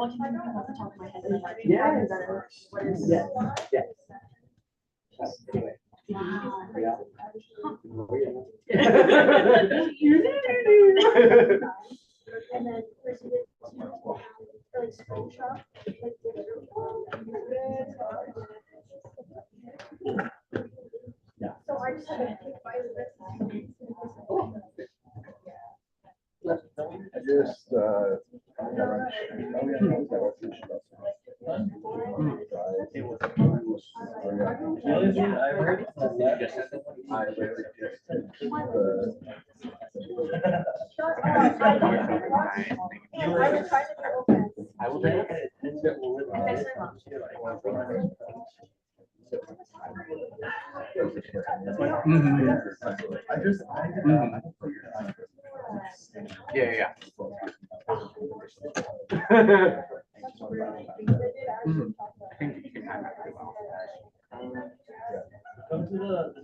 all I can think of off the top of my head. Yeah. Yeah. Yeah. And then proceeded to like screenshot like so I just had to take my I will take it. Yeah. I think you can have that pretty well. Come to the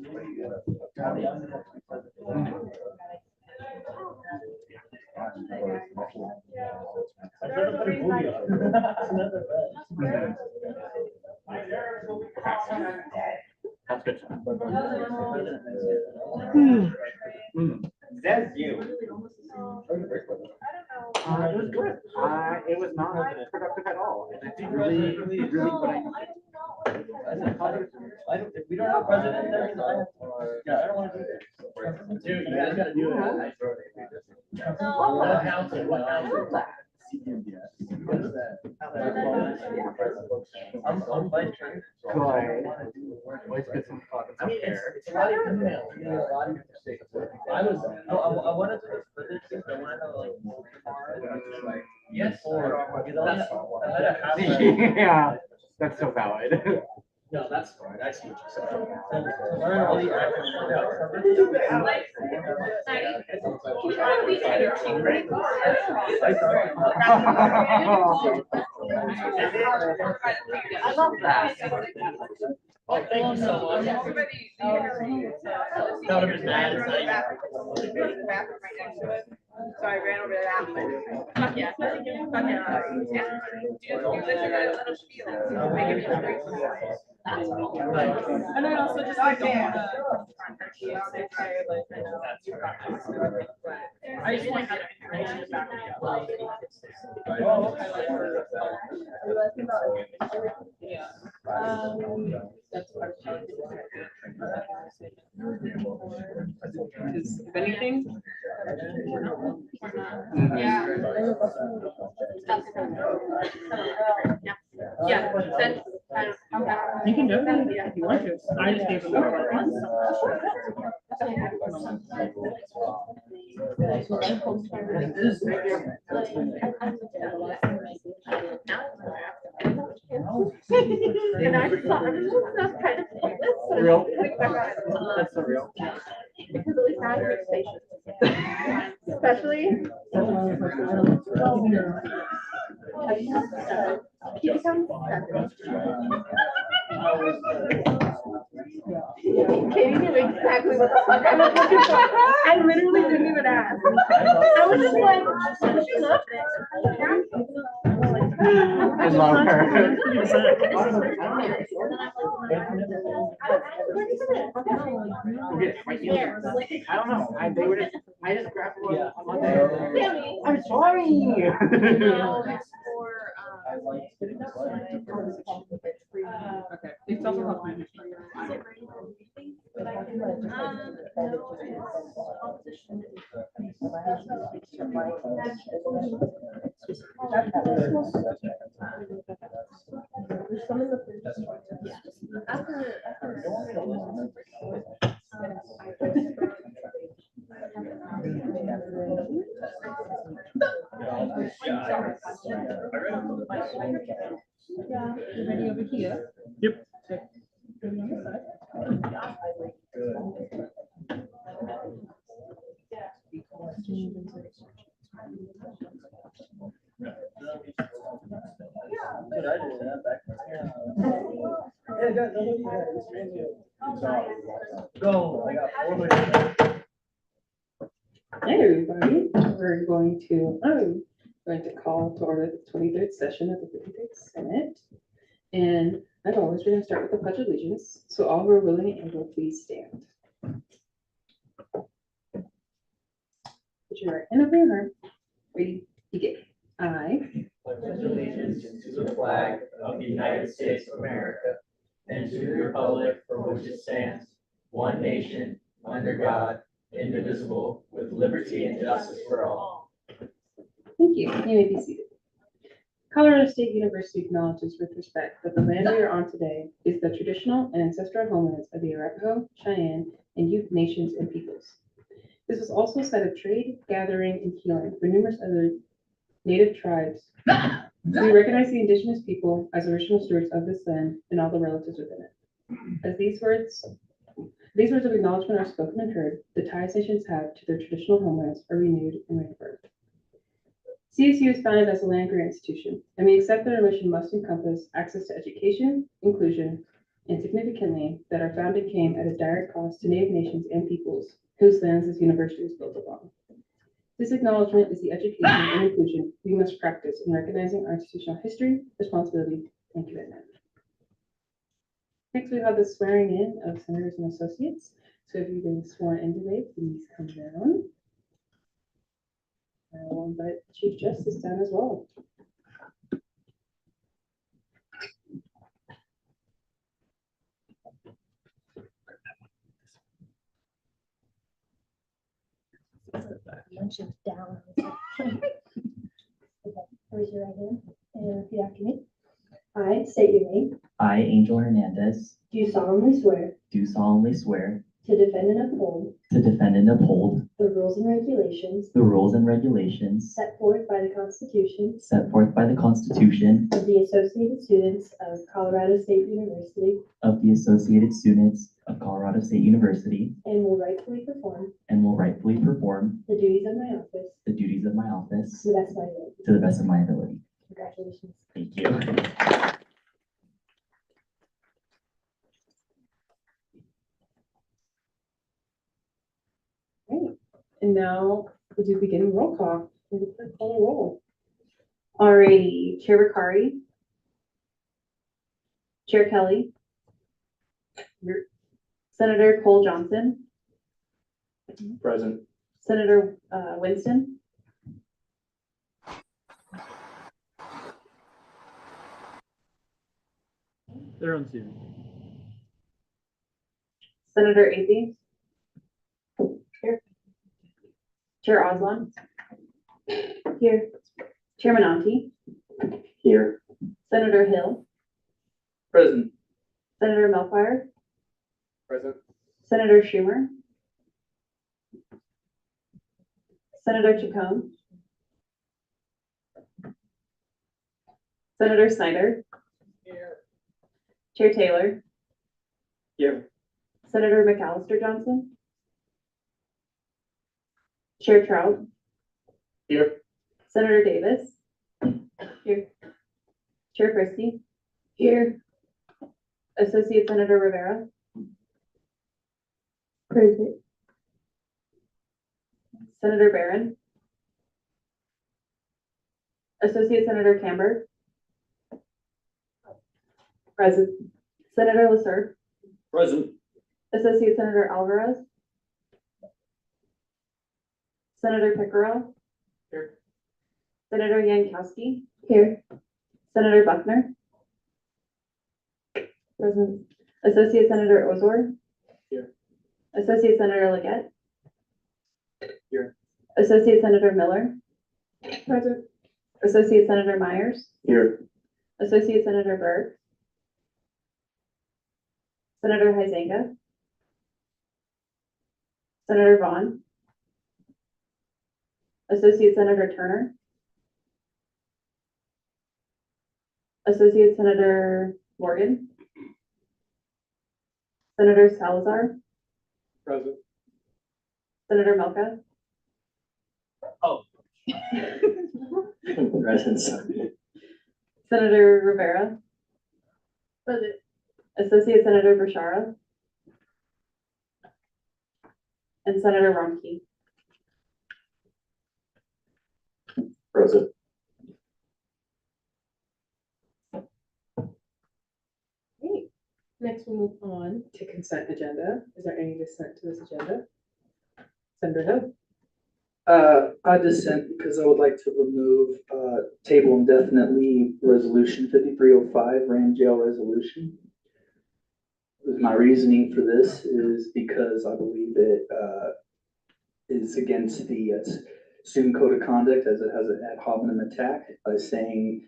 That's good. That's you. It was good. It was not productive at all. And it's really what I need. If we don't have president there, I don't want to do this. Dude, you guys gotta do it. What council? What council? What is that? I'm vice chair. Always get some thoughts I mean, up there. it's a lot of emails. You know, a lot of mistakes. I wanted to do this thing, but I wanted to like tomorrow. Yes. Yeah, that's so valid. No, that's fine. I see what you said. To learn all the acronyms. I love that. Oh, thank you so much. That would have been mad. So I ran over to that one. Fuck yeah. Fuck yeah. You listen to a little spiel. Make it great. And I also just like don't want to. I just want to have information about yeah. If anything. Yeah. Yeah. You can do it if you want to. I just gave them and I thought that's kind of Real? That's so real. Because at least I have fixation. Especially. He becomes 7. Katie knew exactly what the fuck I was looking for. I literally didn't even ask. I was just like, she loved it. I love her. I don't know. I just grabbed one on Monday. I'm sorry. Okay. It's also helping. Yeah, you ready over here? Yep. Check. Go. I got 4 minutes. Hey everybody, we're going to going to call to order the 23rd session of the 53rd Senate. And as always, we're going to start with the Pledge of Allegiance. So all who are willing and able, please stand. Put your right hand over your heart. Ready, begin. I Pledge allegiance to the flag of the United States of America and to the republic for which it stands, one nation, under God, indivisible, with liberty and justice for all. Thank you. You may be seated. Colorado State University acknowledges with respect that the land we are on today is the traditional and ancestral homelands of the Arapaho, Cheyenne, and Ute nations and peoples. This was also a site of trade, gathering, and healing for numerous other native tribes. We recognize the indigenous people as original stewards of this land and all the relatives within it. As these words of acknowledgement are spoken and heard, the ties nations have to their traditional homelands are renewed and reaffirmed. CSU is founded as a land-grant institution, and we accept that our mission must encompass access to education, inclusion, and significantly, that our founding came at a direct cost to Native nations and peoples whose lands this university is built upon. This acknowledgement is the education and inclusion we must practice in recognizing our institutional history, responsibility, and commitment. Next, we have the swearing in of senators and associates. So if you've been sworn in today, please come down. I will invite Chief Justice down as well. Bunch of down. Okay, raise your right hand and repeat after me. I state your name. I, Angel Hernandez, Do solemnly swear do solemnly swear to defend and uphold to defend and uphold the rules and regulations the rules and regulations set forth by the Constitution set forth by the Constitution of the Associated Students of Colorado State University of the Associated Students of Colorado State University and will rightfully perform and will rightfully perform the duties of my office the duties of my office to the best of my ability. to the best of my ability. Congratulations. Thank you. Great. And now we'll do beginning roll call. Will the clerk call a roll? Alrighty, Chair Bakari, Chair Kelly, Senator Cole Johnson, Present. Senator Winston, They're on Zoom. Senator Athey, here, Chair Oslan, here, Chairman Ante, Here. Senator Hill, Present. Senator Melfire, Present. Senator Schumer, Senator Chacon, Senator Snyder, Chair Taylor, Here. Senator McAllister Johnson, Chair Trout, Here. Senator Davis, here, Chair Christie, here, Associate Senator Rivera, present, Senator Barron, Associate Senator Camber, present, Senator Lasser, Present. Associate Senator Alvarez, Senator Pickerel, Here. Senator Yankowski, here, Senator Buckner, present, Associate Senator Ozor, Here. Associate Senator Leggett, Here. Associate Senator Miller, present, Associate Senator Myers, Here. Associate Senator Berg, Senator Huizenga, Senator Vaughn, Associate Senator Turner, Associate Senator Morgan, Senator Salazar, Present. Senator Melka, Oh. Present. Senator Rivera, present, Associate Senator Bashara, and Senator Romkey. Present. Next, we'll move on to consent agenda. Is there any dissent to this agenda? Senator Hill? I dissent because I would like to remove, table indefinitely resolution 5305, Rand Jail resolution. My reasoning for this is because I believe it, is against the student code of conduct as it has an ad hominem attack by saying,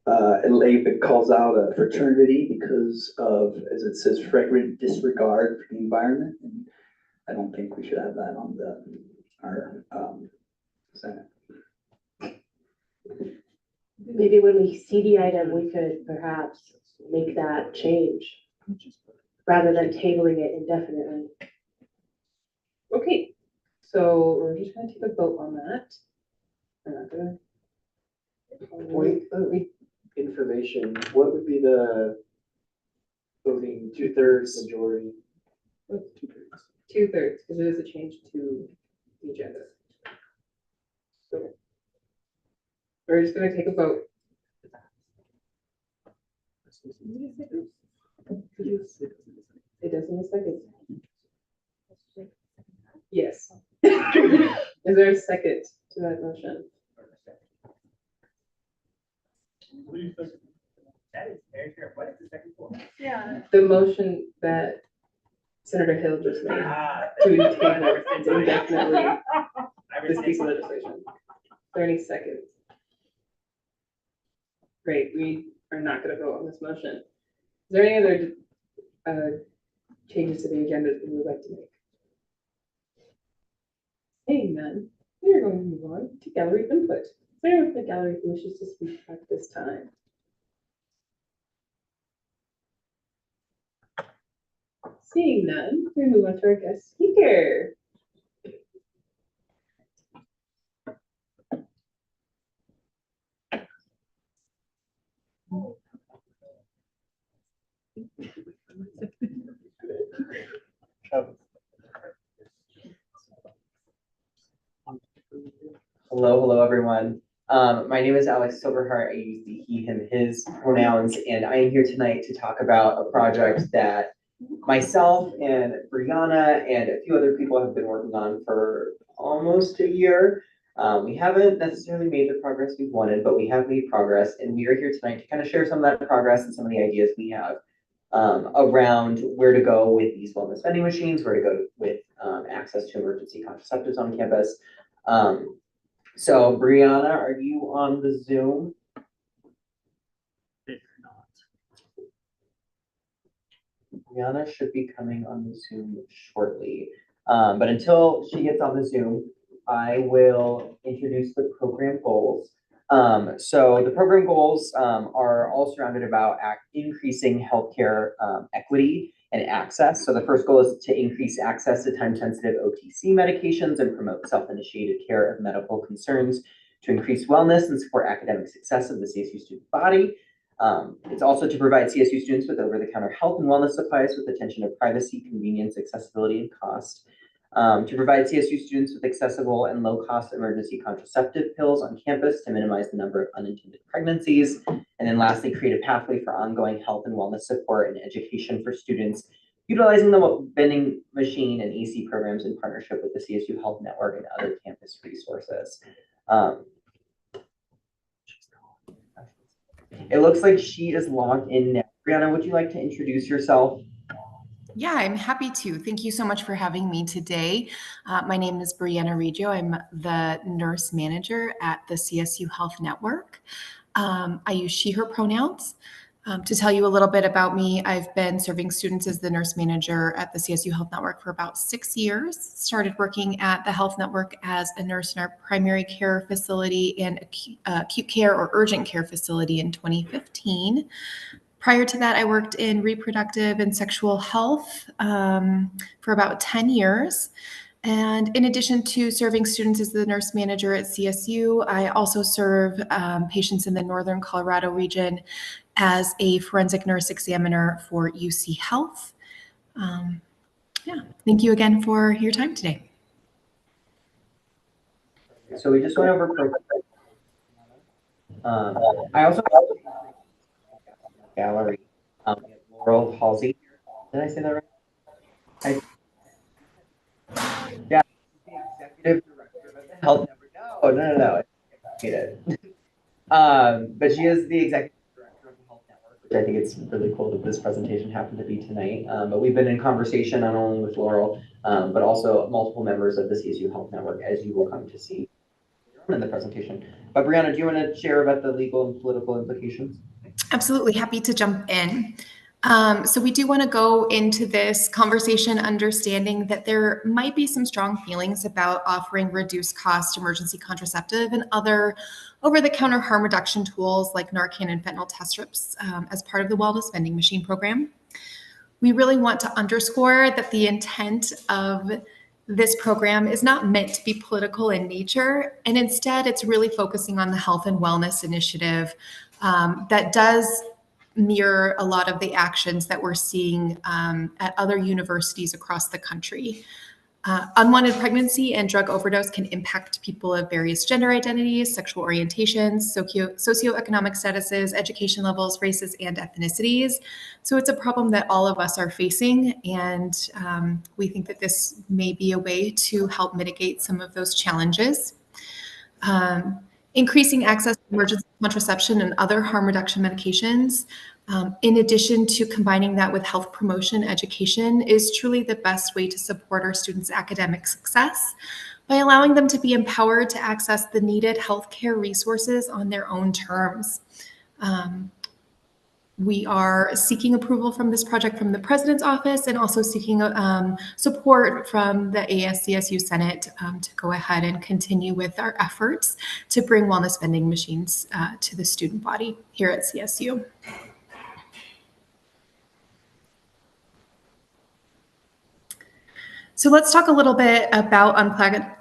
it calls out a fraternity because of, as it says, flagrant disregard for the environment. And I don't think we should have that on our Senate. Maybe when we see the item, we could perhaps make that change rather than tabling it indefinitely. Okay, so we're just gonna take a vote on that. I'm not gonna. Point of information, what would be the voting 2/3 majority? 2/3, because it is a change to the agenda. So we're just gonna take a vote. It does in a second. Yes. Is there a second to that motion? That is very fair. What is the second for? Yeah. The motion that Senator Hill just made to table indefinitely this piece of legislation. 30 seconds. Great, we are not gonna vote on this motion. Is there any other changes to the agenda that you would like to make? Seeing none, we are going to move on to gallery input. Is there anyone from the gallery who wishes to speak at this time? Seeing none, we move on to our guest speaker. Hello, everyone. My name is Alex Silverhart. I use the he, him, his pronouns, and I am here tonight to talk about a project that myself and Brianna and a few other people have been working on for almost a year. We haven't necessarily made the progress we've wanted, but we have made progress, and we are here tonight to kind of share some of that progress and some of the ideas we have around where to go with these wellness vending machines, where to go with access to emergency contraceptives on campus. So Brianna, are you on the Zoom? Brianna should be coming on the Zoom shortly. But until she gets on the Zoom, I will introduce the program goals. So the program goals are all surrounded about increasing healthcare equity and access. So the first goal is to increase access to time-sensitive OTC medications and promote self-initiated care of medical concerns to increase wellness and support academic success of the CSU student body. It's also to provide CSU students with over-the-counter health and wellness supplies with attention to privacy, convenience, accessibility, and cost. To provide CSU students with accessible and low-cost emergency contraceptive pills on campus to minimize the number of unintended pregnancies. And then lastly, create a pathway for ongoing health and wellness support and education for students utilizing the vending machine and AC programs in partnership with the CSU Health Network and other campus resources. It looks like she is logged in now. Brianna, would you like to introduce yourself? Yeah, I'm happy to. Thank you so much for having me today. My name is Brianna Reggio. I'm the nurse manager at the CSU Health Network. I use she, her pronouns. To tell you a little bit about me, I've been serving students as the nurse manager at the CSU Health Network for about 6 years. Started working at the Health Network as a nurse in our primary care facility and acute care or urgent care facility in 2015. Prior to that, I worked in reproductive and sexual health for about 10 years. And in addition to serving students as the nurse manager at CSU, I also serve patients in the Northern Colorado region as a forensic nurse examiner for UC Health. Thank you again for your time today. So we just went over I also gallery. We have Laurel Halsey here. Did I say that right? Yeah, the executive director of the health network. No. I hate it. But she is the executive director of the health network, which I think it's really cool that this presentation happened to be tonight. But we've been in conversation not only with Laurel, but also multiple members of the CSU Health Network, as you will come to see later on in the presentation. But Brianna, do you want to share about the legal and political implications? Absolutely, happy to jump in. So we do want to go into this conversation understanding that there might be some strong feelings about offering reduced cost emergency contraceptive and other over-the-counter harm reduction tools like Narcan and fentanyl test strips as part of the wellness vending machine program. We really want to underscore that the intent of this program is not meant to be political in nature, and instead it's really focusing on the health and wellness initiative that does mirror a lot of the actions that we're seeing at other universities across the country. Unwanted pregnancy and drug overdose can impact people of various gender identities, sexual orientations, socioeconomic statuses, education levels, races, and ethnicities. So it's a problem that all of us are facing, and we think that this may be a way to help mitigate some of those challenges. Increasing access to emergency contraception and other harm reduction medications, in addition to combining that with health promotion education, is truly the best way to support our students' academic success by allowing them to be empowered to access the needed healthcare resources on their own terms. We are seeking approval from this project from the President's office and also seeking support from the ASCSU Senate to go ahead and continue with our efforts to bring wellness vending machines to the student body here at CSU. So let's talk a little bit about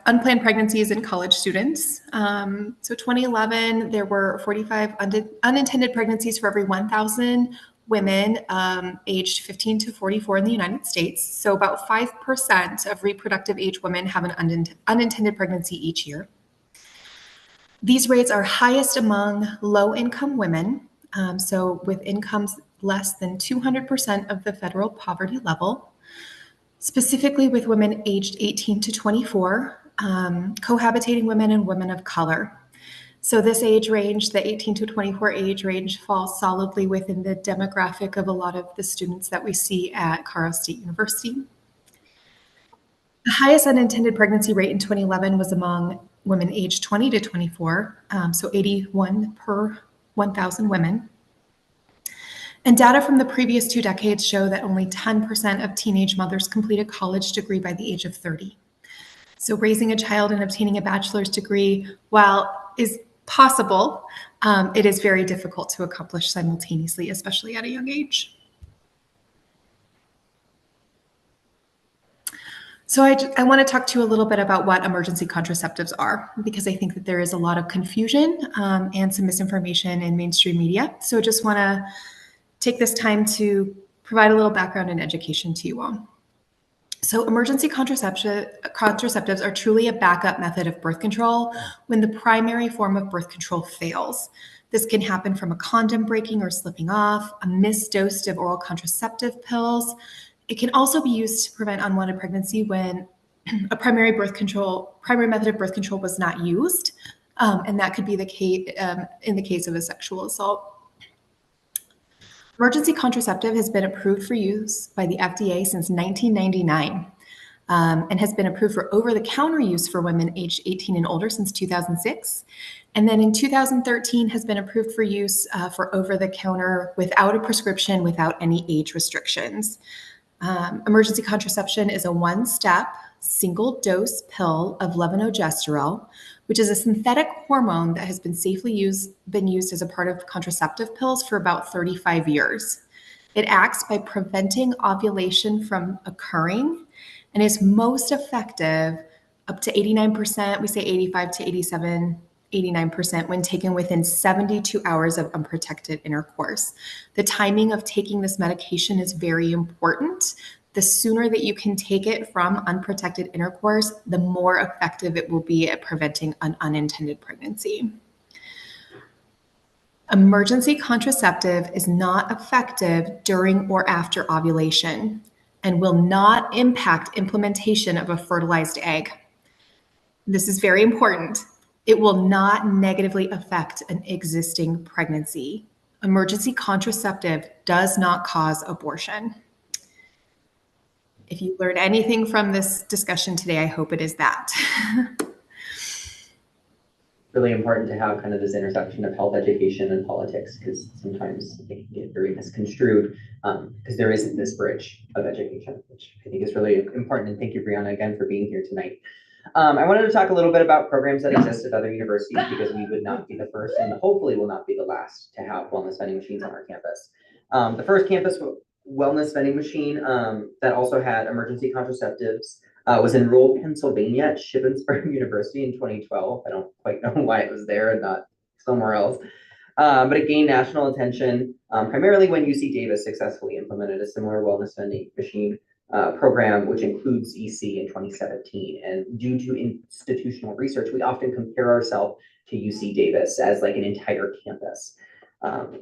unplanned pregnancies in college students. So 2011, there were 45 unintended pregnancies for every 1,000 women aged 15 to 44 in the United States. So about 5% of reproductive age women have an unintended pregnancy each year. These rates are highest among low-income women, so with incomes less than 200% of the federal poverty level. Specifically with women aged 18 to 24, cohabitating women and women of color. So this age range, the 18 to 24 age range, falls solidly within the demographic of a lot of the students that we see at Colorado State University. The highest unintended pregnancy rate in 2011 was among women aged 20 to 24, so 81 per 1,000 women. And data from the previous 2 decades show that only 10% of teenage mothers complete a college degree by the age of 30. So raising a child and obtaining a bachelor's degree, while is possible, it is very difficult to accomplish simultaneously, especially at a young age. So I want to talk to you a little bit about what emergency contraceptives are, because I think that there is a lot of confusion and some misinformation in mainstream media. So I just want to take this time to provide a little background and education to you all. So emergency contraceptives are truly a backup method of birth control when the primary form of birth control fails. This can happen from a condom breaking or slipping off, a missed dose of oral contraceptive pills. It can also be used to prevent unwanted pregnancy when a primary method of birth control was not used, and that could be the case in the case of a sexual assault. Emergency contraceptive has been approved for use by the FDA since 1999 and has been approved for over-the-counter use for women aged 18 and older since 2006. And then in 2013 has been approved for use for over-the-counter without a prescription, without any age restrictions. Emergency contraception is a one-step, single-dose pill of levonorgestrel, which is a synthetic hormone that has been safely used as a part of contraceptive pills for about 35 years. It acts by preventing ovulation from occurring and is most effective up to 89%, we say 85 to 89% when taken within 72 hours of unprotected intercourse. The timing of taking this medication is very important. The sooner that you can take it from unprotected intercourse, the more effective it will be at preventing an unintended pregnancy. Emergency contraceptive is not effective during or after ovulation and will not impact implementation of a fertilized egg. This is very important. It will not negatively affect an existing pregnancy. Emergency contraceptive does not cause abortion. If you learn anything from this discussion today, I hope it is that. Really important to have kind of this intersection of health education and politics, because sometimes it can get very misconstrued, because there isn't this bridge of education, which I think is really important. And thank you, Brianna, again, for being here tonight. I wanted to talk a little bit about programs that exist at other universities, because we would not be the first and hopefully will not be the last to have wellness vending machines on our campus. The first campus wellness vending machine that also had emergency contraceptives was in rural Pennsylvania at Shippensburg University in 2012. I don't quite know why it was there and not somewhere else. But it gained national attention primarily when UC Davis successfully implemented a similar wellness vending machine program, which includes EC in 2017. And due to institutional research, we often compare ourselves to UC Davis as like an entire campus.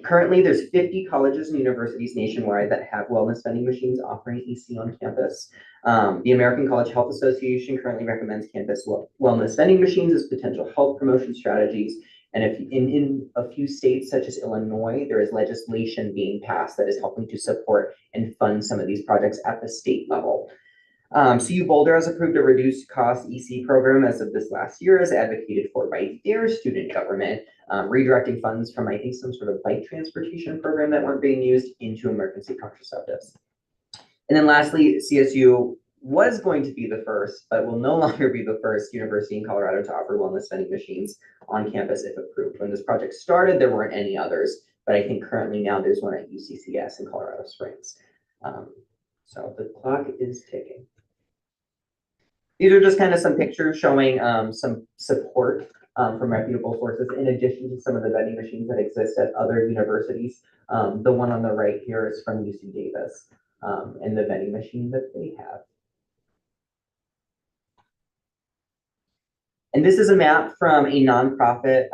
Currently, there's 50 colleges and universities nationwide that have wellness vending machines offering EC on campus. The American College Health Association currently recommends campus wellness vending machines as potential health promotion strategies. And if in a few states, such as Illinois, there is legislation being passed that is helping to support and fund some of these projects at the state level. CU Boulder has approved a reduced cost EC program as of this last year, as advocated for by their student government, redirecting funds from, I think, some sort of bike transportation program that weren't being used into emergency contraceptives. And then lastly, CSU was going to be the first, but will no longer be the first university in Colorado to offer wellness vending machines on campus if approved. When this project started, there weren't any others, but I think currently now there's one at UCCS in Colorado Springs. So the clock is ticking. These are just kind of some pictures showing some support from reputable sources, in addition to some of the vending machines that exist at other universities. The one on the right here is from UC Davis and the vending machine that they have. And this is a map from a nonprofit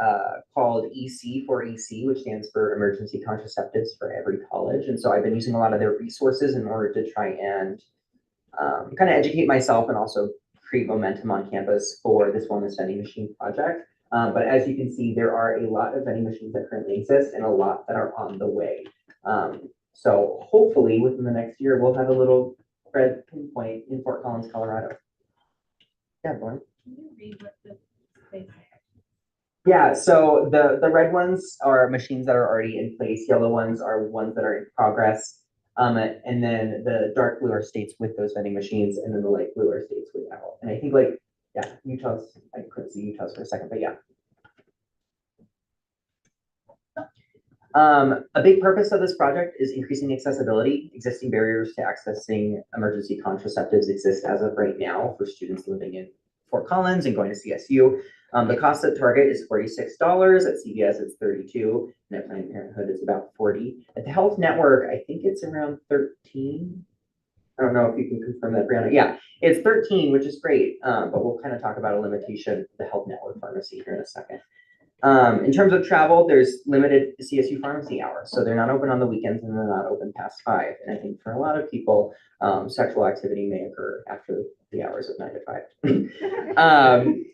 called EC4EC, which stands for Emergency Contraceptives for Every College. And so I've been using a lot of their resources in order to try and kind of educate myself and also create momentum on campus for this wellness vending machine project. But as you can see, there are a lot of vending machines that currently exist and a lot that are on the way. So hopefully within the next year, we'll have a little red pinpoint in Fort Collins, Colorado. Yeah, Lauren. Can you read what the space? Yeah, so the red ones are machines that are already in place. Yellow ones are ones that are in progress. And then the dark blue are states with those vending machines, and then the light blue are states without. And I think yeah, Utah's, I couldn't see Utah's for a second, but yeah. A big purpose of this project is increasing accessibility. Existing barriers to accessing emergency contraceptives exist as of right now for students living in Fort Collins and going to CSU. The cost at Target is $46. At CVS, it's $32. And at Planned Parenthood, it's about $40. At the Health Network, I think it's around $13. I don't know if you can confirm that, Brianna. Yeah, it's $13, which is great. But we'll kind of talk about a limitation for the Health Network pharmacy here in a second. In terms of travel, there's limited CSU pharmacy hours. So they're not open on the weekends and they're not open past 5. And I think for a lot of people, sexual activity may occur after the hours of 9 to 5.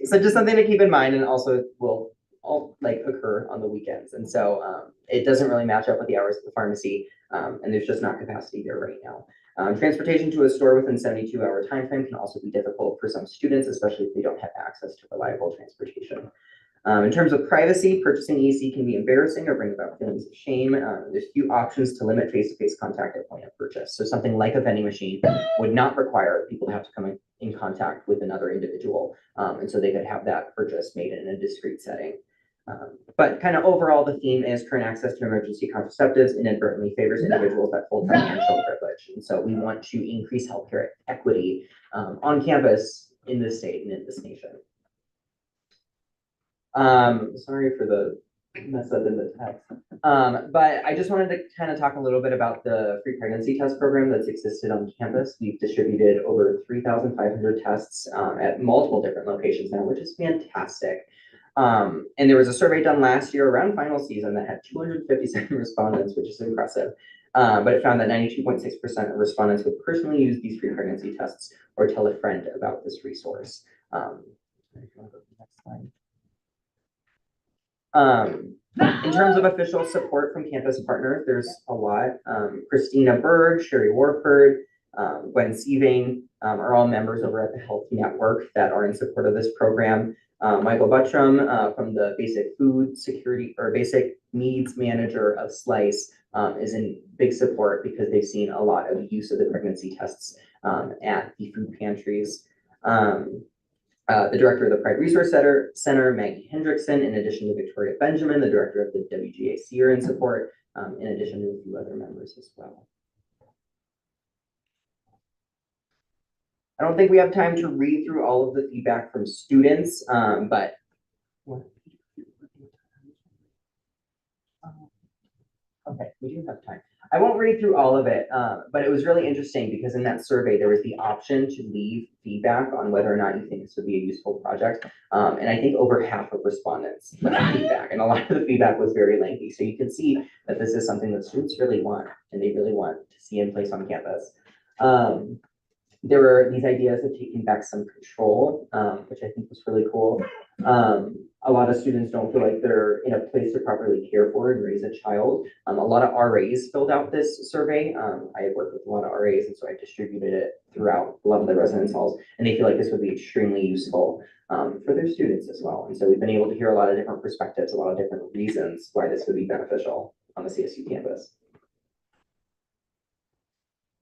So just something to keep in mind, and also will all occur on the weekends. And so it doesn't really match up with the hours of the pharmacy, and there's just not capacity there right now. Transportation to a store within 72-hour time frame can also be difficult for some students, especially if they don't have access to reliable transportation. In terms of privacy, purchasing EC can be embarrassing or bring about feelings of shame. There's few options to limit face-to-face contact at point of purchase. So something like a vending machine would not require people to have to come in contact with another individual. And so they could have that purchase made in a discrete setting. But kind of overall, the theme is current access to emergency contraceptives inadvertently favors individuals that hold financial privilege. And so we want to increase healthcare equity on campus in this state and in this nation. Sorry for the mess up in the text. But I just wanted to kind of talk a little bit about the free pregnancy test program that's existed on campus. We've distributed over 3,500 tests at multiple different locations now, which is fantastic. And there was a survey done last year around final season that had 257 respondents, which is impressive. But it found that 92.6% of respondents would personally use these pre-pregnancy tests or tell a friend about this resource. If you want to go to the next slide. In terms of official support from campus partners, there's a lot. Christina Berg, Sherry Warford, Gwen Sieving are all members over at the Health Network that are in support of this program. Michael Buttram from the Basic Food Security or Basic Needs Manager of Slice is in big support because they've seen a lot of use of the pregnancy tests at the food pantries. The director of the Pride Resource Center, Maggie Hendrickson, in addition to Victoria Benjamin, the director of the WGAC, are in support, in addition to a few other members as well. I don't think we have time to read through all of the feedback from students, but okay, we do have time. I won't read through all of it, but it was really interesting because in that survey, there was the option to leave feedback on whether or not you think this would be a useful project. And I think over half of respondents left feedback, and a lot of the feedback was very lengthy. So you can see that this is something that students really want, and they really want to see in place on campus. There were these ideas of taking back some control, which I think was really cool. A lot of students don't feel like they're in a place to properly care for and raise a child. A lot of RAs filled out this survey. I have worked with a lot of RAs, and so I distributed it throughout a lot of the residence halls, and they feel like this would be extremely useful for their students as well. And so we've been able to hear a lot of different perspectives, a lot of different reasons why this would be beneficial on the CSU campus.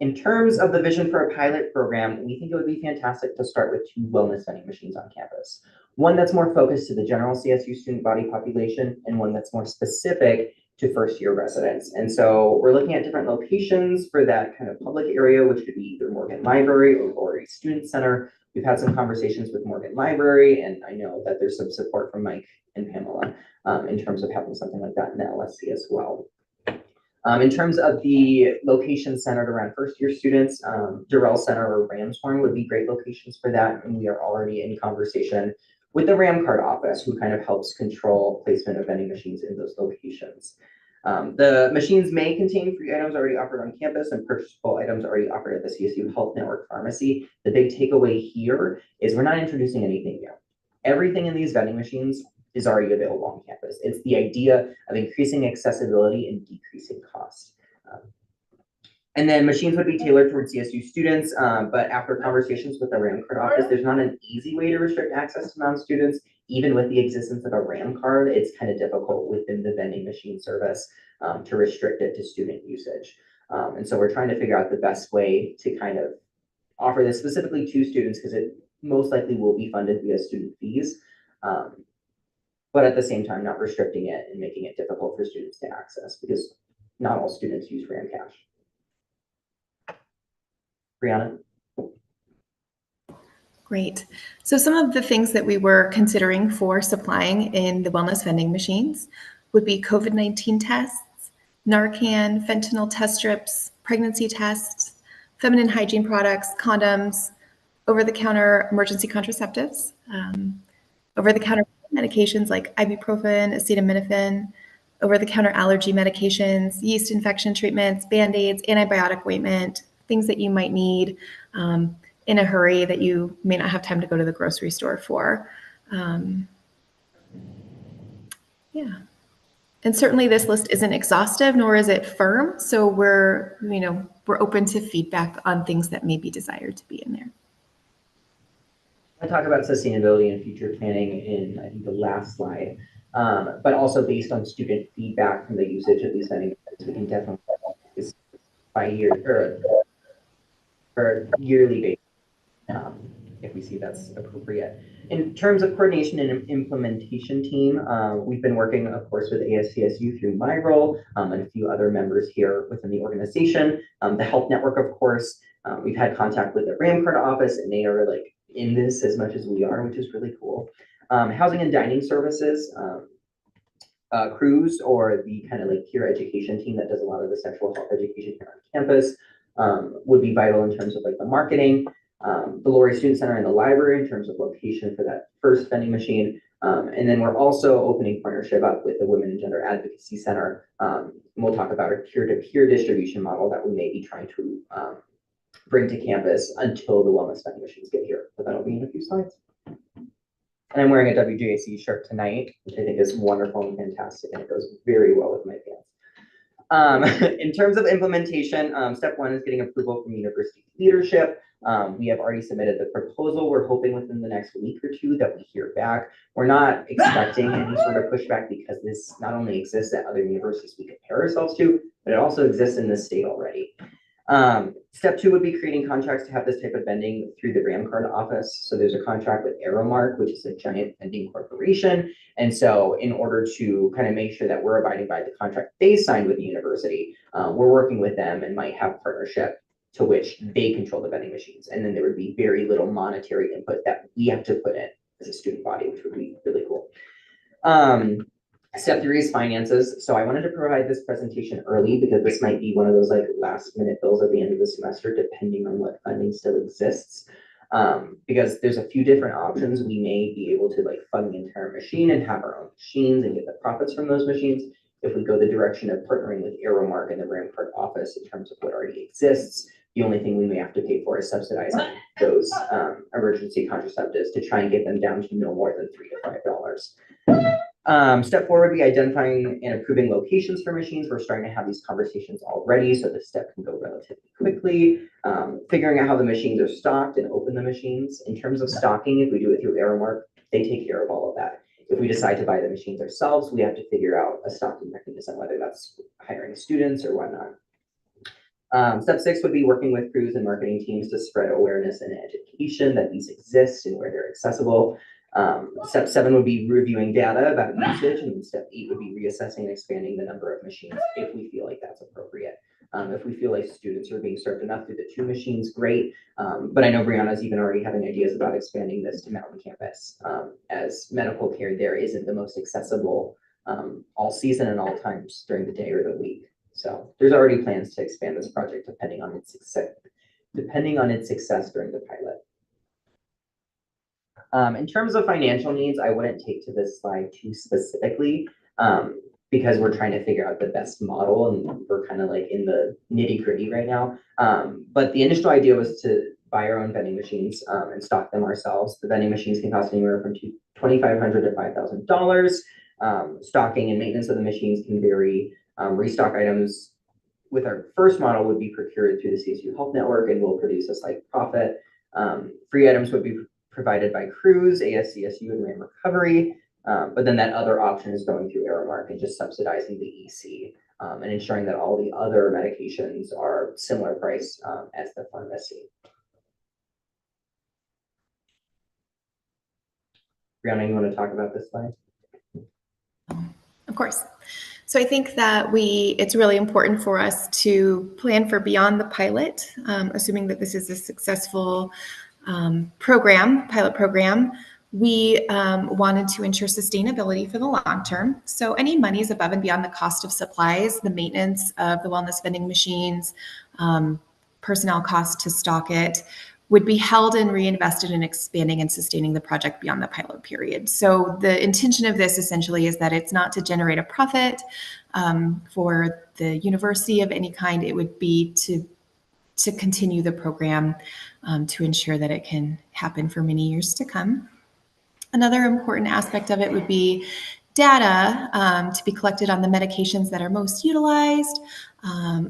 In terms of the vision for a pilot program, we think it would be fantastic to start with 2 wellness vending machines on campus. One that's more focused to the general CSU student body population, and one that's more specific to first-year residents. And so we're looking at different locations for that kind of public area, which could be either Morgan Library or Lowry Student Center. We've had some conversations with Morgan Library, and I know that there's some support from Mike and Pamela in terms of having something like that in the LSC as well. In terms of the location centered around first-year students, Durrell Center or Ramshorn would be great locations for that, and we are already in conversation with the Ram Card office, who kind of helps control placement of vending machines in those locations. The machines may contain free items already offered on campus and purchasable items already offered at the CSU Health Network Pharmacy. The big takeaway here is we're not introducing anything new. Everything in these vending machines is already available on campus. It's the idea of increasing accessibility and decreasing cost. And then machines would be tailored towards CSU students, but after conversations with the RAM card office, there's not an easy way to restrict access to non-students. Even with the existence of a RAM card, it's kind of difficult within the vending machine service to restrict it to student usage. And so we're trying to figure out the best way to kind of offer this specifically to students, because it most likely will be funded via student fees. But at the same time, not restricting it and making it difficult for students to access, because not all students use RAM Cash. Brianna? Great. So some of the things that we were considering for supplying in the wellness vending machines would be COVID-19 tests, Narcan, fentanyl test strips, pregnancy tests, feminine hygiene products, condoms, over-the-counter emergency contraceptives, over-the-counter medications like ibuprofen, acetaminophen, over-the-counter allergy medications, yeast infection treatments, Band-Aids, antibiotic ointment, things that you might need in a hurry that you may not have time to go to the grocery store for. Yeah. And certainly this list isn't exhaustive, nor is it firm. So we're open to feedback on things that may be desired to be in there. I talk about sustainability and future planning in, I think, the last slide, but also based on student feedback from the usage of these vending machines, we can definitely use by year or yearly basis if we see that's appropriate. In terms of coordination and implementation team, we've been working, of course, with ASCSU through my role and a few other members here within the organization. The Health Network, of course, we've had contact with the RAM card office, and they are like in this as much as we are, which is really cool. Housing and dining services, crews, or the kind of like peer education team that does a lot of the sexual health education here on campus would be vital in terms of like the marketing. The Lowry Student Center and the library in terms of location for that first vending machine, And then we're also opening partnership up with the Women and Gender Advocacy Center. And we'll talk about a peer-to-peer distribution model that we may be trying to bring to campus until the wellness vending machines get here. But that'll be in a few slides. And I'm wearing a WJAC shirt tonight, which I think is wonderful and fantastic, and it goes very well with my pants. In terms of implementation, step one is getting approval from university leadership. We have already submitted the proposal. We're hoping within the next week or two that we hear back. We're not expecting any sort of pushback because this not only exists at other universities we compare ourselves to, but it also exists in this state already. Step two would be creating contracts to have this type of vending through the RAM card office. So there's a contract with Aeromark, which is a giant vending corporation. And so in order to kind of make sure that we're abiding by the contract they signed with the university, we're working with them and might have partnership to which they control the vending machines. And then there would be very little monetary input that we have to put in as a student body, which would be really cool. Step three is finances. So I wanted to provide this presentation early because this might be one of those like last minute bills at the end of the semester, depending on what funding still exists. Because there's a few different options. We may be able to like fund the entire machine and have our own machines and get the profits from those machines. If we go the direction of partnering with Aeromark and the RAM card office in terms of what already exists, the only thing we may have to pay for is subsidizing those emergency contraceptives to try and get them down to no more than $3 to $5. Step four would be identifying and approving locations for machines. We're starting to have these conversations already, so this step can go relatively quickly. Figuring out how the machines are stocked and open the machines. In terms of stocking, if we do it through Aeromark, they take care of all of that. If we decide to buy the machines ourselves, we have to figure out a stocking mechanism, whether that's hiring students or whatnot. Step six would be working with crews and marketing teams to spread awareness and education that these exist and where they're accessible. Step seven would be reviewing data about usage, and step eight would be reassessing and expanding the number of machines if we feel like that's appropriate. If we feel like students are being served enough through the 2 machines, great. But I know Brianna's even already having ideas about expanding this to Mountain Campus, as medical care there isn't the most accessible all season and all times during the day or the week. So there's already plans to expand this project depending on its success during the pilot. In terms of financial needs, I wouldn't take to this slide too specifically because we're trying to figure out the best model and we're kind of like in the nitty gritty right now. But the initial idea was to buy our own vending machines and stock them ourselves. The vending machines can cost anywhere from $2,500 to $5,000. Stocking and maintenance of the machines can vary. Restock items with our first model would be procured through the CSU Health Network and will produce a slight profit. Free items would be provided by crews, ASCSU, and RAM Recovery. But then that other option is going through Aeromark and just subsidizing the EC and ensuring that all the other medications are similar price as the pharmacy. Brianna, you want to talk about this slide? Of course. So I think that it's really important for us to plan for beyond the pilot, assuming that this is a successful pilot program. We wanted to ensure sustainability for the long term. So any monies above and beyond the cost of supplies, the maintenance of the wellness vending machines, personnel costs to stock it, would be held and reinvested in expanding and sustaining the project beyond the pilot period. So the intention of this essentially is that it's not to generate a profit for the university of any kind. It would be to continue the program to ensure that it can happen for many years to come. Another important aspect of it would be data to be collected on the medications that are most utilized.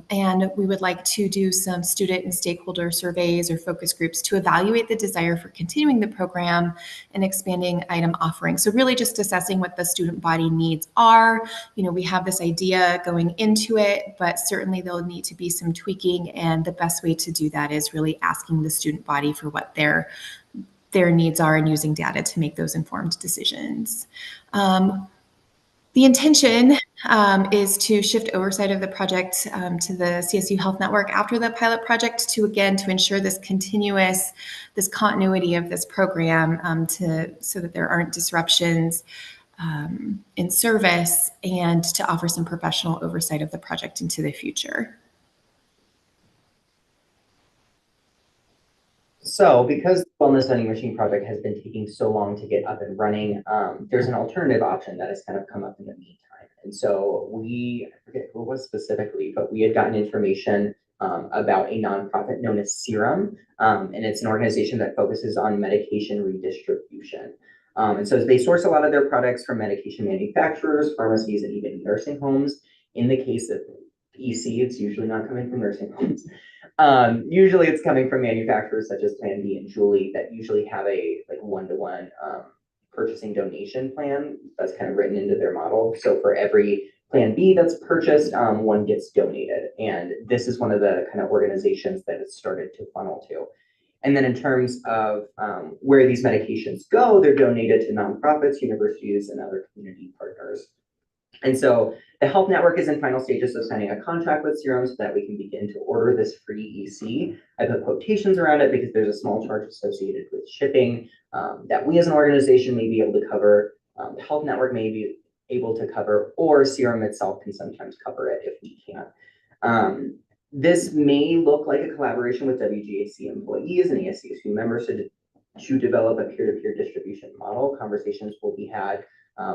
And we would like to do some student and stakeholder surveys or focus groups to evaluate the desire for continuing the program and expanding item offerings. So really just assessing what the student body needs are. You know, we have this idea going into it, but certainly there'll need to be some tweaking. And the best way to do that is really asking the student body for what their needs are and using data to make those informed decisions. The intention is to shift oversight of the project to the CSU Health Network after the pilot project to ensure this continuity of this program so that there aren't disruptions in service and to offer some professional oversight of the project into the future. So because the wellness vending machine project has been taking so long to get up and running, there's an alternative option that has kind of come up in the meantime. And so I forget who it was specifically, but we had gotten information about a nonprofit known as Serum. And it's an organization that focuses on medication redistribution. And so they source a lot of their products from medication manufacturers, pharmacies, and even nursing homes. In the case of EC, it's usually not coming from nursing homes. Usually it's coming from manufacturers such as Plan B and Julie that usually have a like one-to-one purchasing donation plan that's kind of written into their model. So for every Plan B that's purchased, one gets donated. And this is one of the kind of organizations that it's started to funnel to. And then in terms of where these medications go, they're donated to nonprofits, universities, and other community partners. And so the health network is in final stages of signing a contract with Serum so that we can begin to order this free EC. I put quotations around it because there's a small charge associated with shipping that we as an organization may be able to cover, the health network may be able to cover, or Serum itself can sometimes cover it if we can't. This may look like a collaboration with WGAC employees and ASCSU members to develop a peer-to-peer distribution model. Conversations will be had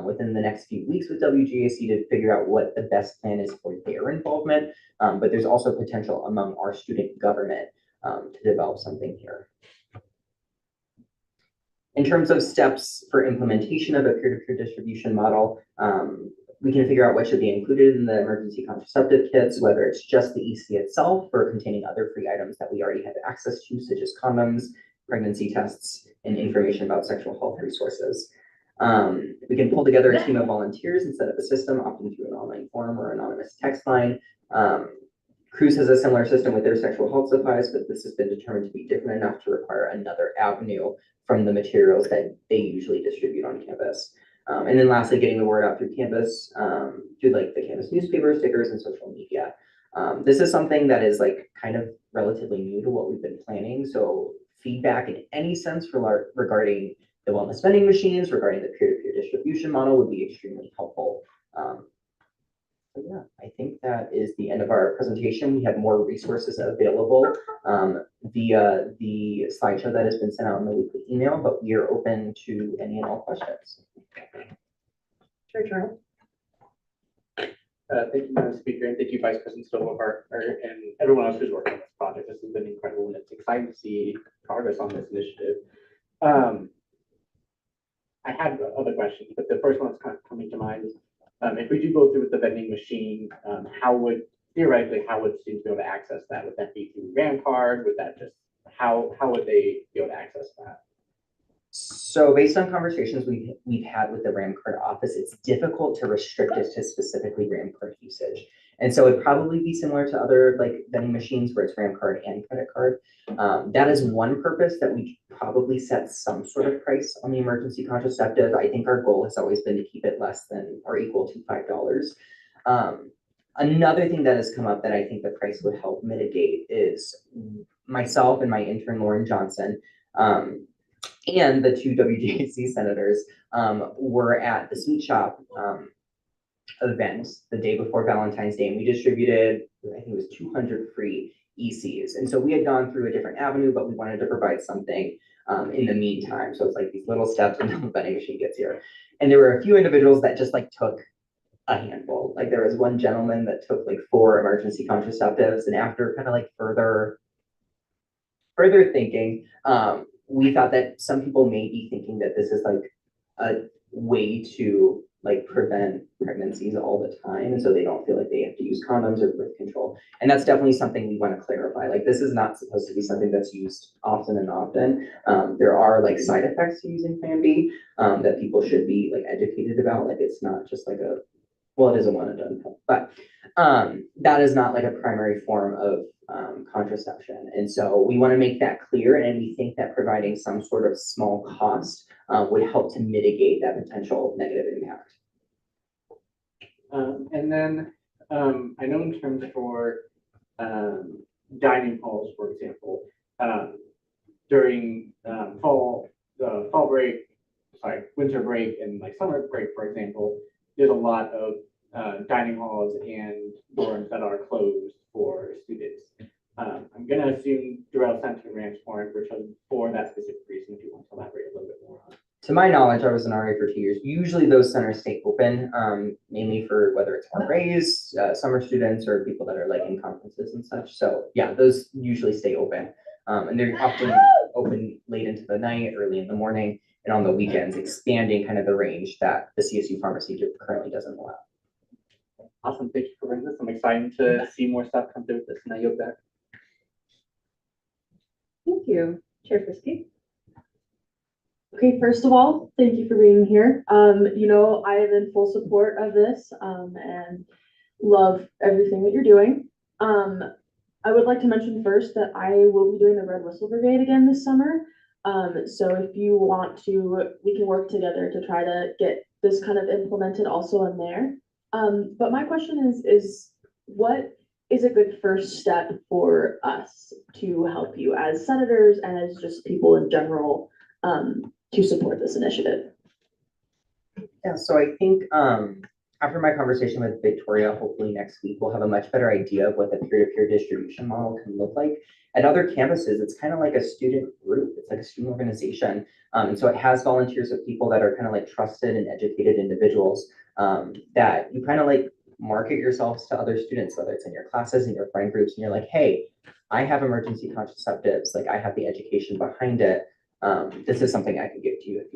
within the next few weeks with WGAC to figure out what the best plan is for their involvement. But there's also potential among our student government to develop something here. In terms of steps for implementation of a peer-to-peer distribution model, we can figure out what should be included in the emergency contraceptive kits, whether it's just the EC itself or containing other free items that we already have access to, such as condoms, pregnancy tests, and information about sexual health resources. We can pull together a team of volunteers and set up a system, often through an online forum or anonymous text line. Cruise has a similar system with their sexual health supplies, but this has been determined to be different enough to require another avenue from the materials that they usually distribute on campus. And then lastly, getting the word out through campus, through like the campus newspaper, stickers, and social media. This is something that is like kind of relatively new to what we've been planning. So feedback in any sense regarding the wellness vending machines, regarding the peer-to-peer distribution model would be extremely helpful. So yeah, I think that is the end of our presentation. We have more resources available via the slideshow that has been sent out in the weekly email, but we are open to any and all questions. Sure, Charles. Thank you, Madam Speaker, and thank you, Vice President Stover, and everyone else who's working on this project. This has been incredible, and it's exciting to see progress on this initiative. I had other questions, but the first one that's kind of coming to mind is, if we do go through with the vending machine, theoretically, how would students be able to access that? Would that be through RAM card? Would that just, how would they be able to access that? So based on conversations we've had with the RAM card office, it's difficult to restrict it to specifically RAM card usage. And so it'd probably be similar to other like vending machines where it's RAM card and credit card. That is one purpose that we probably set some sort of price on the emergency contraceptive. I think our goal has always been to keep it less than or equal to $5. Another thing that has come up that I think the price would help mitigate is myself and my intern, Lauren Johnson, and the two WGAC senators were at the Sweet Shop event the day before Valentine's Day, and we distributed, I think it was 200 free ECs. And so we had gone through a different avenue, but we wanted to provide something in the meantime. So it's like these little steps until the vending machine gets here. And there were a few individuals that just like took a handful. Like there was one gentleman that took like 4 emergency contraceptives, and after kind of like further thinking, we thought that some people may be thinking that this is like a way to like prevent pregnancies all the time, and so they don't feel like they have to use condoms or birth control. And that's definitely something we want to clarify. Like this is not supposed to be something that's used often and often. There are like side effects to using Plan B that people should be like educated about. Like it's not just like it is a one and done pill, but that is not like a primary form of contraception. And so we want to make that clear, and we think that providing some sort of small cost would help to mitigate that potential negative impact. And then I know in terms for dining halls, for example, during winter break and like summer break, for example, there's a lot of dining halls and dorms that are closed for students. I'm gonna assume Durrell Center and Ranch Point were chosen for that specific reason. If you want to elaborate a little bit more on. To my knowledge, I was an RA for 2 years. Usually those centers stay open, mainly for whether it's RAs, summer students, or people that are like in conferences and such. So yeah, those usually stay open. And they're often open late into the night, early in the morning, and on the weekends, expanding kind of the range that the CSU pharmacy currently doesn't allow. Awesome, thank you for bringing this. I'm excited to see more stuff come through with this. Now you're back. Thank you. Chair Frisky? Okay, first of all, thank you for being here. You know, I am in full support of this, and love everything that you're doing. I would like to mention first that I will be doing the Red Whistle Brigade again this summer. So if you want to, we can work together to try to get this kind of implemented also in there. But my question is what is a good first step for us to help you as senators and as just people in general, to support this initiative? Yeah, so I think after my conversation with Victoria, hopefully next week, we'll have a much better idea of what the peer-to-peer distribution model can look like. At other campuses, it's kind of like a student group. It's like a student organization. And so it has volunteers of people that are kind of like trusted and educated individuals that you kind of like market yourselves to other students, whether it's in your classes, in your friend groups, and you're like, hey, I have emergency contraceptives. Like I have the education behind it. This is something I can give to you if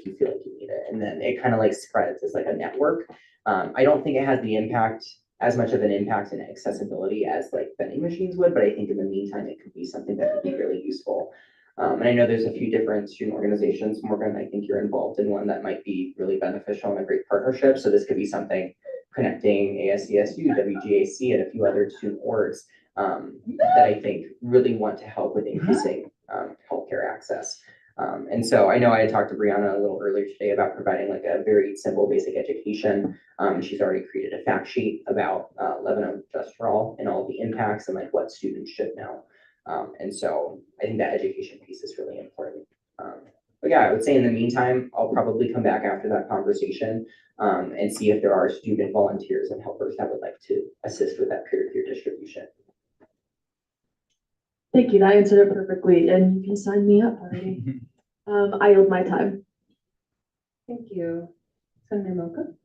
you feel like you need it. And then it kind of like spreads as like a network. I don't think it has the impact, as much of an impact in accessibility as like vending machines would, but I think in the meantime, it could be something that could be really useful. And I know there's a few different student organizations. Morgan, I think you're involved in one that might be really beneficial and a great partnership. So this could be something connecting ASCSU, WGAC, and a few other student orgs that I think really want to help with increasing healthcare access. And so I know I had talked to Brianna a little earlier today about providing like a very simple basic education. She's already created a fact sheet about levonorgestrel and all the impacts and like what students should know. And so I think that education piece is really important. But yeah, I would say in the meantime, I'll probably come back after that conversation and see if there are student volunteers and helpers that would like to assist with that peer-to-peer distribution. Thank you, that answered it perfectly, and you can sign me up already. I yield my time. Thank you. Senator Mocha?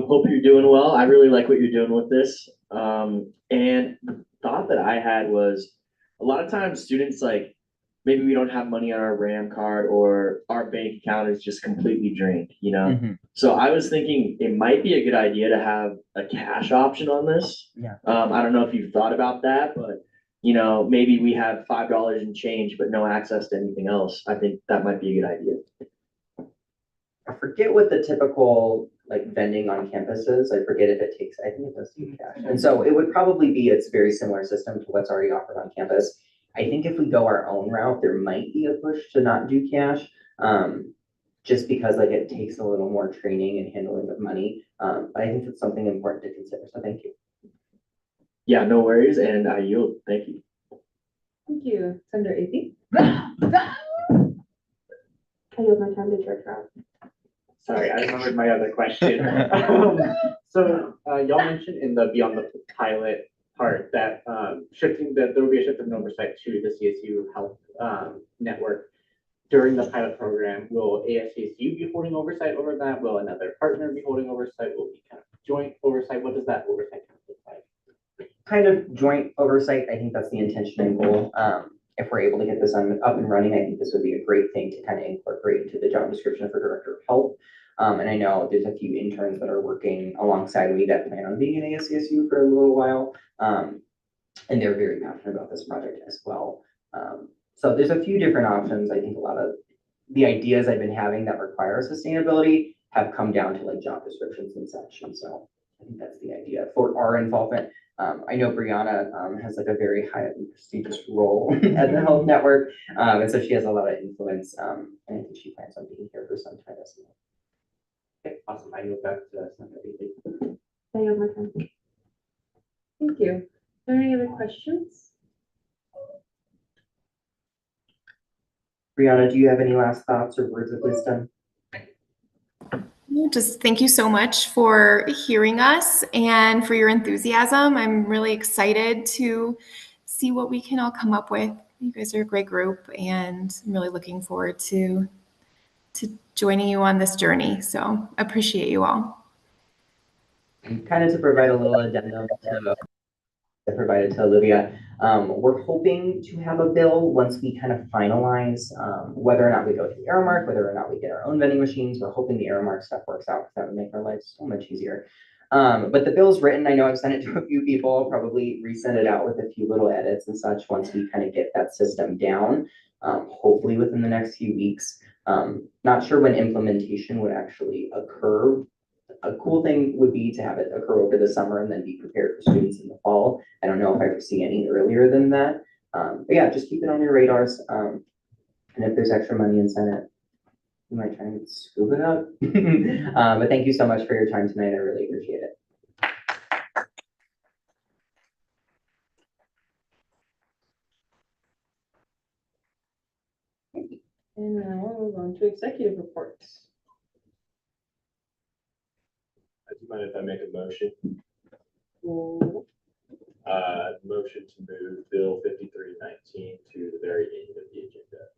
Hope you're doing well. I really like what you're doing with this. And the thought that I had was a lot of times students like, maybe we don't have money on our RAM card or our bank account is just completely drained, you know? Mm-hmm. So I was thinking it might be a good idea to have a cash option on this. Yeah. I don't know if you've thought about that, but you know, maybe we have $5 in change, but no access to anything else. I think that might be a good idea. I forget what the typical like vending on campus is. I forget if it takes, I think it does take cash. And so it would probably be, it's a very similar system to what's already offered on campus. I think if we go our own route, there might be a push to not do cash, just because like it takes a little more training and handling of money. But I think it's something important to consider. So thank you. Yeah, no worries. And I yield. Thank you. Thank you. Senator Amy? I yield my time to Chair Trout. Sorry, I remembered my other question. So y'all mentioned in the Beyond the Pilot part that there will be a shift of oversight to the CSU Health Network. During the pilot program, will ASCSU be holding oversight over that? Will another partner be holding oversight? Will it be kind of joint oversight? What does that oversight look like? Kind of joint oversight. I think that's the intention and goal. If we're able to get this up and running, I think this would be a great thing to kind of incorporate into the job description for Director of Health. And I know there's a few interns that are working alongside me that plan on being in ASCSU for a little while. And they're very passionate about this project as well. So there's a few different options. I think a lot of the ideas I've been having that require sustainability have come down to like job descriptions and such. And so I think that's the idea for our involvement. I know Brianna has like a very high and prestigious role at the Health Network. And so she has a lot of influence. And I think she plans on being here for some time as well. Okay, awesome. I yield back to Senator Amy. I yield my time. Thank you. Are there any other questions? Brianna, do you have any last thoughts or words of wisdom? Just thank you so much for hearing us and for your enthusiasm. I'm really excited to see see what we can all come up with. You guys are a great group, and I'm really looking forward to joining you on this journey. So appreciate you all. Kind of to provide a little addendum to I provided to Olivia. We're hoping to have a bill once we kind of finalize whether or not we go to the Aramark, whether or not we get our own vending machines. We're hoping the Aramark stuff works out because that would make our lives so much easier. But the bill's written. I know I've sent it to a few people. I'll probably resend it out with a few little edits and such once we kind of get that system down, hopefully within the next few weeks. Not sure when implementation would actually occur. A cool thing would be to have it occur over the summer and then be prepared for students in the fall. I don't know if I foresee any earlier than that. But yeah, just keep it on your radars. And if there's extra money in Senate, you might try and scoop it up. But thank you so much for your time tonight. I really appreciate it. And now we'll move on to executive reports. Do you mind if I make a motion? Well, Motion to move Bill 5319 to the very end of the agenda.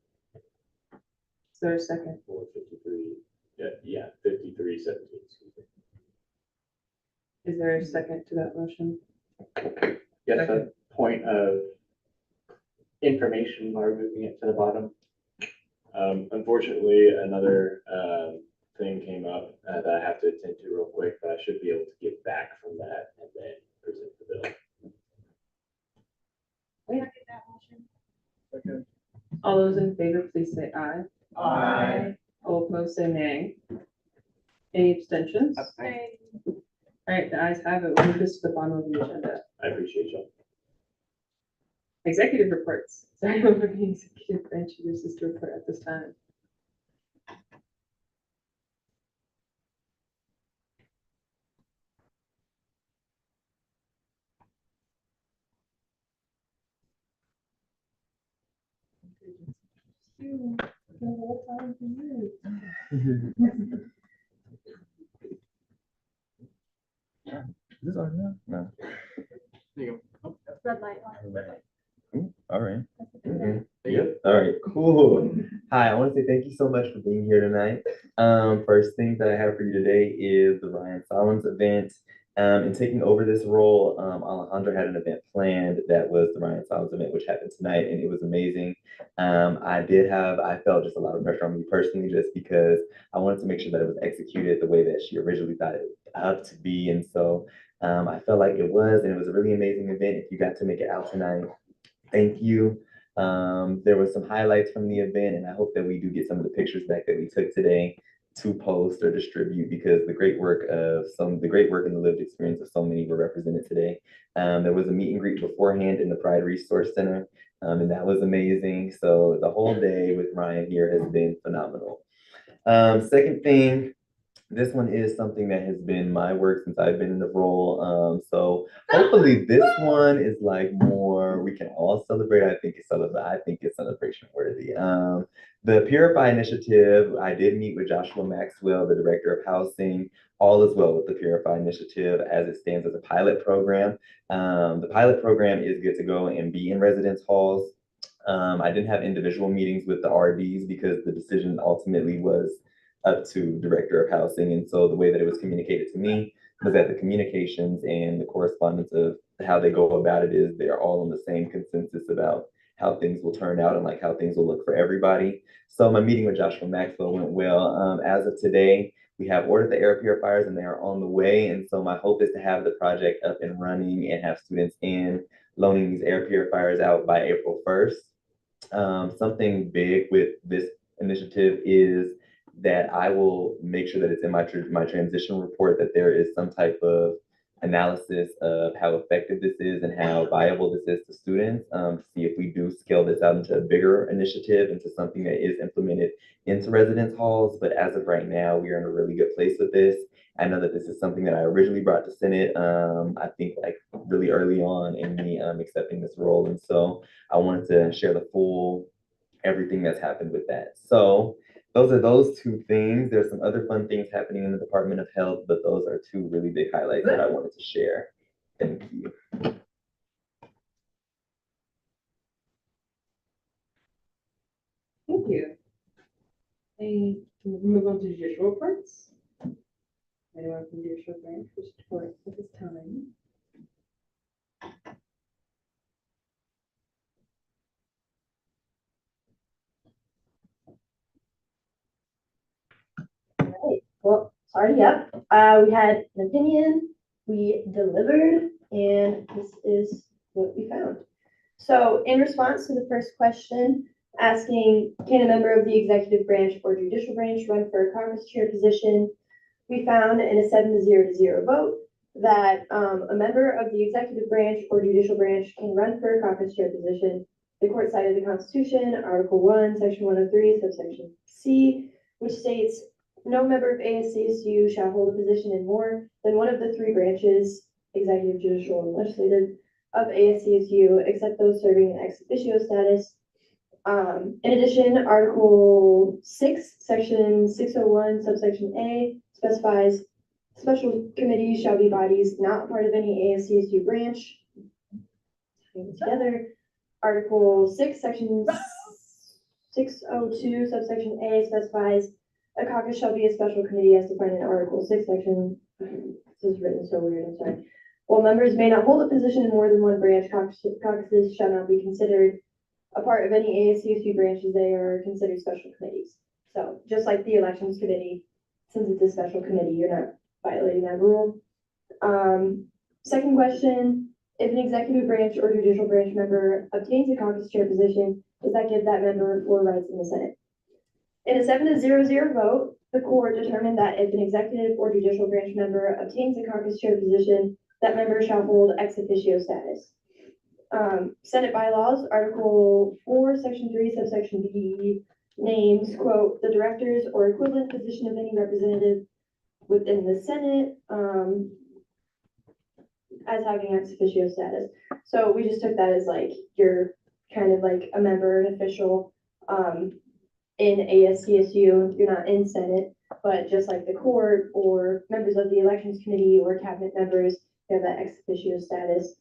is there a second? Or 53, yeah, 5317, excuse me. Is there a second to that motion? Yes, a point of information while we're moving it to the bottom. Unfortunately, another thing came up that I have to attend to real quick, but I should be able to get back from that and then present the bill. All those in favor, please say aye. Aye. All opposed, say nay. Any abstentions? Aye. All right, the ayes have it. We'll move this to the bottom of the agenda. I appreciate you. Executive reports. Is there anyone from the executive branch who wishes to report at this time? This on now? No. There you go. Red light. All right. Yep. All right, cool. Hi, I want to say thank you so much for being here tonight. First thing that I have for you today is the Ryan Solomons event. In taking over this role, Alejandra had an event planned that was the Ryan Solomons event, which happened tonight, and it was amazing. I felt just a lot of pressure on me personally, just because I wanted to make sure that it was executed the way that she originally thought it up to be. And so I felt like it was, and it was a really amazing event. If you got to make it out tonight, thank you. There were some highlights from the event, and I hope that we do get some of the pictures back that we took today to post or distribute, because the great work and the lived experience of so many were represented today. There was a meet and greet beforehand in the Pride Resource Center, and that was amazing. So the whole day with Ryan here has been phenomenal. Second thing, this one is something that has been my work since I've been in the role. So hopefully this one is like more, we can all celebrate. I think it's celebration worthy. The Purify Initiative, I did meet with Joshua Maxwell, the Director of Housing, all is well with the Purify Initiative as it stands as a pilot program. The pilot program is good to go and be in residence halls. I didn't have individual meetings with the RDs because the decision ultimately was up to Director of Housing. And so the way that it was communicated to me was that the communications and the correspondence of how they go about it is they're all on the same consensus about how things will turn out and like how things will look for everybody. So my meeting with Joshua Maxwell went well. As of today, we have ordered the air purifiers and they are on the way. And so my hope is to have the project up and running and have students in loaning these air purifiers out by April 1st. Something big with this initiative is that I will make sure that it's in my transition report that there is some type of analysis of how effective this is and how viable this is to students, to see if we do scale this out into a bigger initiative, into something that is implemented into residence halls. But as of right now, we are in a really good place with this. I know that this is something that I originally brought to Senate, I think like really early on in me accepting this role. And so I wanted to share the full everything that's happened with that. So those are those two things. There's some other fun things happening in the Department of Health, but those are two really big highlights that I wanted to share. Thank you. Thank you. And we'll move on to judicial reports. Anyone from judicial branch wish to report at this time? Right, well, sorry, yep. We had an opinion, we delivered, and this is what we found. So in response to the first question, asking, can a member of the executive branch or judicial branch run for a caucus chair position? We found in a 7-0 vote that a member of the executive branch or judicial branch can run for a caucus chair position. The court cited the Constitution, Article 1, Section 103, subsection C, which states, no member of ASCSU shall hold a position in more than one of the three branches, executive, judicial, and legislative, of ASCSU, except those serving an ex officio status. In addition, Article 6, Section 601, subsection A, specifies special committees shall be bodies not part of any ASCSU branch. Together, Article 6, Section 602, subsection A, specifies a caucus shall be a special committee as defined in Article 6, Section, this is written so weird, I'm sorry. While members may not hold a position in more than one branch, caucuses shall not be considered a part of any ASCSU branches. They are considered special committees. So just like the elections committee, since it's a special committee, you're not violating that rule. Second question, if an executive branch or judicial branch member obtains a caucus chair position, does that give that member full rights in the Senate? In a 7-0 vote, the court determined that if an executive or judicial branch member obtains a caucus chair position, that member shall hold ex officio status. Senate bylaws, Article 4, Section 3, subsection B, names, quote, the directors or equivalent position of any representative within the Senate as having ex officio status. So we just took that as like, you're kind of like a member, an official in ASCSU, you're not in Senate, but just like the court or members of the elections committee or cabinet members, they have that ex officio status.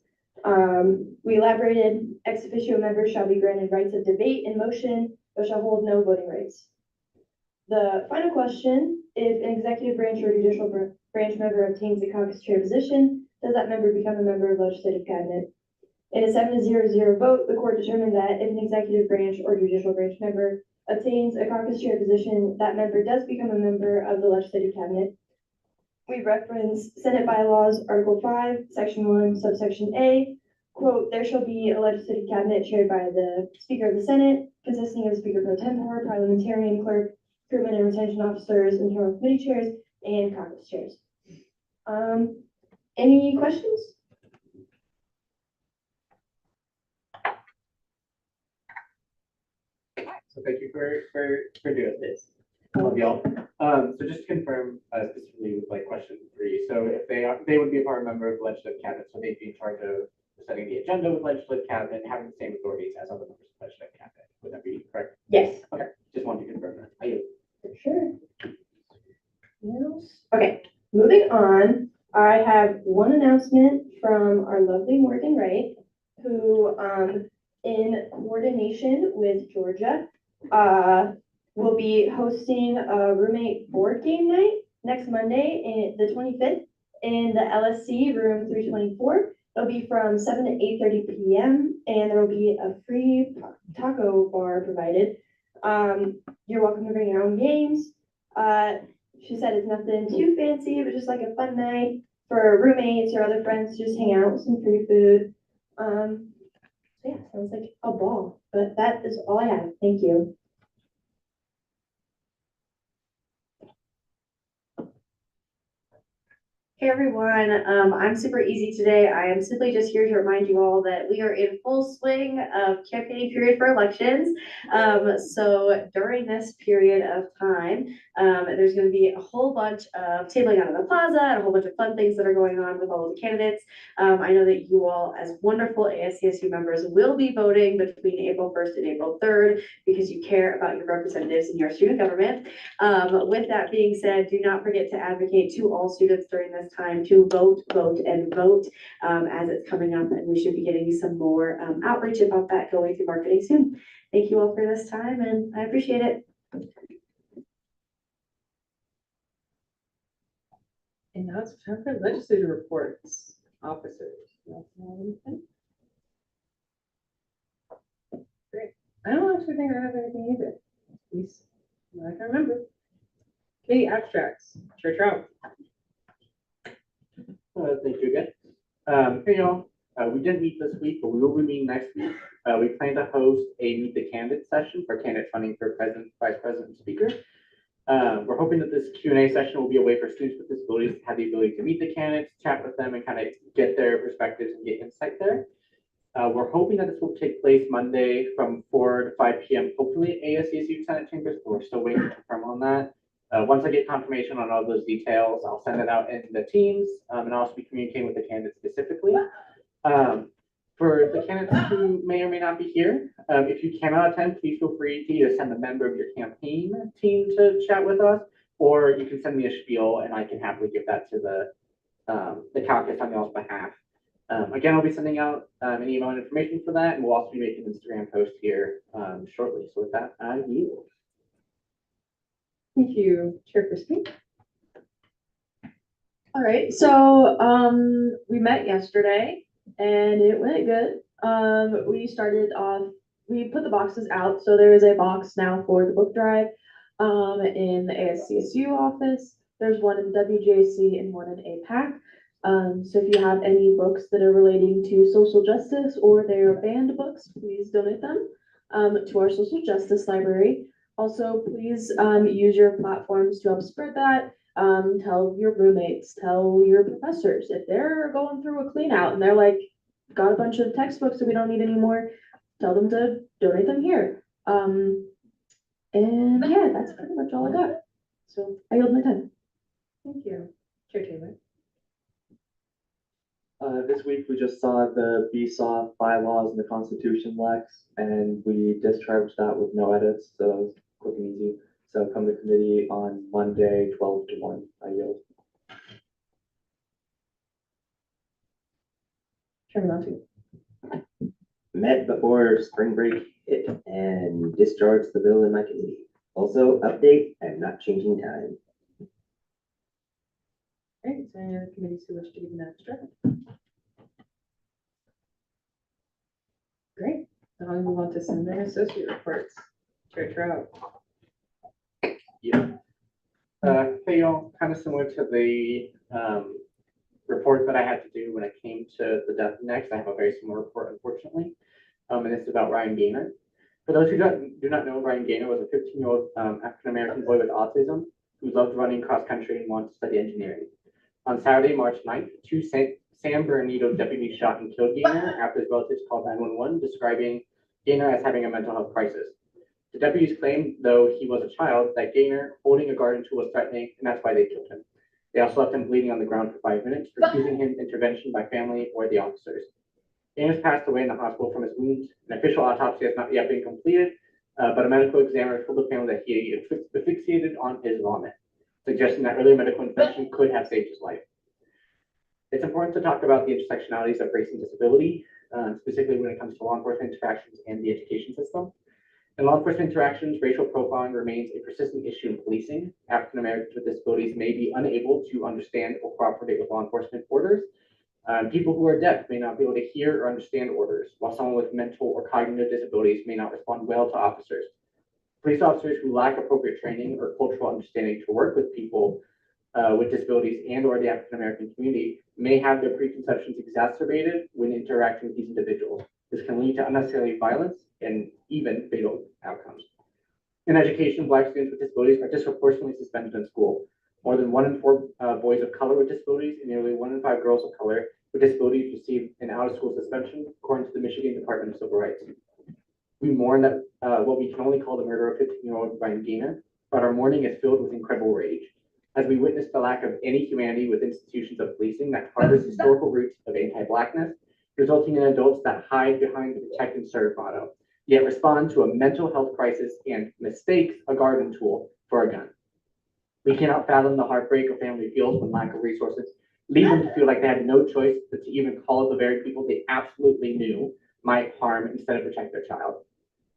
We elaborated, ex officio members shall be granted rights of debate and motion, but shall hold no voting rights. The final question, if an executive branch or judicial branch member obtains a caucus chair position, does that member become a member of legislative cabinet? In a 7-0 vote, the court determined that if an executive branch or judicial branch member obtains a caucus chair position, that member does become a member of the legislative cabinet. We reference Senate bylaws, Article 5, Section 1, subsection A, quote, there shall be a legislative cabinet chaired by the Speaker of the Senate, consisting of Speaker pro tempore, parliamentarian clerk, recruitment and retention officers, internal committee chairs, and caucus chairs. Any questions? So thank you for doing this. Love y'all. So just to confirm, specifically with like question 3, so if they would be a part member of the legislative cabinet, so they'd be in charge of setting the agenda with legislative cabinet and having the same authorities as other members of legislative cabinet. Would that be correct? Yes. Okay, just wanted to confirm that. I For sure. Okay, moving on, I have one announcement from our lovely Morgan Wright, who, in coordination with Georgia, will be hosting a roommate board game night next Monday, the 25th, in the LSC room 324. It'll be from 7 to 8:30 p.m. and there will be a free taco bar provided. You're welcome to bring your own games. She said it's nothing too fancy, but just like a fun night for roommates or other friends to just hang out with some free food. So yeah, sounds like a ball, but that is all I have. Thank you. Hey everyone, I'm super easy today. I am simply just here to remind you all that we are in full swing of campaigning period for elections. So during this period of time, there's going to be a whole bunch of tabling out of the plaza and a whole bunch of fun things that are going on with all of the candidates. I know that you all, as wonderful ASCSU members, will be voting between April 1st and April 3rd because you care about your representatives in your student government. With that being said, do not forget to advocate to all students during this time to vote, vote, and vote as it's coming up, and we should be getting some more outreach about that going through marketing soon. thank you all for this time and I appreciate it. And now it's time for legislative reports, officers. You all have anything? Great. I don't actually think I have anything either. At least I can remember. Okay, abstracts. Church out. Thank you again. Hey y'all, we didn't meet this week, but we will be meeting next week. We plan to host a meet the candidate session for candidate funding for president, vice president, and speaker. We're hoping that this Q&A session will be a way for students with disabilities to have the ability to meet the candidates, chat with them, and kind of get their perspectives and get insight there. We're hoping that this will take place Monday from 4 to 5 p.m. Hopefully at ASCSU Senate Chambers, but we're still waiting to confirm on that. Once I get confirmation on all those details, I'll send it out in the teams, and I'll also be communicating with the candidates specifically. For the candidates who may or may not be here, if you cannot attend, please feel free to either send a member of your campaign team to chat with us, or you can send me a spiel and I can happily give that to the caucus on y'all's behalf. Again, I'll be sending out an email and information for that, and we'll also be making an Instagram post here shortly. So with that, I yield. Thank you, Chairperson. All right, so we met yesterday and it went good. We started off, we put the boxes out, so there is a box now for the book drive in the ASCSU office. There's one in WJC and one in APAC. So if you have any books that are relating to social justice or they are banned books, please donate them to our social justice library. Also, please use your platforms to help spread that. Tell your roommates, tell your professors if they're going through a clean out and they're like, got a bunch of textbooks that we don't need anymore, tell them to donate them here. And yeah, that's pretty much all I got. So I yield my time. Thank you. Chair Taylor. This week we just saw the BSOF bylaws and the Constitution Lex, and we discharged that with no edits, so it was quick and easy. So come to committee on Monday, 12 to 1. I yield. Chairman Monty. Met before spring break hit and discharged the bill in my committee. Also, update, I'm not changing time. Great. Is there any other committees who wish to give an abstract? Great. Now we move on to Senator and Associate reports. Chair Trout. Yeah. Hey y'all, kind of similar to the report that I had to do when it came to the death next. I have a very similar report, unfortunately, and it's about Ryan Gaynor. For those who do not know, Ryan Gaynor was a 15-year-old African-American boy with autism who loved running cross country and wanted to study engineering. On Saturday, March 9th, two San Bernardino deputies shot and killed Gaynor after his relatives called 911, describing Gaynor as having a mental health crisis. The deputies claimed, though he was a child, that Gaynor holding a garden tool was threatening, and that's why they killed him. They also left him bleeding on the ground for 5 minutes, refusing him intervention by family or the officers. Gaynor passed away in the hospital from his wounds. An official autopsy has not yet been completed, but a medical examiner told the family that he asphyxiated on his vomit, suggesting that earlier medical intervention could have saved his life. It's important to talk about the intersectionalities of race and disability, specifically when it comes to law enforcement interactions and the education system. In law enforcement interactions, racial profiling remains a persistent issue in policing. African Americans with disabilities may be unable to understand or cooperate with law enforcement orders. People who are deaf may not be able to hear or understand orders, while someone with mental or cognitive disabilities may not respond well to officers. Police officers who lack appropriate training or cultural understanding to work with people with disabilities and or the African American community may have their preconceptions exacerbated when interacting with these individuals. This can lead to unnecessary violence and even fatal outcomes. In education, Black students with disabilities are disproportionately suspended in school. More than 1 in 4 boys of color with disabilities and nearly 1 in 5 girls of color with disabilities receive an out-of-school suspension, according to the Michigan Department of Civil Rights. We mourn that what we can only call the murder of 15-year-old Ryan Gaynor, but our mourning is filled with incredible rage, as we witness the lack of any humanity with institutions of policing that harbors historical roots of anti-Blackness, resulting in adults that hide behind the protect and serve motto, yet respond to a mental health crisis and mistakes a garden tool for a gun. We cannot fathom the heartbreak a family feels when lack of resources lead them to feel like they had no choice but to even call the very people they absolutely knew might harm instead of protect their child.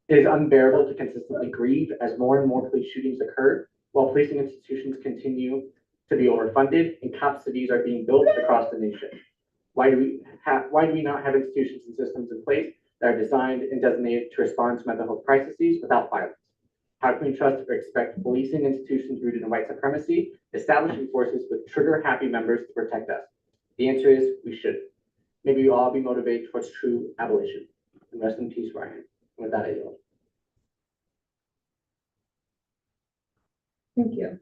It is unbearable to consistently grieve as more and more police shootings occur, while policing institutions continue to be overfunded and cop cities are being built across the nation. Why do we not have institutions and systems in place that are designed and designated to respond to mental health crises without violence? How can we trust or expect policing institutions rooted in white supremacy, establishing forces with trigger-happy members to protect us? The answer is we shouldn't. Maybe we all be motivated towards true abolition. And rest in peace, Ryan. And with that, I yield. Thank you.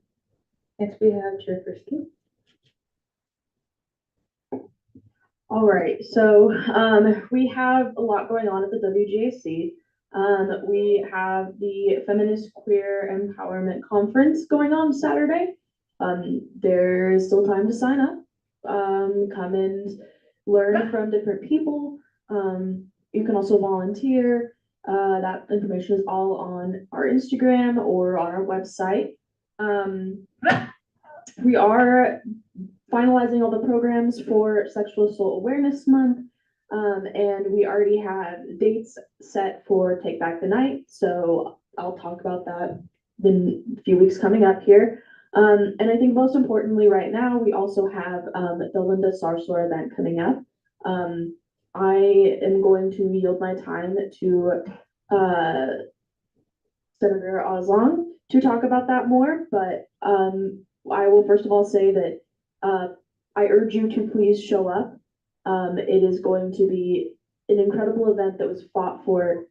Next, we have Chair Frisky. All right, so we have a lot going on at the WGAC. We have the Feminist Queer Empowerment Conference going on Saturday. There is still time to sign up. Come and learn from different people. You can also volunteer. That information is all on our Instagram or on our website. We are finalizing all the programs for Sexual Assault Awareness Month. And we already have dates set for Take Back the Night. So I'll talk about that in a few weeks coming up here. And I think most importantly right now, we also have the Linda Sarsour event coming up. I am going to yield my time to Senator Oslong to talk about that more, but I will first of all say that I urge you to please show up. It is going to be an incredible event that was fought for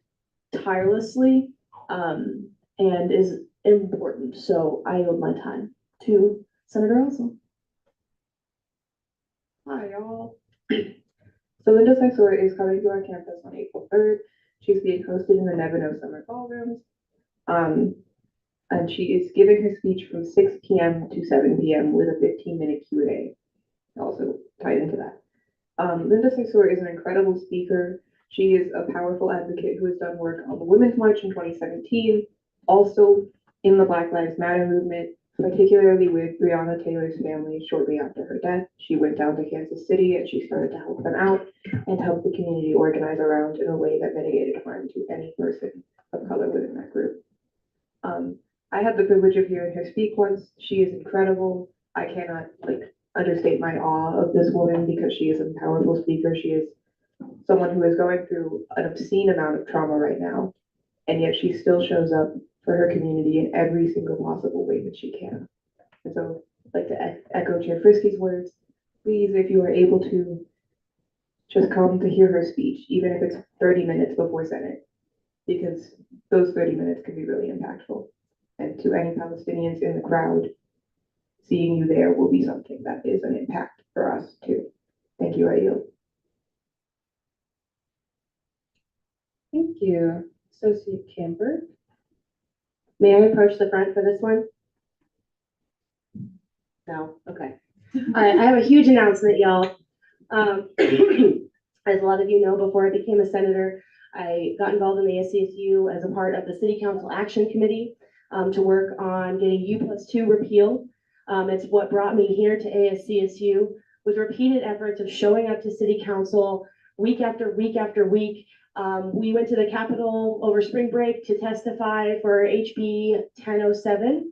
tirelessly and is important. So I yield my time to Senator Oslong. Hi, y'all. So Linda Sarsour is coming to our campus on April 3rd. She's being hosted in the Nevino Summer Ballrooms. And she is giving her speech from 6 p.m. to 7 p.m. with a 15-minute Q&A. Also tied into that. Linda Sarsour is an incredible speaker. She is a powerful advocate who has done work on the Women's March in 2017, also in the Black Lives Matter movement, particularly with Breonna Taylor's family shortly after her death. She went down to Kansas City and she started to help them out and help the community organize around in a way that mitigated harm to any person of color within that group. I had the privilege of hearing her speak once. She is incredible. I cannot understate my awe of this woman because she is a powerful speaker. She is someone who is going through an obscene amount of trauma right now, and yet she still shows up for her community in every single possible way that she can. And so I'd like to echo Chair Frisky's words. Please, if you are able to, just come to hear her speech, even if it's 30 minutes before Senate, because those 30 minutes can be really impactful. And to any Palestinians in the crowd, seeing you there will be something that is an impact for us too. Thank you, I yield. Thank you. Associate Camper. May I approach the front for this one? No, okay. All right, I have a huge announcement, y'all. As a lot of you know, before I became a senator, I got involved in the ASCSU as a part of the City Council Action Committee to work on getting U+2 repealed. It's what brought me here to ASCSU with repeated efforts of showing up to City Council week after week after week. We went to the Capitol over spring break to testify for HB 1007.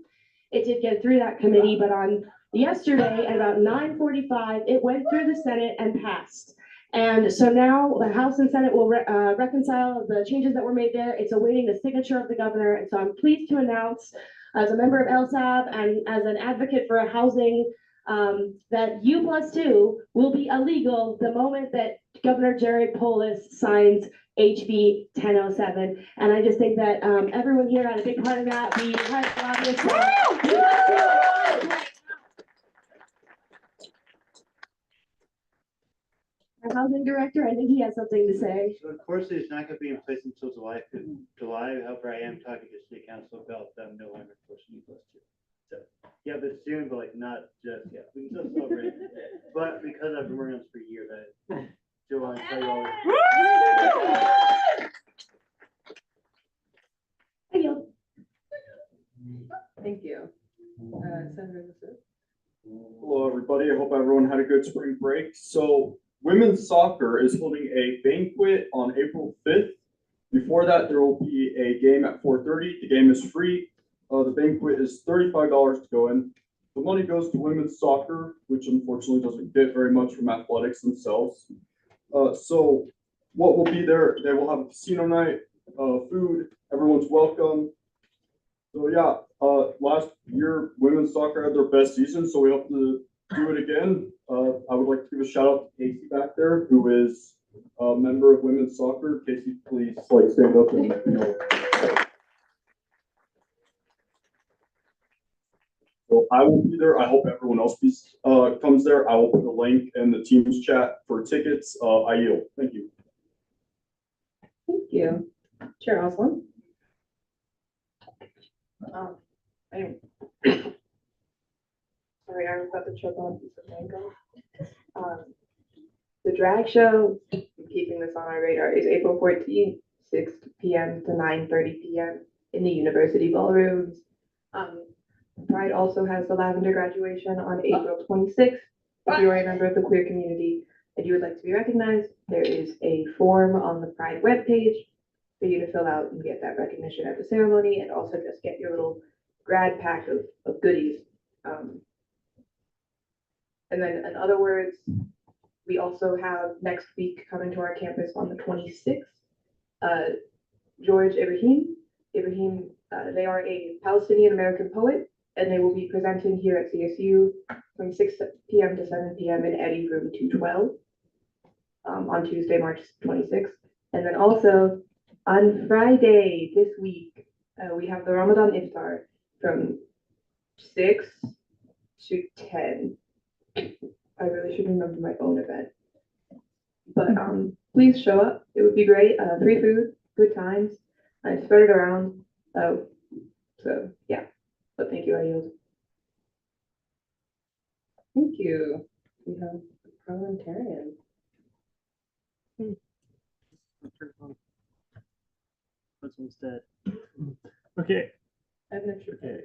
It did get through that committee, but on yesterday at about 9:45, it went through the Senate and passed. And so now the House and Senate will reconcile the changes that were made there. It's awaiting the signature of the governor. And so I'm pleased to announce, as a member of LSAB and as an advocate for housing, that U+2 will be illegal the moment that Governor Jared Polis signs HB 1007. And I just think that everyone here had a big part of that. We had our housing director, I think he has something to say. So unfortunately, it's not gonna be in place until July 5th. July, however, I am talking to City Council about them no longer enforcing U+2. So, yeah, but soon, but like not just yet. We can still celebrate. But because I've been working on this for a year, that still want to tell you all. Thank you. Senator Lasso. Hello, everybody. I hope everyone had a good spring break. So women's soccer is holding a banquet on April 5th. Before that, there will be a game at 4:30. The game is free. The banquet is $35 to go in. The money goes to women's soccer, which unfortunately doesn't get very much from athletics themselves. So what will be there? They will have a casino night, food. Everyone's welcome. So yeah, last year women's soccer had their best season, so we hope to do it again. I would like to give a shout out to Casey back there, who is a member of women's soccer. Casey, please like stand up and So I will be there. I hope everyone else comes there. I will put a link in the Teams chat for tickets. I yield. Thank you. Thank you. Chair Osborne? Anyway. Sorry, I was about to choke on a piece of mango. The drag show, keeping this on our radar, is April 14th, 6 p.m. to 9:30 p.m. in the University Ballrooms. Pride also has the Lavender graduation on April 26th. If you are a member of the queer community and you would like to be recognized, there is a form on the Pride webpage for you to fill out and get that recognition at the ceremony, and also just get your little grad pack of goodies. And then in other words, we also have next week coming to our campus on the 26th, George Ibrahim. They are a Palestinian American poet, and they will be presenting here at CSU from 6 p.m. to 7 p.m. in Eddy Room 212 on Tuesday, March 26th. And then also on Friday this week, we have the Ramadan Iftar from 6 to 10. I really should remember my own event. But please show up. It would be great. Free food, good times. Spread it around. So yeah. But thank you, I yield. Thank you. We have a parliamentarian. That's instead. Okay. I have an extra. Okay.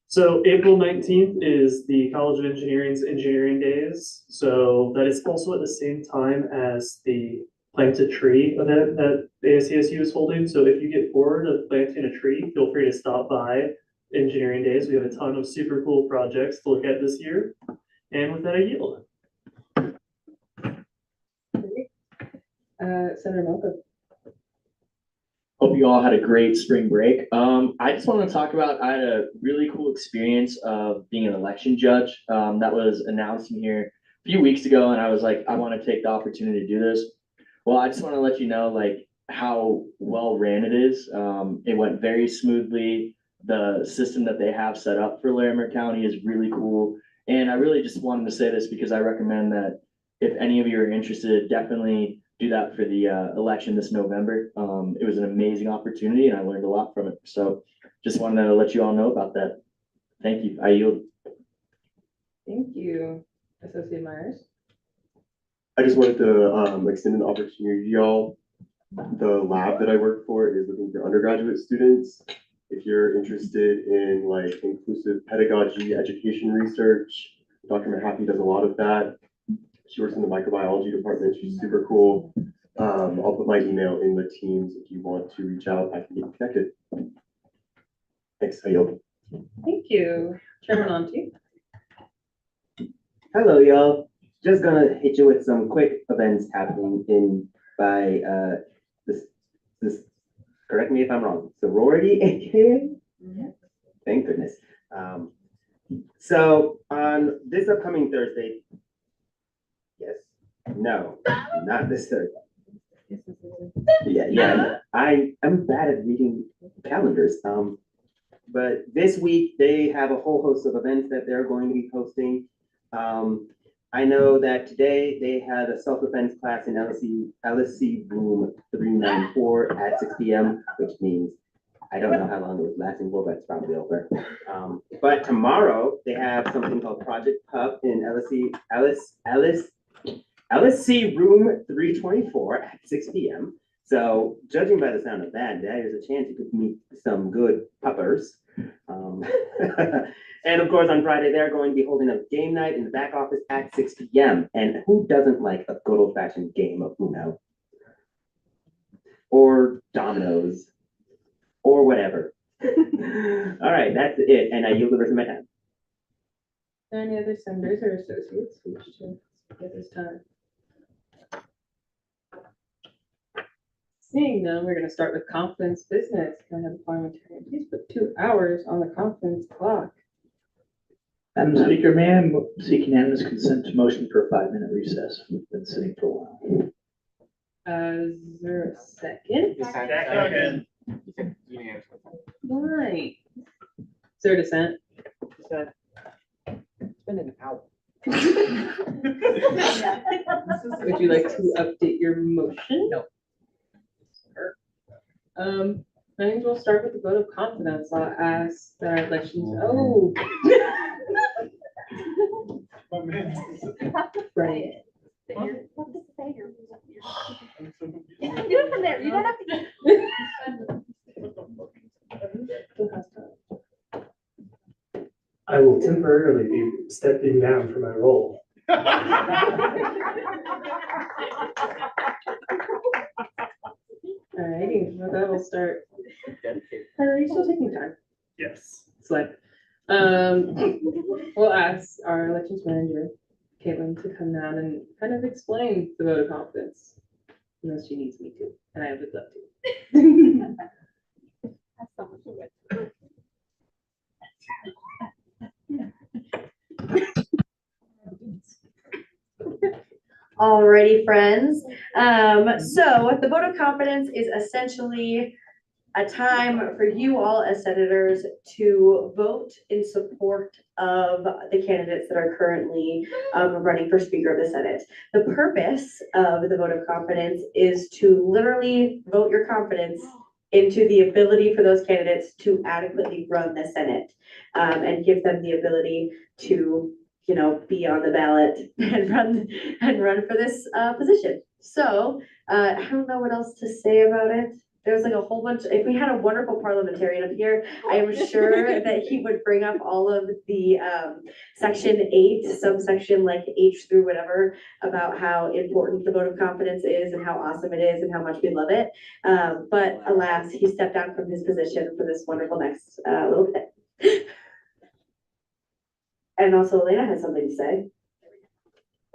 So April 19th is the College of Engineering's Engineering Days. So that is also at the same time as the Plant a Tree event that ASCSU is holding. So if you get bored of planting a tree, feel free to stop by Engineering Days. We have a ton of super cool projects to look at this year. And with that, I yield. Senator Mocha. Hope you all had a great spring break. I just want to talk about, I had a really cool experience of being an election judge that was announced in here a few weeks ago, and I was like, I want to take the opportunity to do this. Well, I just want to let you know like how well ran it is. It went very smoothly. The system that they have set up for Larimer County is really cool. And I really just wanted to say this because I recommend that if any of you are interested, definitely do that for the election this November. It was an amazing opportunity and I learned a lot from it. So just wanted to let you all know about that. Thank you. I yield. Thank you. Associate Myers. I just wanted to extend an opportunity to y'all. The lab that I work for is looking for undergraduate students. If you're interested in like inclusive pedagogy, education research, Dr. Mahaffey does a lot of that. She works in the microbiology department. She's super cool. I'll put my email in the Teams if you want to reach out. I can get connected. Thanks, I yield. Thank you. Chairman Onti. Hello, y'all. Just gonna hit you with some quick events happening in by this. Correct me if I'm wrong. Sorority, aka. Thank goodness. So on this upcoming Thursday. Yes. No, not this Thursday. Yeah. I'm bad at reading calendars. But this week they have a whole host of events that they're going to be posting. I know that today they had a self-defense class in LSC room 394 at 6 p.m., which means I don't know how long it was lasting for, but it's probably over. But tomorrow they have something called Project Pup in LSC room 324 at 6 p.m. So judging by the sound of that, there's a chance you could meet some good puppers. And of course, on Friday, they're going to be holding a game night in the back office at 6 p.m. And who doesn't like a good old-fashioned game of Uno? or Domino's, or whatever. All right, that's it, and I yield the rest of my time. Any other senators or associates who wish to speak at this time? Seeing none, we're gonna start with conference business. Can I have a parliamentarian please put 2 hours on the conference clock? Madam Speaker, may I seek unanimous consent to motion for a 5-minute recess? We've been sitting for a while. Is there a second? Second. Right. Is there a dissent? It's been an hour. Would you like to update your motion? No. I think we'll start with the vote of confidence. I'll ask that our elections, oh. Right. You can do it from there. You don't have to. I will temporarily be stepping down from my role. Alrighty, well, that will start. Are you still taking time? Yes. Select. We'll ask our elections manager, Caitlin, to come down and kind of explain the vote of confidence. Unless she needs me to, and I would love to. Alrighty, friends. So the vote of confidence is essentially a time for you all as senators to vote in support of the candidates that are currently running for Speaker of the Senate. The purpose of the vote of confidence is to literally vote your confidence into the ability for those candidates to adequately run the Senate and give them the ability to, you know, be on the ballot and run for this position. So I don't know what else to say about it. There's like a whole bunch, if we had a wonderful parliamentarian up here, I am sure that he would bring up all of the section 8, subsection like H through whatever, about how important the vote of confidence is and how awesome it is and how much we love it. But alas, he stepped down from his position for this wonderful next little bit. And also Elena has something to say.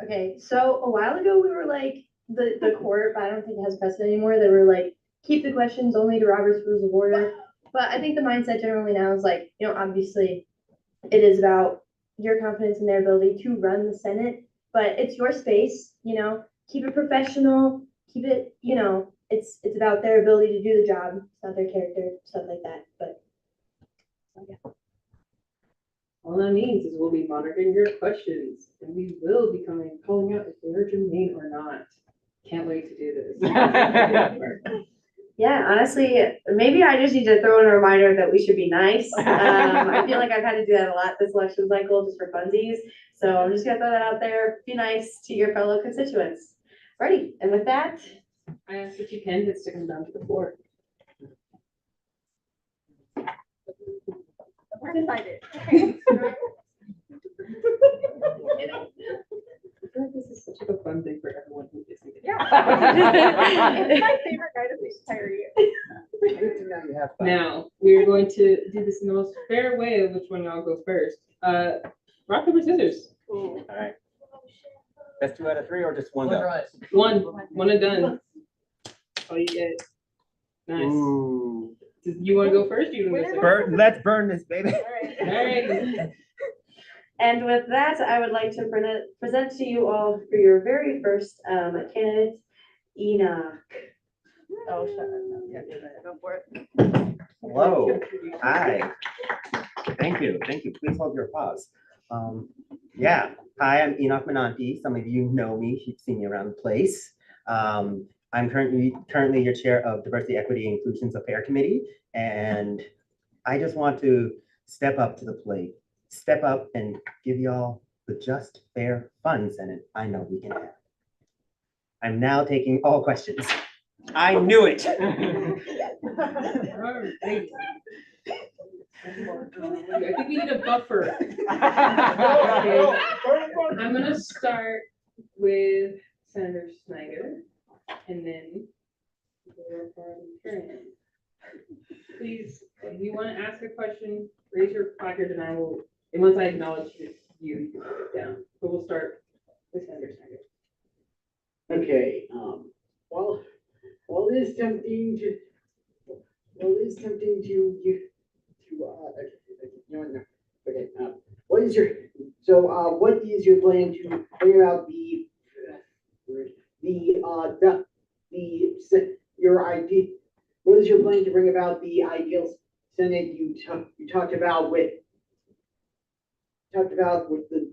Okay, so a while ago, we were like, the court, but I don't think it has precedent anymore, they were like, keep the questions only to Robert's Rules of Order. But I think the mindset generally now is like, you know, obviously it is about your confidence in their ability to run the Senate, but it's your space, you know, keep it professional, keep it, you know, it's about their ability to do the job, it's not their character, stuff like that, but. Yeah. All that means is we'll be monitoring your questions and we will be calling out if they're germane or not. Can't wait to do this. Yeah, honestly, maybe I just need to throw in a reminder that we should be nice. I feel like I've had to do that a lot this election cycle just for funsies. So I'm just gonna throw that out there. Be nice to your fellow constituents. Ready, and with that, I ask that you candidates to come down to the floor. we're excited. I feel like this is such a fun thing for everyone who is here. Yeah. It's my favorite night of the entire year. Now, we're going to do this in the most fair way of which one y'all goes first. Rock, paper, scissors. All right. That's 2 out of 3 or just one go? One and done. Oh, you get. Nice. Ooh. Do you want to go first? Or you want to go second? Let's burn this, baby. All right. And with that, I would like to present to you all for your very first candidate, Enoch. Oh, shut up. Yeah, go for it. Hello, hi. Thank you. Please hold your applause. Yeah, hi, I'm Enoch Menanti. Some of you know me, you've seen me around the place. I'm currently your chair of Diversity, Equity, and Inclusion's Affair Committee, and I just want to step up to the plate, step up and give y'all the just, fair, fun Senate I know we can have. I'm now taking all questions. I knew it. I think we need a buffer. Okay. I'm gonna start with Senator Snyder and then Your parliamentarian. Please, if you want to ask a question, raise your placard and I will, and once I acknowledge you, you can put it down. But we'll start with Senator Snyder. Okay, while it is tempting to, you know, no, okay, what is your plan to bring about your idea? What is your plan to bring about the ideal Senate you talked about with the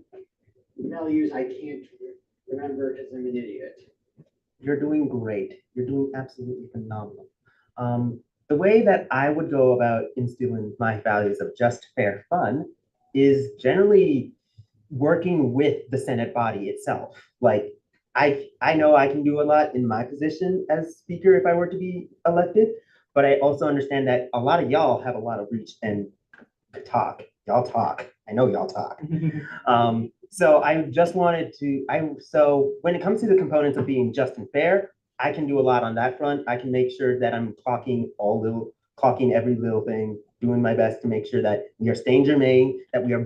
values I can't remember because I'm an idiot. You're doing great. You're doing absolutely phenomenal. The way that I would go about instilling my values of just, fair, fun is generally working with the Senate body itself. Like, I know I can do a lot in my position as speaker if I were to be elected, but I also understand that a lot of y'all have a lot of reach and talk. Y'all talk. I know y'all talk. So I just wanted to, so when it comes to the components of being just and fair, I can do a lot on that front. I can make sure that I'm clocking every little thing, doing my best to make sure that we are staying germane, that we are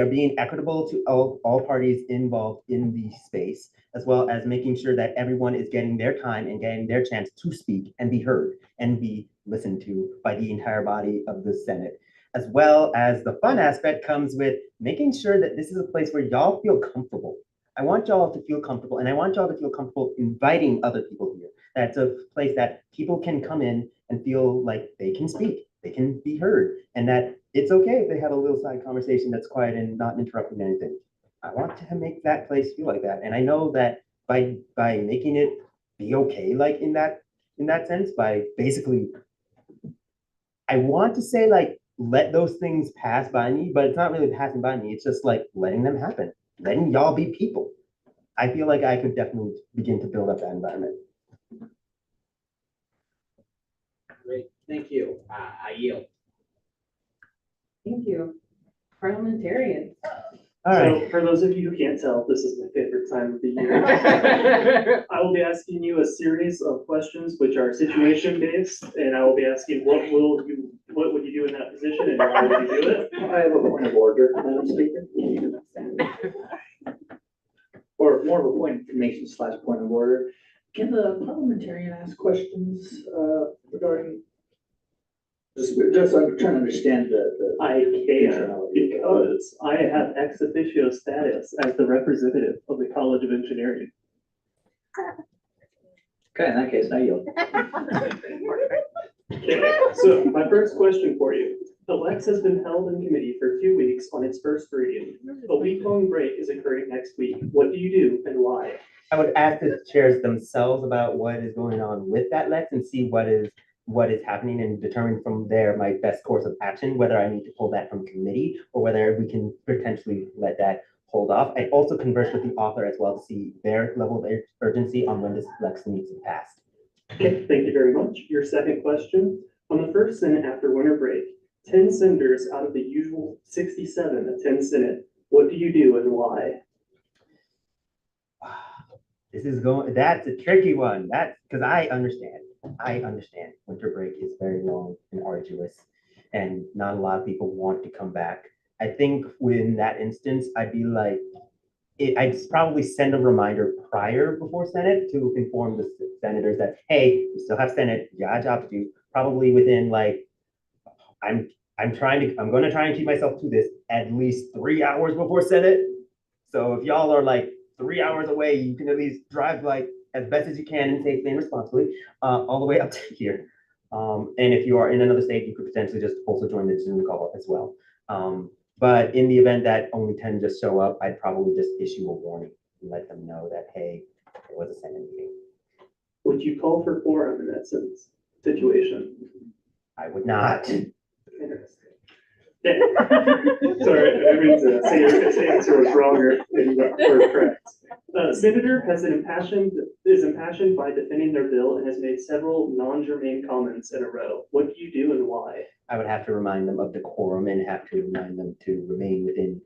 being equitable to all parties involved in the space, as well as making sure that everyone is getting their time and getting their chance to speak and be heard and be listened to by the entire body of the Senate. As well as the fun aspect comes with making sure that this is a place where y'all feel comfortable. I want y'all to feel comfortable, and I want y'all to feel comfortable inviting other people here. That's a place that people can come in and feel like they can speak, they can be heard, and that it's okay if they have a little side conversation that's quiet and not interrupting anything. I want to make that place feel like that, and I know that by making it be okay, like in that sense, by basically, I want to say like let those things pass by me, but it's not really passing by me. It's just like letting them happen, letting y'all be people. I feel like I could definitely begin to build up that environment. Great, thank you. I yield. Thank you. Parliamentarian. So for those of you who can't tell, this is my favorite time of the year. I will be asking you a series of questions which are situation based, and I will be asking what would you do in that position and why would you do it? I have a point of order, Madam Speaker. Or more of a point of information / point of order. Can the parliamentarian ask questions regarding? Just I'm trying to understand the. I can, because I have ex officio status as the representative of the College of Engineering. Okay, in that case, I yield. Okay, so my first question for you. The Lex has been held in committee for 2 weeks on its first reading. A week-long break is occurring next week. What do you do and why? I would ask the chairs themselves about what is going on with that Lex and see what is happening and determine from there my best course of action, whether I need to pull that from committee or whether we can potentially let that hold off. I also converse with the author as well to see their level of urgency on when this Lex needs to be passed. Okay, thank you very much. Your second question. On the first Senate after winter break, 10 senators out of the usual 67 attend Senate. What do you do and why? That's a tricky one. That's because I understand winter break is very long and arduous and not a lot of people want to come back. I think in that instance, I'd be like, I'd probably send a reminder before Senate to inform the senators that, hey, we still have Senate, you got a job to do, probably within like, I'm going to try and keep myself to this at least 3 hours before Senate. So if y'all are like 3 hours away, you can at least drive like as best as you can and safely and responsibly all the way up to here. And if you are in another state, you could potentially just also join the Zoom call as well. But in the event that only 10 just show up, I'd probably just issue a warning and let them know that, hey, there was a Senate meeting. Would you call for quorum in that situation? I would not. Interesting. Yeah. Sorry, I mean to say your answer was wrong or correct. Senator is impassioned by defending their bill and has made several non-germane comments in a row. What do you do and why? I would have to remind them of the quorum and have to remind them to remain within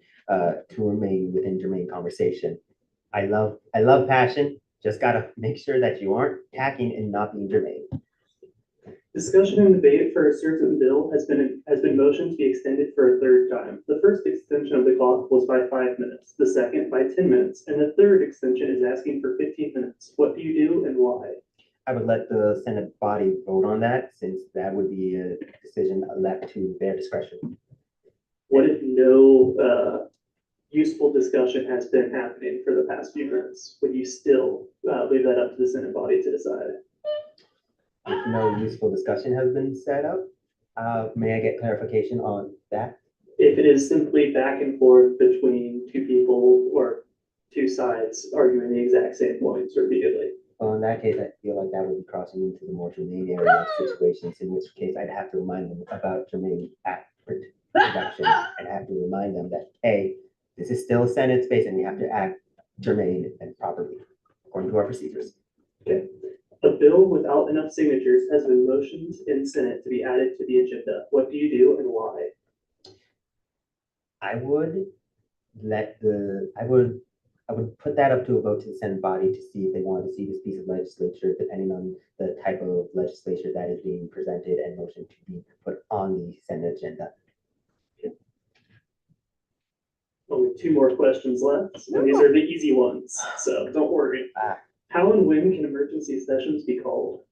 germane conversation. I love passion. Just gotta make sure that you aren't hacking and not being germane. Discussion and debate for a certain bill has been motioned to be extended for a third time. The first extension of the clock was by 5 minutes, the second by 10 minutes, and the third extension is asking for 15 minutes. What do you do and why? I would let the Senate body vote on that, since that would be a decision left to their discretion. What if no useful discussion has been happening for the past few minutes? Would you still leave that up to the Senate body to decide? If no useful discussion has been set up, may I get clarification on that? If it is simply back and forth between two people or two sides arguing the exact same points repeatedly. Well, in that case, I feel like that would be crossing into the more germane area of situations, in which case I'd have to remind them about germane act production. I'd have to remind them that, hey, this is still a Senate space and we have to act germane and properly according to our procedures. Okay. A bill without enough signatures has been motioned in Senate to be added to the agenda. What do you do and why? I would put that up to a vote to the Senate body to see if they wanted to see this piece of legislature, depending on the type of legislature that is being presented and motion to be put on the Senate agenda. Only 2 more questions left, and these are the easy ones, so don't worry. How and when can emergency sessions be called?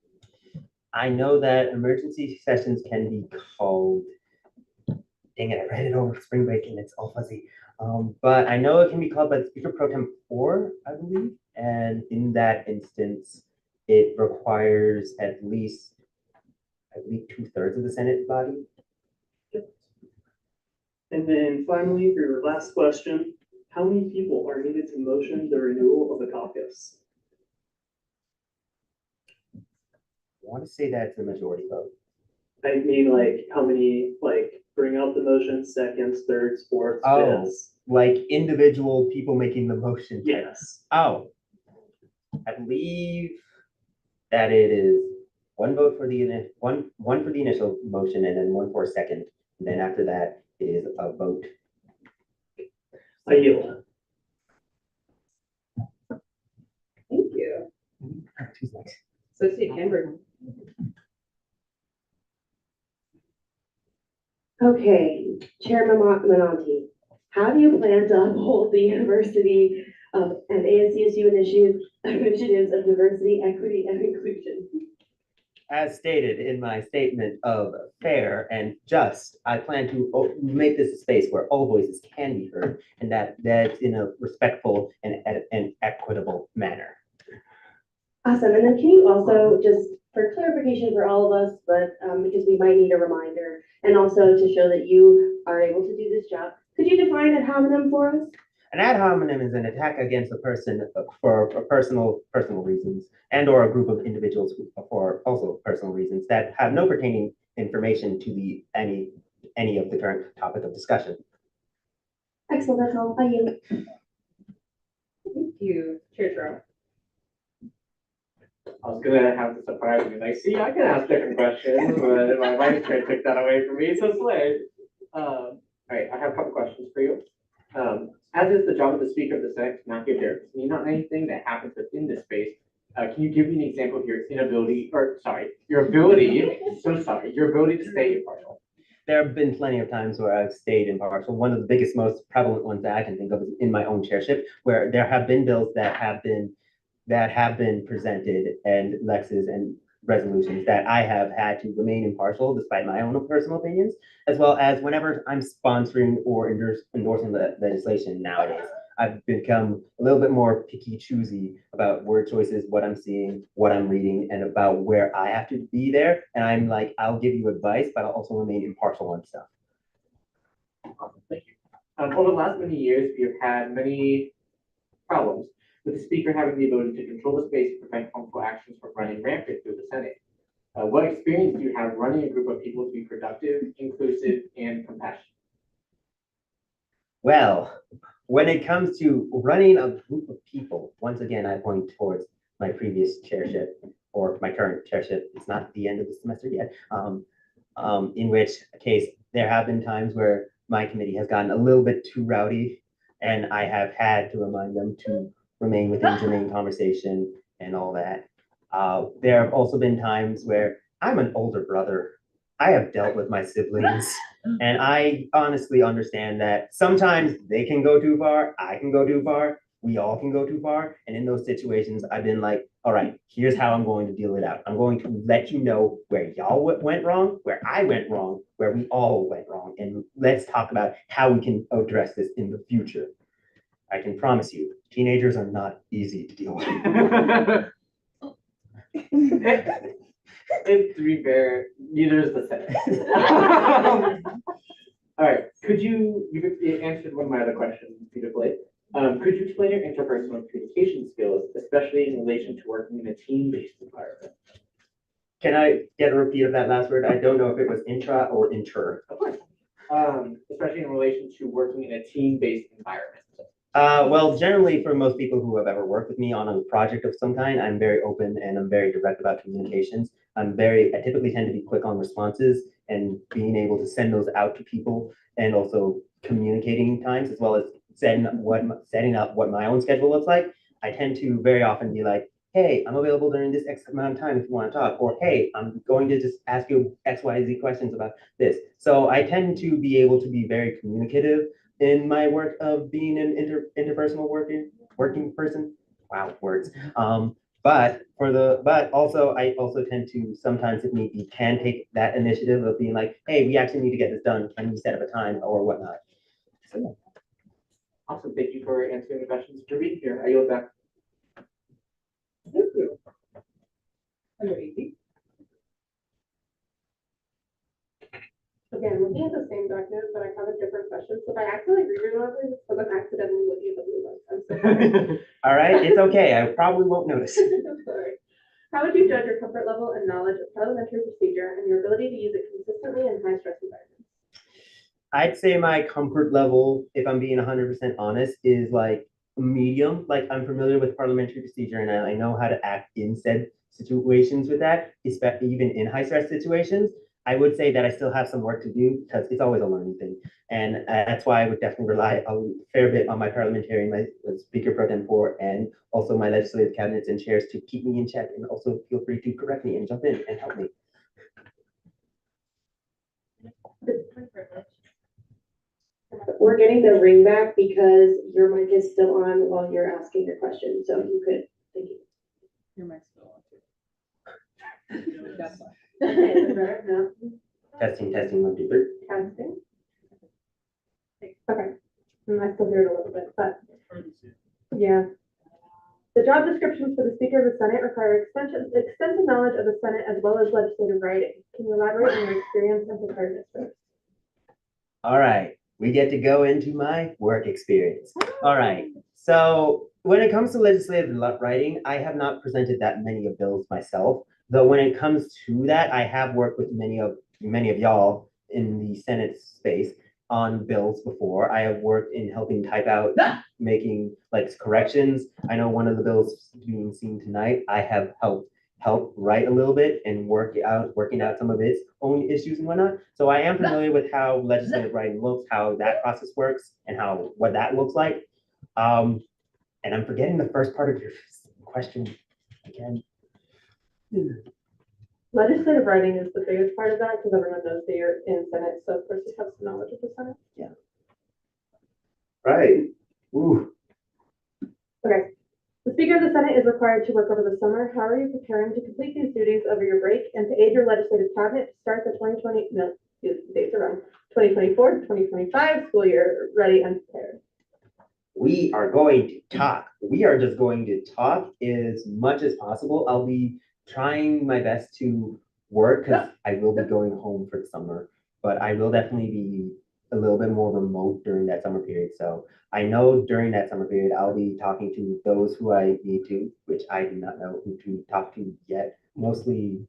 I know that emergency sessions can be called, dang it, I read it over spring break and it's all fuzzy. But I know it can be called by the Speaker Pro Tem 4, I believe. And in that instance, it requires at least, I believe, 2/3 of the Senate body. And then finally, for your last question, how many people are needed to motion the renewal of the caucus? I want to say that's the majority vote. I mean, like, how many, like, bring out the motion, seconds, thirds, fourths, Oh, fifths? like individual people making the motion. Yes. Oh, I believe that it is one vote for the one for the initial motion and then one for a second. And then after that is a vote. I yield. Thank you. Associate Hamburg. Okay, Chairman Menanti, how do you plan to uphold the University and ASCSU initiatives of diversity, equity, and inclusion? As stated in my statement of fair and just, I plan to make this a space where all voices can be heard, and that's in a respectful and equitable manner. Awesome, and then can you also, just for clarification for all of us, but because we might need a reminder, and also to show that you are able to do this job, could you define ad hominem for us? An ad hominem is an attack against a person for personal reasons, and or a group of individuals for also personal reasons that have no pertaining information to any of the current topic of discussion. Excellent, that's all. Thank you. Thank you, Chair Charles. I was gonna have to surprise you, like, see, I can ask different questions, but my vice chair took that away from me, so slay. All right, I have a couple questions for you. As is the job of the Speaker of the Senate, to not give their opinion on anything that happens within this space, can you give me an example of your ability to stay impartial? There have been plenty of times where I've stayed impartial. One of the biggest, most prevalent ones that I can think of is in my own chairship, where there have been bills that have been presented and lexes and resolutions that I have had to remain impartial despite my own personal opinions, as well as whenever I'm sponsoring or endorsing the legislation nowadays. I've become a little bit more picky choosy about word choices, what I'm seeing, what I'm reading, and about where I have to be there. And I'm like, I'll give you advice, but I'll also remain impartial on stuff. Awesome, thank you. Over the last many years, we have had many problems with the Speaker having the ability to control the space to prevent harmful actions from running rampant through the Senate. What experience do you have running a group of people to be productive, inclusive, and compassionate? Well, when it comes to running a group of people, once again, I point towards my previous chairship or my current chairship. It's not the end of the semester yet. In which case, there have been times where my committee has gotten a little bit too rowdy, and I have had to remind them to remain within germane conversation and all that. There have also been times where I'm an older brother. I have dealt with my siblings, and I honestly understand that sometimes they can go too far, I can go too far, we all can go too far. And in those situations, I've been like, all right, here's how I'm going to deal it out. I'm going to let you know where y'all went wrong, where I went wrong, where we all went wrong. And let's talk about how we can address this in the future. I can promise you, teenagers are not easy to deal with. And to be fair, neither is the Senate. All right, you answered one of my other questions beautifully. Could you explain your interpersonal communication skills, especially in relation to working in a team-based environment? Can I get a repeat of that last word? I don't know if it was intra or inter. Of course. Especially in relation to working in a team-based environment. Well, generally for most people who have ever worked with me on a project of some kind, I'm very open and I'm very direct about communications. I typically tend to be quick on responses and being able to send those out to people and also communicating times as well as setting up what my own schedule looks like. I tend to very often be like, hey, I'm available during this X amount of time if you want to talk, or hey, I'm going to just ask you X, Y, Z questions about this. So I tend to be able to be very communicative in my work of being an interpersonal working person. Wow, words. But also I also tend to sometimes, if need be, can take that initiative of being like, hey, we actually need to get this done. Can we set up a time or whatnot? So yeah. Awesome. Thank you for answering the questions. For being here, I yield back. Thank you. Under 18. Again, looking at the same document, but I have a different question. So if I accidentally reread one of these, it's because I'm accidentally looking at the blue one. I'm so sorry. All right, it's okay. I probably won't notice. I'm sorry. How would you judge your comfort level and knowledge of parliamentary procedure and your ability to use it consistently in high-stress environments? I'd say my comfort level, if I'm being 100% honest, is like medium. Like I'm familiar with parliamentary procedure and I know how to act in said situations with that, especially even in high stress situations. I would say that I still have some work to do because it's always a learning thing. And that's why I would definitely rely a fair bit on my parliamentarian, my speaker pro tempore, and also my legislative cabinets and chairs to keep me in check. And also feel free to correct me and jump in and help me. We're getting the ring back because your mic is still on while you're asking your question, so you could, thank you. Your mic's still on too. That's fine. Okay, is it better now? Testing, 1, 2, 3. Testing. Okay. I still hear it a little bit, but yeah. The job descriptions for the Speaker of the Senate require extensive knowledge of the Senate as well as legislative writing. Can you elaborate on your experience and preparedness for this? All right, we get to go into my work experience. All right, so when it comes to legislative writing, I have not presented that many of bills myself, though when it comes to that, I have worked with many of y'all in the Senate space on bills before. I have worked in helping type out, making like corrections. I know one of the bills being seen tonight, I have help write a little bit and working out some of its own issues and whatnot. So I am familiar with how legislative writing looks, how that process works, and what that looks like. And I'm forgetting the first part of your question again. Legislative writing is the biggest part of that because everyone knows that you're in Senate, so of course you have some knowledge of the Senate. Yeah. Right. Ooh. Okay. The Speaker of the Senate is required to work over the summer. How are you preparing to complete these duties over your break and to aid your legislative cabinet to start the 2024-2025 school year ready and prepared? We are going to talk. We are just going to talk as much as possible. I'll be trying my best to work because I will be going home for the summer, but I will definitely be a little bit more remote during that summer period. So I know during that summer period, I'll be talking to those who I need to, which I do not know who to talk to yet. Mostly,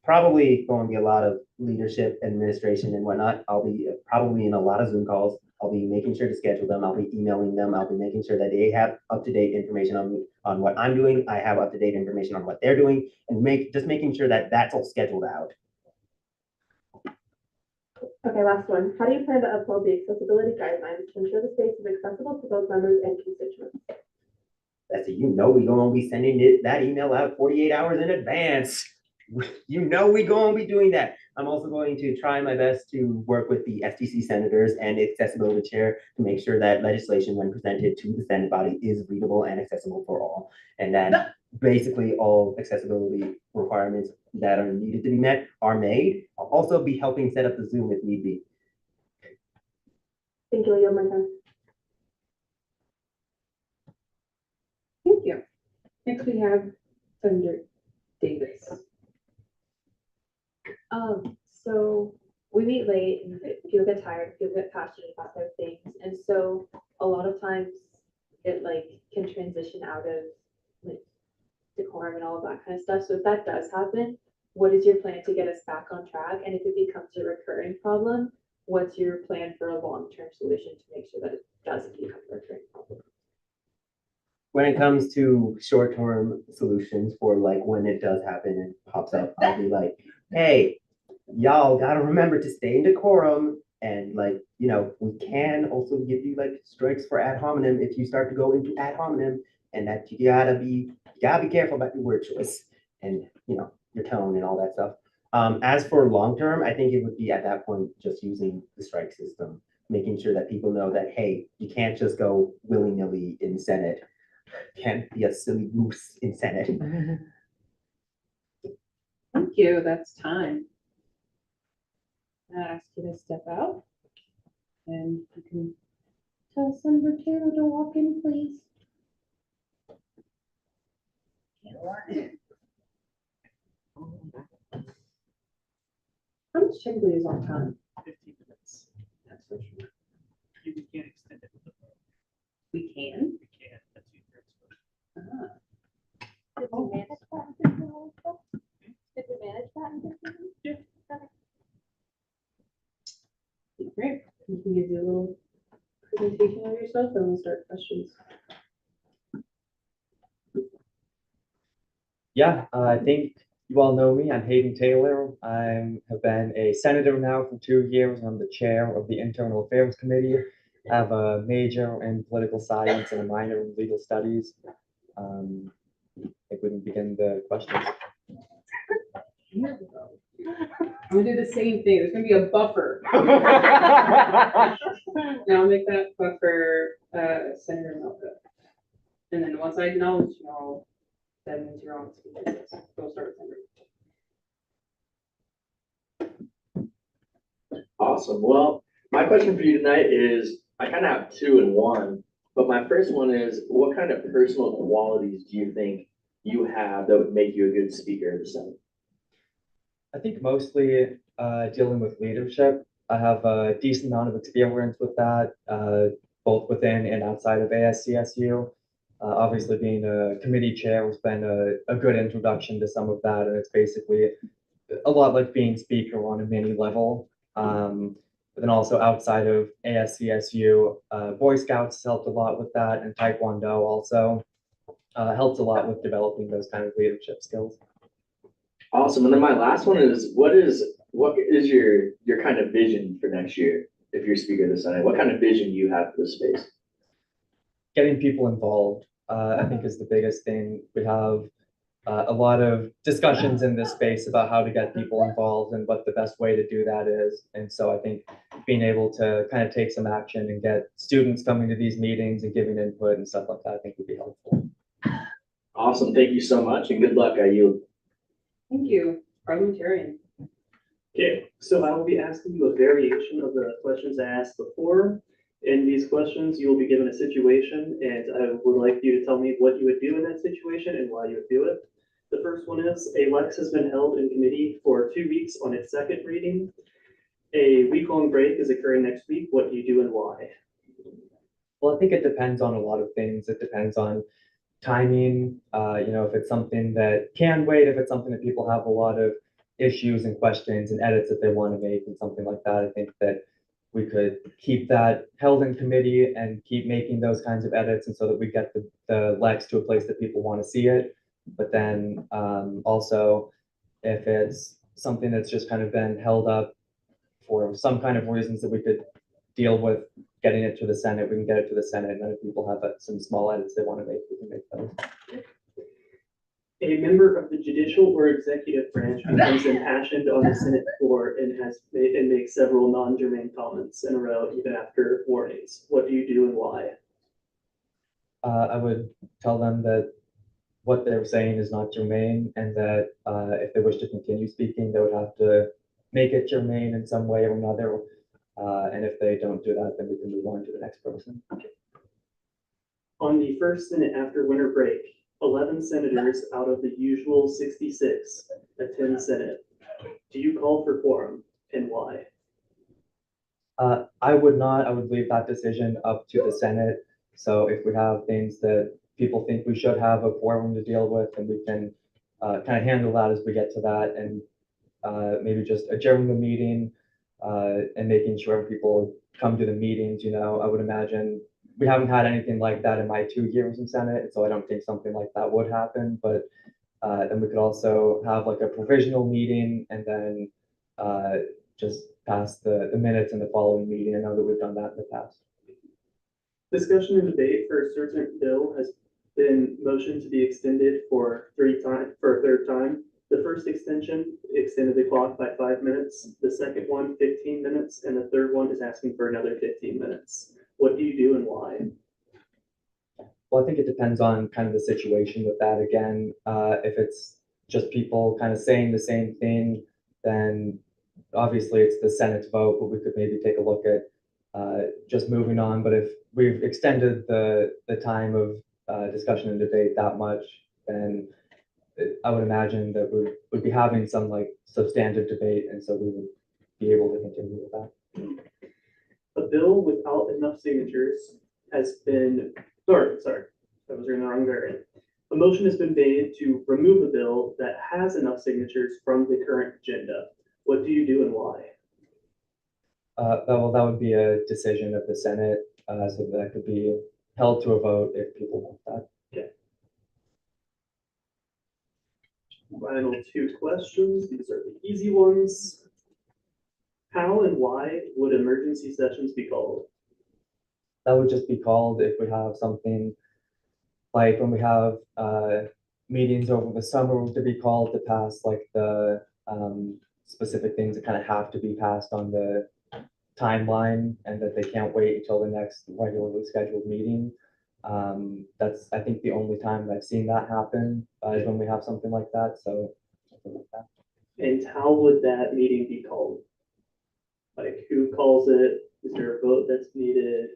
probably going to be a lot of leadership, administration and whatnot. I'll be probably in a lot of Zoom calls. I'll be making sure to schedule them. I'll be emailing them. I'll be making sure that they have up-to-date information on what I'm doing. I have up-to-date information on what they're doing, and making sure that that's all scheduled out. Okay, last one. How do you plan to uphold the accessibility guidelines to ensure the space is accessible to both members and constituents? I said, you know, we gonna be sending that email out 48 hours in advance. You know, we gonna be doing that. I'm also going to try my best to work with the FTC senators and accessibility chair to make sure that legislation, when presented to the Senate body, is readable and accessible for all. And that basically all accessibility requirements that are needed to be met are made. I'll also be helping set up the Zoom if need be. Thank you, my time. Thank you. Next we have Senator Davis. So we meet late and people get tired, people get passionate about their things. And so a lot of times it like can transition out of like decorum and all of that kind of stuff. So if that does happen, what is your plan to get us back on track? And if it becomes a recurring problem, what's your plan for a long-term solution to make sure that it doesn't become a recurring problem? When it comes to short-term solutions for like when it does happen and pops up, I'll be like, hey, y'all gotta remember to stay in decorum. And like, you know, we can also give you like strikes for ad hominem if you start to go into ad hominem, and that you gotta be careful about your word choice and, you know, your tone and all that stuff. As for long-term, I think it would be at that point just using the strike system, making sure that people know that, hey, you can't just go willy-nilly in Senate. Can't be a silly goose in Senate. Thank you, that's time. I ask you to step out and you can tell Senator Taylor to walk in, please. How much typically is on time? 15 minutes. That's for sure. You can't extend it with the vote. We can. We can't. That's Ah. Did we manage that in 15 minutes? Did we manage that in 15 minutes? Yeah. Great. You can give you a little presentation of yourself and we'll start questions. Yeah, I think you all know me. I'm Hayden Taylor. I have been a senator now for 2 years. I'm the chair of the Internal Affairs Committee. I have a major in political science and a minor in legal studies. If we can begin the questions. Here we go. I'm gonna do the same thing. There's gonna be a buffer. Now I'll make that buffer Senator Melka. And then once I acknowledge you all, that means you're on speaker. We'll start with Senator. Awesome. Well, my question for you tonight is, I kind of have two in one, but my first one is, what kind of personal qualities do you think you have that would make you a good speaker in the Senate? I think mostly dealing with leadership. I have a decent amount of experience with that, both within and outside of ASCSU. Obviously, being a committee chair has been a good introduction to some of that, and it's basically a lot like being speaker on a mini level. But then also outside of ASCSU, Boy Scouts helped a lot with that, and Taekwondo also helped a lot with developing those kind of leadership skills. Awesome. And then my last one is, what is your kind of vision for next year if you're speaker of the Senate? What kind of vision do you have for the space? Getting people involved, I think, is the biggest thing. We have a lot of discussions in this space about how to get people involved and what the best way to do that is. And so I think being able to kind of take some action and get students coming to these meetings and giving input and stuff like that, I think would be helpful. Awesome. Thank you so much and good luck. I yield. Thank you, parliamentarian. Okay, so I will be asking you a variation of the questions I asked before. In these questions, you will be given a situation, and I would like you to tell me what you would do in that situation and why you would do it. The first one is, a Lex has been held in committee for 2 weeks on its second reading. A week-long break is occurring next week. What do you do and why? Well, I think it depends on a lot of things. It depends on timing, if it's something that can wait, if it's something that people have a lot of issues and questions and edits that they want to make and something like that. I think that we could keep that held in committee and keep making those kinds of edits, and so that we get the Lex to a place that people want to see it. But then also, if it's something that's just kind of been held up for some kind of reasons, that we could deal with getting it to the Senate, we can get it to the Senate, and then if people have some small edits they want to make, we can make those. A member of the judicial or executive branch becomes impassioned on the Senate floor and makes several non-germane comments in a row, even after warnings. What do you do and why? I would tell them that what they're saying is not germane, and that if they wish to continue speaking, they would have to make it germane in some way or another. And if they don't do that, then we can move on to the next person. On the first Senate after winter break, 11 senators out of the usual 66 attend Senate. Do you call for quorum and why? I would not. I would leave that decision up to the Senate. So if we have things that people think we should have a quorum to deal with, and we can kind of handle that as we get to that, and maybe just adjourn the meeting and making sure people come to the meetings. I would imagine we haven't had anything like that in my 2 years in Senate, so I don't think something like that would happen. But then we could also have like a provisional meeting and then just pass the minutes in the following meeting. I know that we've done that in the past. Discussion and debate for a certain bill has been motioned to be extended for a third time. The first extension extended the clock by 5 minutes, the second one 15 minutes, and the third one is asking for another 15 minutes. What do you do and why? Well, I think it depends on kind of the situation with that again. If it's just people kind of saying the same thing, then obviously it's the Senate's vote, but we could maybe take a look at just moving on. But if we've extended the time of discussion and debate that much, then I would imagine that we would be having some like substantive debate, and so we would be able to continue with that. A bill without enough signatures has been, sorry, I was reading the wrong variant. A motion has been made to remove a bill that has enough signatures from the current agenda. What do you do and why? That would be a decision of the Senate, so that could be held to a vote if people want that. Okay. Final 2 questions. These are the easy ones. How and why would emergency sessions be called? That would just be called if we have something like when we have meetings over the summer to be called to pass like the specific things that kind of have to be passed on the timeline, and that they can't wait until the next regularly scheduled meeting. That's, I think, the only time that I've seen that happen is when we have something like that. So something like that. And how would that meeting be called? Like, who calls it? Is there a vote that's needed?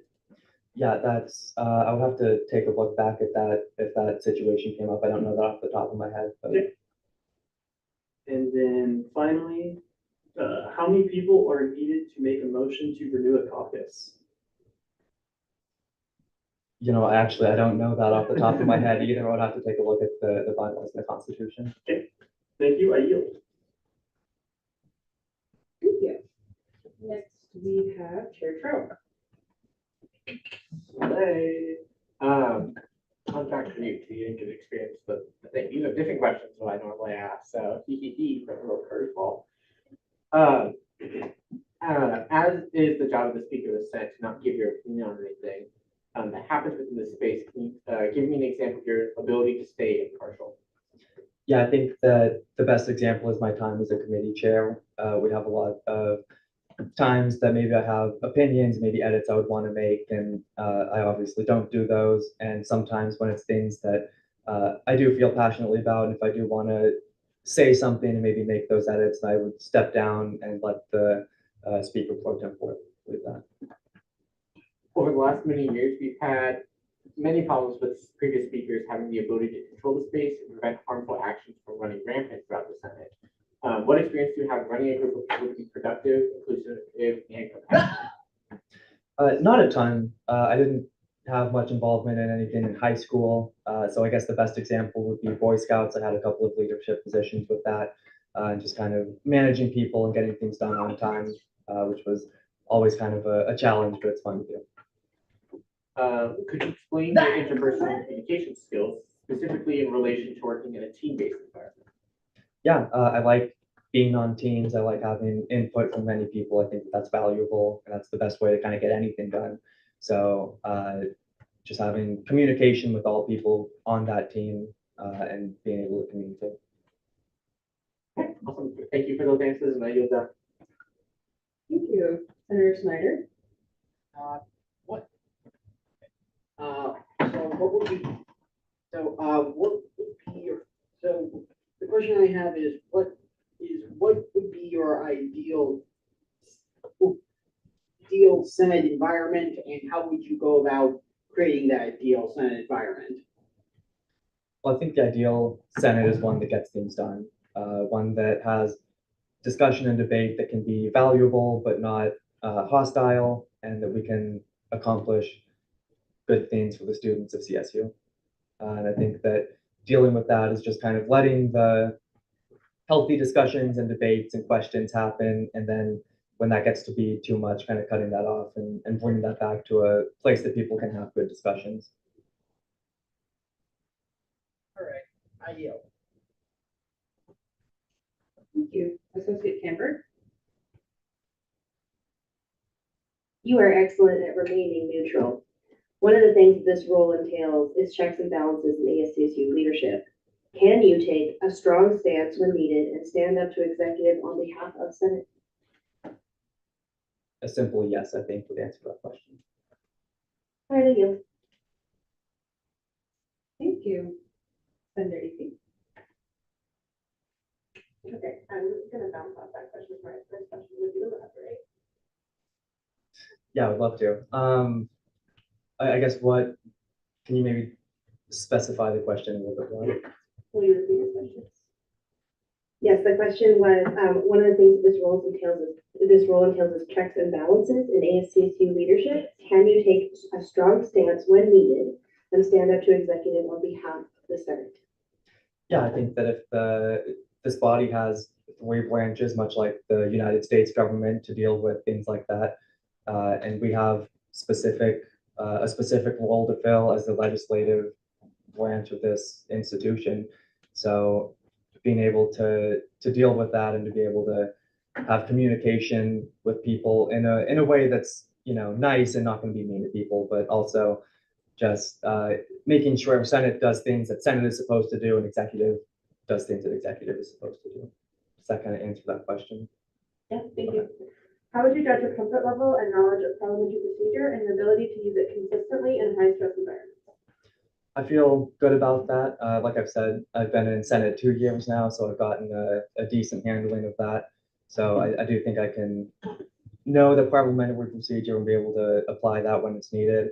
Yeah, that's, I would have to take a look back at that if that situation came up. I don't know that off the top of my head. But... Okay. And then finally, how many people are needed to make a motion to renew a caucus? Actually, I don't know that off the top of my head either. I would have to take a look at the bylaws and the Constitution. Okay, thank you. I yield. Thank you. Next, we have Chair Trout. Hey, contract commute, so you didn't get experience, but I think these are different questions than I normally ask, so for a little curveball. As is the job of the Speaker of the Senate to not give your opinion on anything that happens within the space, can you give me an example of your ability to stay impartial? Yeah, I think that the best example is my time as a committee chair. We have a lot of times that maybe I have opinions, maybe edits I would want to make, and I obviously don't do those. And sometimes when it's things that I do feel passionately about, and if I do want to say something and maybe make those edits, I would step down and let the speaker pro tempore with that. Over the last many years, we've had many problems with previous speakers having the ability to control the space and prevent harmful actions from running rampant throughout the Senate. What experience do you have running a group of people to be productive, inclusive, and compassionate? Not a ton. I didn't have much involvement in anything in high school. So I guess the best example would be Boy Scouts. I had a couple of leadership positions with that, and just kind of managing people and getting things done on time, which was always kind of a challenge, but it's fun to do. Could you explain your interpersonal communication skills, specifically in relation to working in a team-based environment? Yeah, I like being on teams. I like having input from many people. I think that's valuable, and that's the best way to kind of get anything done. So just having communication with all people on that team and being able to communicate. Awesome. Thank you for those answers, and I yield down. Thank you. Senator Snyder? What? So what would be, what would be your, so the question I have is what would be your ideal Senate environment, and how would you go about creating that ideal Senate environment? Well, I think the ideal Senate is one that gets things done, one that has discussion and debate that can be valuable but not hostile, and that we can accomplish good things for the students of CSU. And I think that dealing with that is just kind of letting the healthy discussions and debates and questions happen, and then when that gets to be too much, kind of cutting that off and bringing that back to a place that people can have good discussions. All right, I yield. Thank you. Associate Camper? You are excellent at remaining neutral. One of the things this role entails is checks and balances in ASCSU leadership. Can you take a strong stance when needed and stand up to executive on behalf of Senate? A simple yes, I think, would answer that question. All right, I yield. Thank you. Senator EP? Okay, I'm gonna bounce off that question for my first question with you, right? Yeah, I would love to. I guess can you maybe specify the question a little bit more? Will you repeat your question? Yes, the question was, one of the things this role entails is checks and balances in ASCSU leadership. Can you take a strong stance when needed and stand up to executive on behalf of the Senate? Yeah, I think that if this body has 3 branches, much like the United States government, to deal with things like that, and we have a specific role to fill as the legislative branch of this institution. So being able to deal with that and to be able to have communication with people in a way that's, nice and not going to be mean to people, but also just making sure Senate does things that Senate is supposed to do and executive does things that executive is supposed to do. Does that kind of answer that question? Yeah, thank you. How would you judge your comfort level and knowledge of parliamentary procedure and your ability to use it consistently in high stress environments? I feel good about that. Like I've said, I've been in Senate 2 years now, so I've gotten a decent handling of that. So I do think I can know the parliamentary procedure and be able to apply that when it's needed.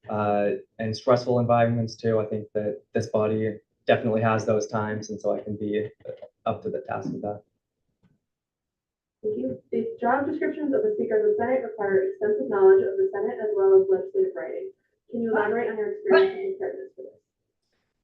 And stressful environments too. I think that this body definitely has those times, and so I can be up to the task of that. Thank you. The job descriptions of the Speaker of the Senate require extensive knowledge of the Senate as well as legislative writing. Can you elaborate on your experience and preparedness for this?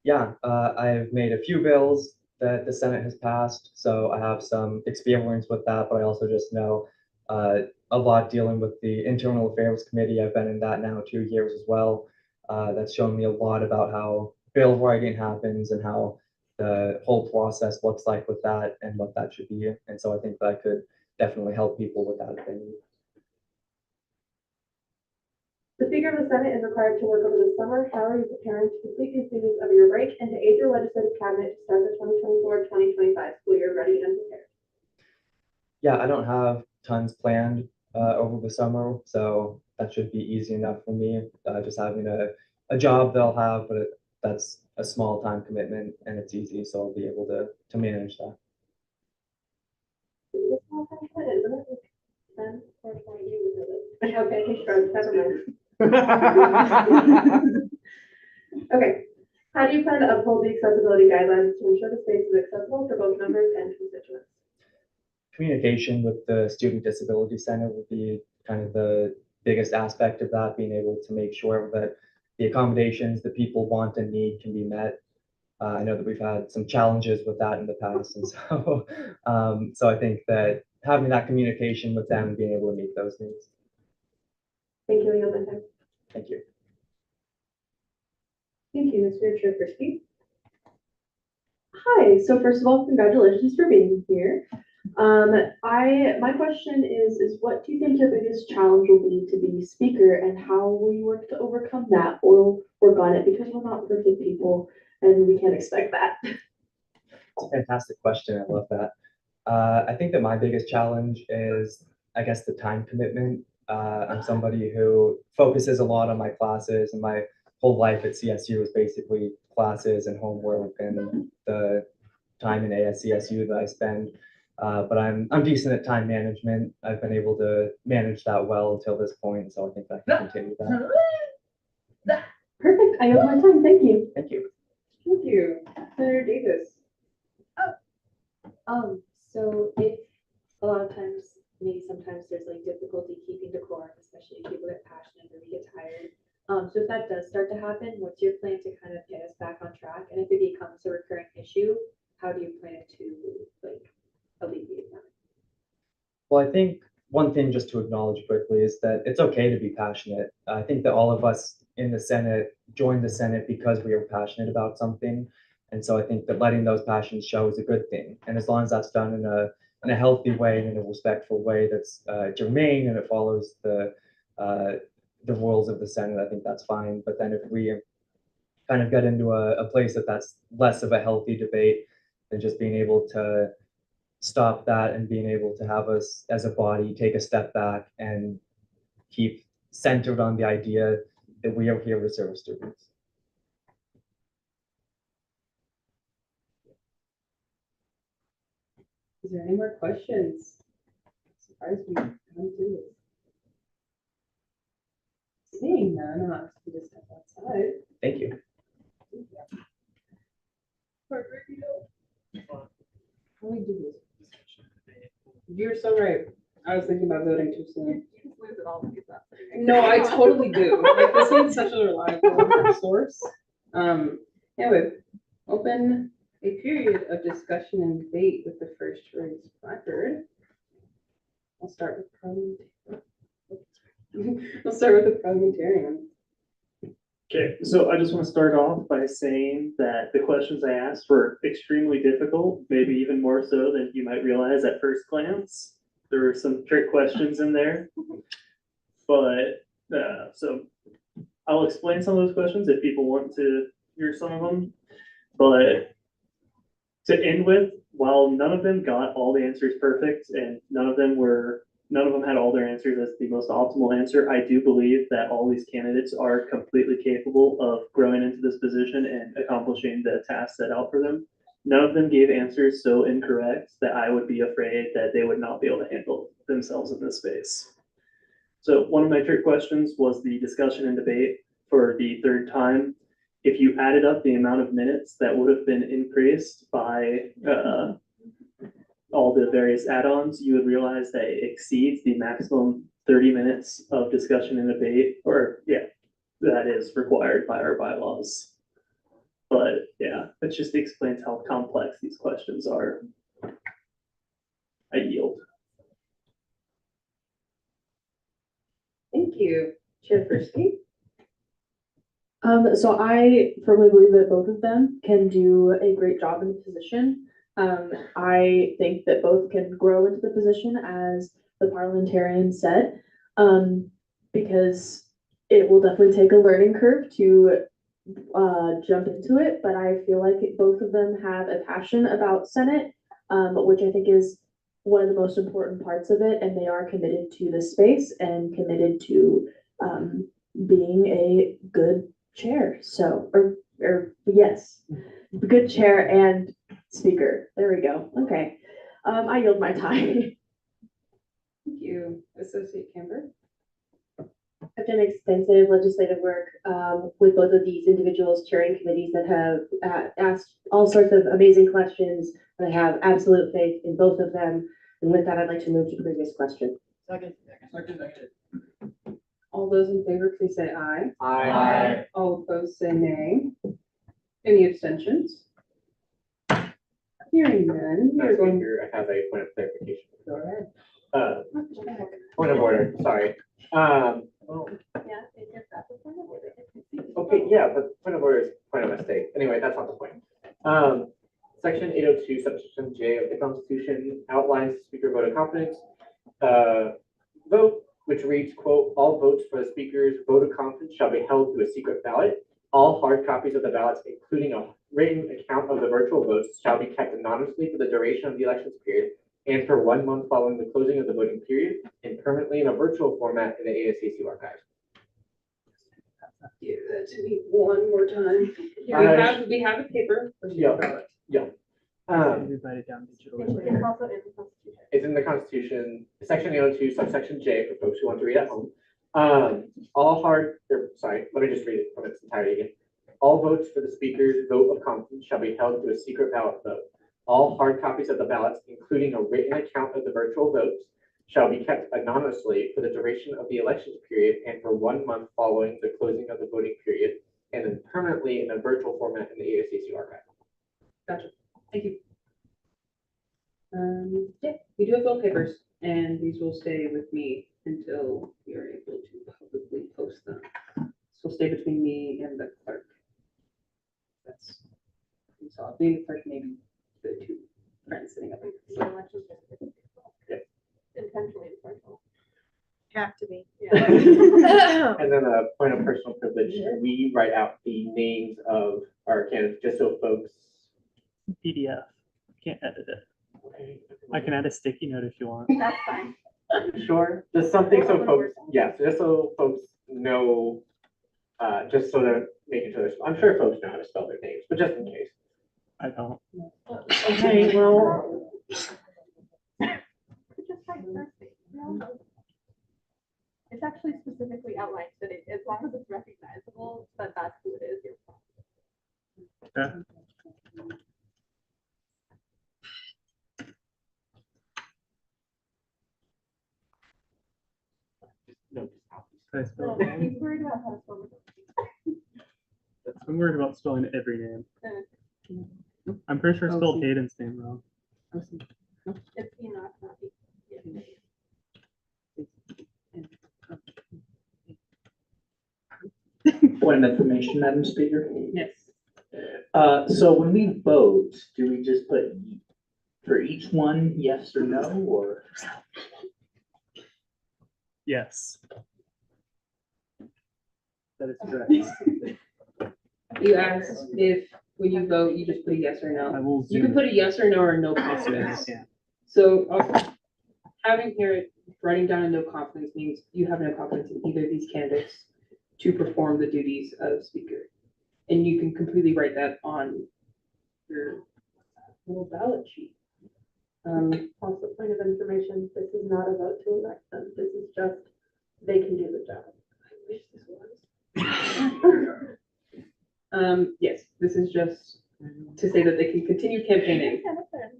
Yeah, I've made a few bills that the Senate has passed, so I have some experience with that, but I also just know a lot dealing with the Internal Affairs Committee. I've been in that now 2 years as well. That's shown me a lot about how bill writing happens and how the whole process looks like with that and what that should be. And so I think that I could definitely help people with that if they need. The Speaker of the Senate is required to work over the summer. How are you preparing to complete these duties over your break and to aid your legislative cabinet to start the 2024-2025 school year ready and prepared? Yeah, I don't have tons planned over the summer, so that should be easy enough for me. Just having a job that I'll have, but that's a small time commitment and it's easy, so I'll be able to manage that. Okay, sure, never mind. Okay, how do you plan to uphold the accessibility guidelines to ensure the space is accessible for both members and constituents? Communication with the Student Disability Center would be kind of the biggest aspect of that, being able to make sure that the accommodations that people want and need can be met. I know that we've had some challenges with that in the past, and so so I think that having that communication with them and being able to meet those needs. Thank you, Yolanda. Thank you. Thank you, Ms. Fairchild-Frisky. Hi, so first of all, congratulations for being here. My question is what do you think your biggest challenge will be to be speaker and how will you work to overcome that or work on it? Because we're not perfect people and we can't expect that. It's a fantastic question. I love that. I think that my biggest challenge is, I guess, the time commitment. I'm somebody who focuses a lot on my classes, and my whole life at CSU is basically classes and homework and the time in ASCSU that I spend. But I'm decent at time management. I've been able to manage that well until this point, so I think I can continue that. Perfect. I have my time. Thank you. Thank you. Thank you. Senator Davis. So if a lot of times, maybe sometimes there's like difficulty keeping decorum, especially if people get passionate or we get tired. So if that does start to happen, what's your plan to kind of get us back on track? And if it becomes a recurring issue, how do you plan to like alleviate that? Well, I think one thing just to acknowledge quickly is that it's okay to be passionate. I think that all of us in the Senate joined the Senate because we are passionate about something. And so I think that letting those passions show is a good thing. And as long as that's done in a healthy way and in a respectful way that's germane and it follows the rules of the Senate, I think that's fine. But then if we kind of get into a place that's less of a healthy debate than just being able to stop that and being able to have us as a body take a step back and keep centered on the idea that we are here to serve students. Is there any more questions? Surprised we haven't do this. Seeing none, I'll ask you to step outside. Thank you. How do we do this? You're so right. I was thinking about voting too soon. No, I totally do. Like, this is such a reliable source. Anyway, open a period of discussion and debate with the first raised placard. I'll start with We'll start with the parliamentarian. Okay, so I just want to start off by saying that the questions I asked were extremely difficult, maybe even more so than you might realize at first glance. There were some trick questions in there. But, so I'll explain some of those questions if people want to hear some of them. But to end with, while none of them got all the answers perfect and none of them had all their answers as the most optimal answer, I do believe that all these candidates are completely capable of growing into this position and accomplishing the tasks set out for them. None of them gave answers so incorrect that I would be afraid that they would not be able to handle themselves in this space. So one of my trick questions was the discussion and debate for the third time. If you added up the amount of minutes that would have been increased by all the various add-ons, you would realize that it exceeds the maximum 30 minutes of discussion and debate, or yeah, that is required by our bylaws. But yeah, that just explains how complex these questions are. I yield. Thank you. Chairperson. So I firmly believe that both of them can do a great job in the position. I think that both can grow into the position, as the parliamentarian said, because it will definitely take a learning curve to jump into it. But I feel like both of them have a passion about Senate, which I think is one of the most important parts of it, and they are committed to this space and committed to being a good chair. So, or yes, good chair and speaker. There we go. Okay. I yield my time. Thank you. Associate Camber. I've done extensive legislative work with both of these individuals chairing committees that have asked all sorts of amazing questions. I have absolute faith in both of them. And with that, I'd like to move to the previous question. Second. All those in favor, please say aye. Aye. All opposed, say nay. Any abstentions? Hearing none, we are going to. I have a point of clarification. Go ahead. Point of order, sorry. Okay, yeah, but point of order is point of mistake. Anyway, that's not the point. Section 802, subsection J of the Constitution outlines the speaker vote of confidence vote, which reads, quote, "All votes for the speaker's vote of confidence shall be held to a secret ballot. All hard copies of the ballots, including a written account of the virtual votes, shall be kept anonymously for the duration of the elections period and for 1 month following the closing of the voting period, and permanently in a virtual format in the ASCSU archives." Give that to me one more time. We have a paper. Yeah, yeah. Write it down digitally. It's also in the Constitution. It's in the Constitution, section 802, subsection J, for folks who want to read at home. Let me just read it from its entirety again. All votes for the speaker's vote of confidence shall be held to a secret ballot vote. All hard copies of the ballots, including a written account of the virtual votes, shall be kept anonymously for the duration of the elections period and for 1 month following the closing of the voting period, and then permanently in a virtual format in the ASCSU archive. Gotcha. Thank you. Yeah, we do have full papers, and these will stay with me until we are able to publicly post them. This will stay between me and the clerk. That's, so I'll be the clerk, maybe the two friends sitting up here. Intentionally impartial. Have to be. And then a point of personal privilege, we write out the names of our candidates just so folks. PDF. Can't edit it. I can add a sticky note if you want. That's fine. Sure. Just something so folks, yeah, so just so folks know, just so they're making sure, I'm sure folks know how to spell their names, but just in case. I don't. Okay, well. It's actually specifically outlined that as long as it's recognizable, that's who it is. Okay. He's worried about how to spell it. I'm worried about spelling every name. I'm pretty sure I spelled Hayden's name wrong. It's Enoch, not Enoch. Point of information, Madam Speaker. Yes. So when we vote, do we just put for each one, yes or no, or? Yes. That is correct. You asked if when you vote, you just put a yes or no. I will You can put a yes or no or no confidence. So having here, writing down a no confidence means you have no confidence in either of these candidates to perform the duties of speaker. And you can completely write that on your little ballot sheet. Also, point of information, this is not a vote to elect them. This is just, they can do the job. I wish this was. Yes, this is just to say that they can continue campaigning.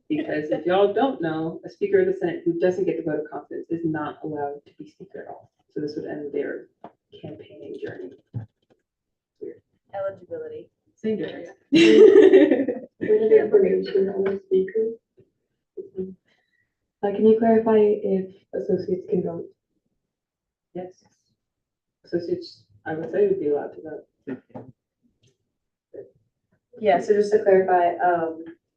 Because if y'all don't know, a Speaker of the Senate who doesn't get the vote of confidence is not allowed to be Speaker at all. So this would end their campaigning journey. Weird. Eligibility. Same difference. Point of information on the speaker. Can you clarify if associates can vote? Yes. Associates, I would say, would be allowed to vote. Yeah, so just to clarify,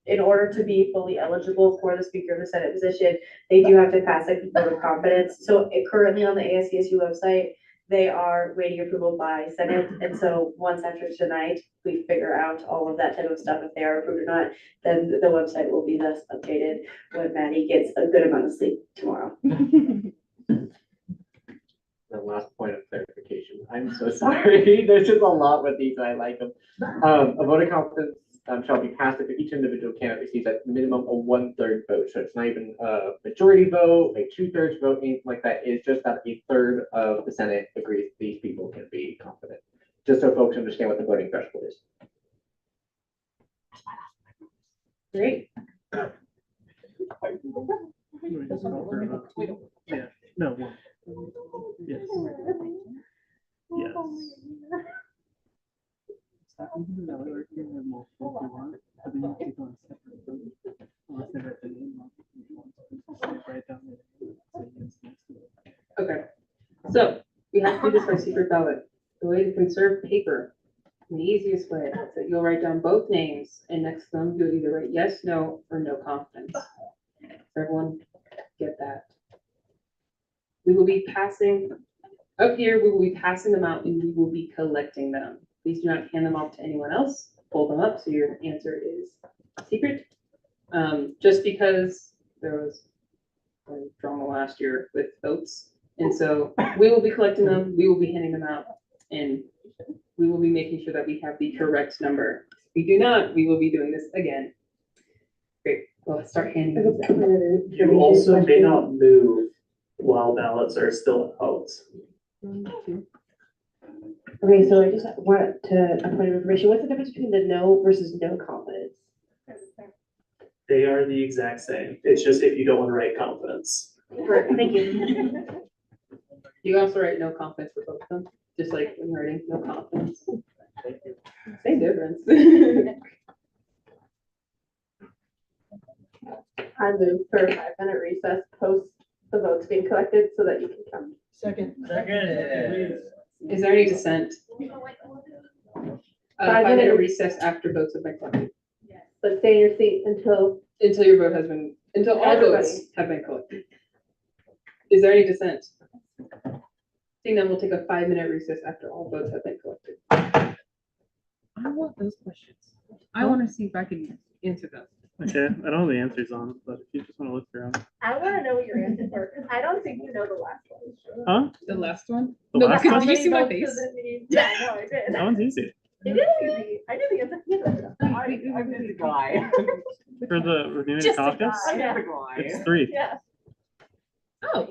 in order to be fully eligible for the Speaker of the Senate position, they do have to pass a vote of confidence. So currently on the ASCSU website, they are waiting approval by Senate. And so once after tonight, we figure out all of that type of stuff, if they are approved or not, then the website will be thus updated when Maddie gets a good amount of sleep tomorrow. The last point of clarification. I'm so sorry. There's just a lot with these. I like them. A vote of confidence shall be passed if each individual candidate receives at minimum a 1/3 vote. So it's not even a majority vote, a 2/3 vote, anything like that. It's just that a third of the Senate agrees these people can be confident. Just so folks understand what the voting threshold is. Great. Yeah, no, one. Yes. Yes. Okay, so we have to do this by secret ballot. The way to conserve paper The easiest way is that you'll write down both names and next to them, you'll either write yes, no, or no confidence. Does everyone get that? We will be passing, up here, we will be passing them out and we will be collecting them. Please do not hand them off to anyone else. Hold them up so your answer is secret. Just because there was drama last year with votes. And so we will be collecting them, we will be handing them out, and we will be making sure that we have the correct number. If we do not, we will be doing this again. Great, well, let's start handing these out. You also may not move while ballots are still out. Okay, so I just want to, a point of information, what's the difference between the no versus no confidence? They are the exact same. It's just if you don't want to write confidence. Thank you. You also write no confidence for both of them, just like when you're writing no confidence. Same difference. I move for a 5-minute recess post the votes being collected so that you can come. Second. Is there any dissent? 5-minute recess after votes have been collected. But stay in your seat until Your vote has been, until all Everybody. votes have been collected. Is there any dissent? Seeing none, we'll take a 5-minute recess after all votes have been collected. I want those questions. I want to see if I can answer them. Okay, I don't have the answers on, but if you just want to look through them. I want to know what your answers are because I don't think you know the last one. Huh? The last one? The No, last because one? did you see my face? Yeah, no, I did. That one's easy. It is easy. I knew the answer. I'm the guy. For the reviewing Just a caucus, guy. it's 3. Yeah. Oh.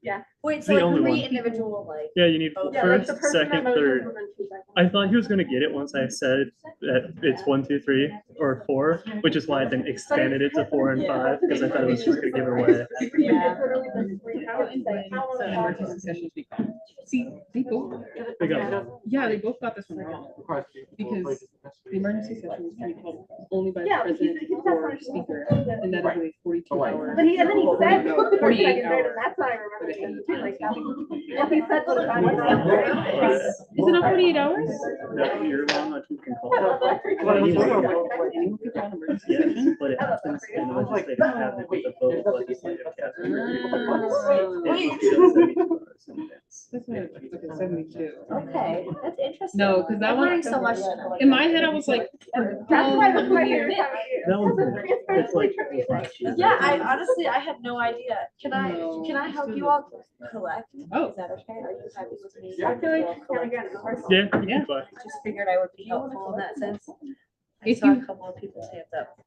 Yeah. Wait, It's so the like only three one. individual, like. Yeah, you need Yeah, like first, the person that second, motions third. and then 2 seconds. I thought he was gonna get it once I said that it's 1, 2, 3, or 4, which is why I then expanded it to 4 and 5, because I thought it was just gonna give it away. Emergency sessions be called. See, they both. They got Yeah, they both got this one wrong. Because the emergency session is to be called only by the Yeah, president he's or definitely- speaker, and that is a 42 hour. But and then he said 48 48 hours. hours. And that's what I remember thinking too. Like that. What he said was about Is it not 48 hours? No, you're wrong on who can call it. Anyone could call an emergency Yes, session. but it happens in the legislative cabinet with the vote of legislative cabinet. That's what it was, okay, 72. Okay, that's interesting. No, because that I'm one, learning so much tonight. in my head, I was like, That's why oh, that's why year. That one's good. It's like last year. Yeah, I honestly, I had no idea. Can No. I help you all collect? Oh. Is that okay? Are you happy with me? I feel like kind of getting the first one. Yeah, you can fly. Just figured I would be helpful in that sense. I If saw you- a couple of people's hands up.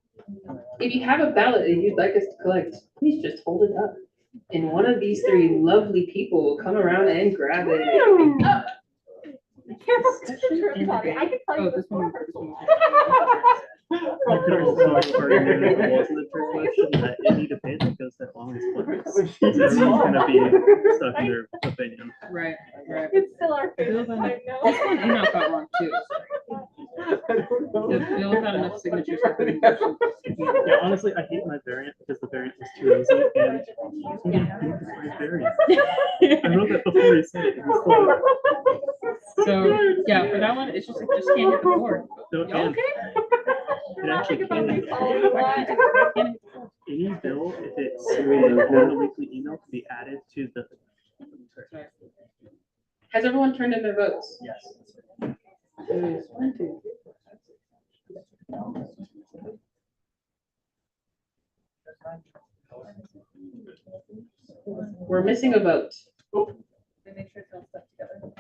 If you have a ballot that you'd like us to collect, please just hold it up. And one of these 3 lovely people will come around and grab it. I can tell you Oh, this this one. one. I could also part of it wasn't the first question that it need to pay because that long is pointless. So everyone's gonna be stuck in their opinion. Right, right. It's still our Bill favorite. got- I know. This one email got wrong too. The Bill got enough signatures. to put in motion. Yeah, honestly, I hate my variant because the variant was too easy and you didn't think it's my variant. I wrote that before he said it. and he still- So, yeah, for that one, it's just like, just can't hit the board. No, Y'all and okay? it actually can. Why can't you- Any bill, if it's on the weekly email, can be added to the. Has everyone turned in their votes? Yes. There's 1, 2, 3, 4, 5, 6. We're missing a vote. Make sure it's all stuck together.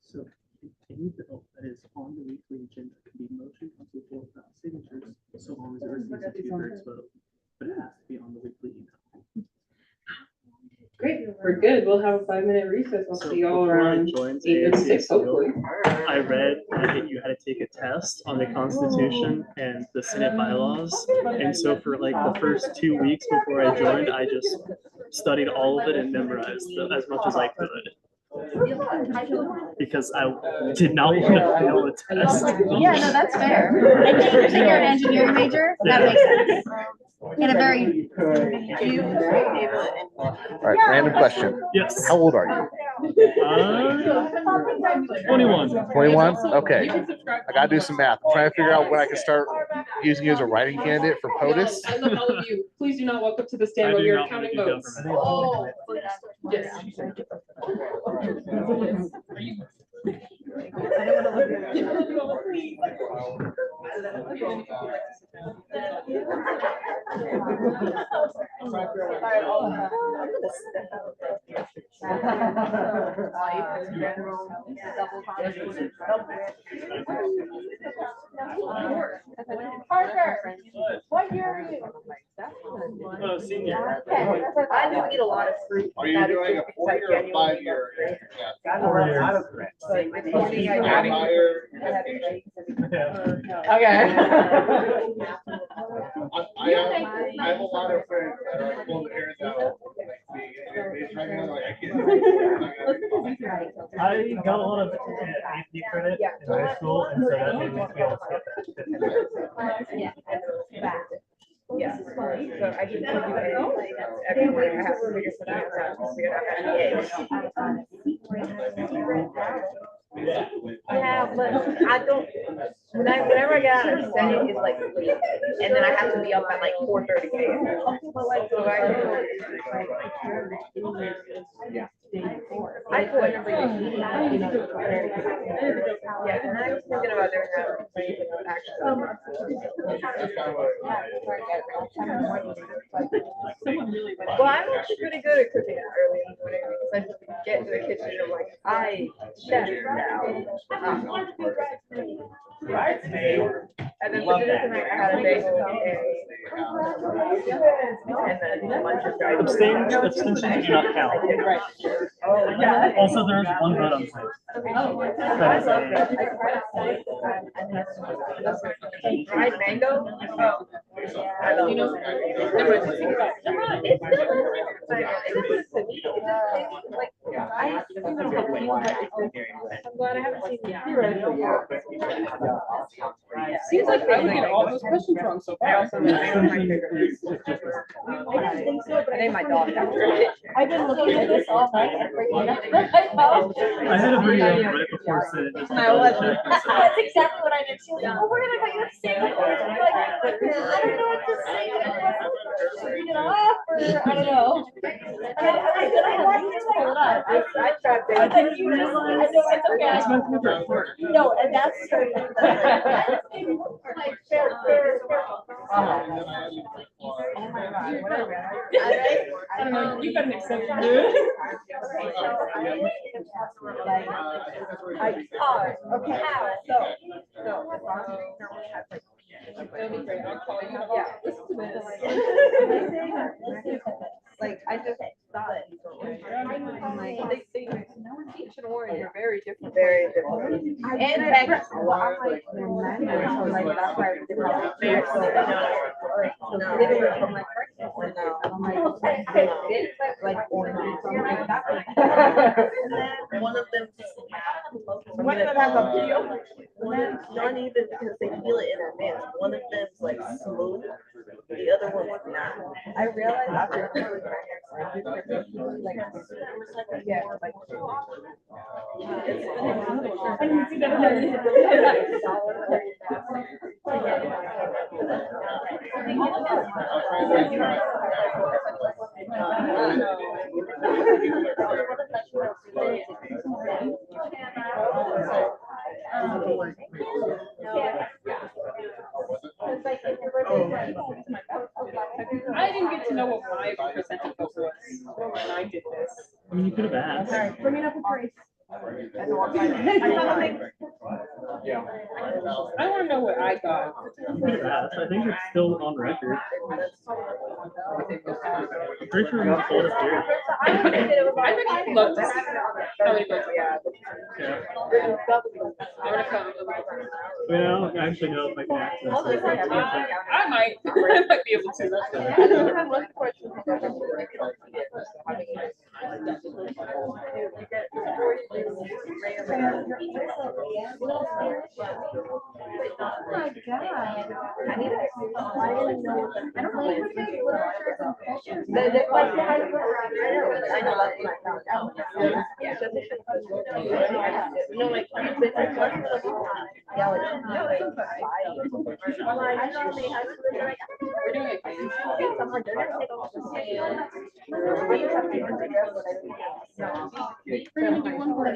So any bill that is on the weekly agenda can be motioned onto the floor without signatures, so long as it receives a 2/3 vote, but it has to be on the weekly email. Great, we're good. We'll have a 5-minute recess. I'll So see y'all before I around joined 8:36, hopefully. I read that you had to take a test on the Constitution and the Senate bylaws. And so for like the first 2 weeks before I joined, I just studied all of it and memorized as much as I could. because I did not want to fail a test. Yeah, no, that's fair. And just because you're an engineering major, that makes sense. In a very. All right, random question. Yes. How old are you? 21. 21? Okay. I gotta do some math. I'm trying to figure out when I can start using you as a writing candidate for POTUS. I love all of you. Please do not walk up to the I stand while do you're not wanna counting do votes. government. Oh, yes. Parker, what year are you? Senior. I do eat a lot of fruit. Are you doing a 4-year or 5-year? I have a lot of friends that are pulling their parents out. I got a lot of AP credit in high school, and so that made me feel Yeah, so I just do everywhere. I have to figure something out to figure out yeah, but I don't. Whenever I get out of Senate, it's like late, and then I have to be up at like 4:30 a.m. So I do it every day. Yeah, and I was thinking about doing that actually. Well, I'm actually pretty good at cooking early in the morning because I just get into the kitchen and I'm like, I chef now. And then for dinner tonight, I had a bagel and then lunch is right. Abstentions do not count. Also, there's one vote on site. Fried mango? I love You know, I'm glad I haven't seen it. seems like I would get all those questions wrong so far. I didn't think so, but I named my dog after it. I've been looking at this all night. I had a video right before Sid. That's exactly what I did too. Well, we're gonna go, you have to sing. Like, I don't know what to sing. I don't know if to read it off or I don't know. I wanted to pull it up. I tried to. I thought you just, I know it's okay. That's my favorite part. No, and that's like fair. Oh my God, whatever. I don't know, you've got an exception, dude. Okay, It'll be great. I'll call you. Yeah, listen to this. Like, I just thought it. I'm like, they teach and Orange are very different. Very different. And Texas. Well, I'm like, I'm like, that's why I'm different. So, literally, I'm like, like orange. One of them has a peel. Not even because they feel it in advance. One of them's like smooth. The other one's not. I realized after like yeah, like I didn't see that. I didn't get to know what my percentage vote was when I did this. I mean, you could have asked. All right, bring it up with Grace. Yeah. I want to know what I got. You could have asked. I think it's still on record. I'm pretty sure we pulled it here. I'd actually love to see how many votes I got. Yeah. I'm gonna come. Well, I actually know if I can access it. I might. I might be able to. my God. I didn't know. I don't know. Literatures and cultures. No, like, We're doing it. We're gonna do one more.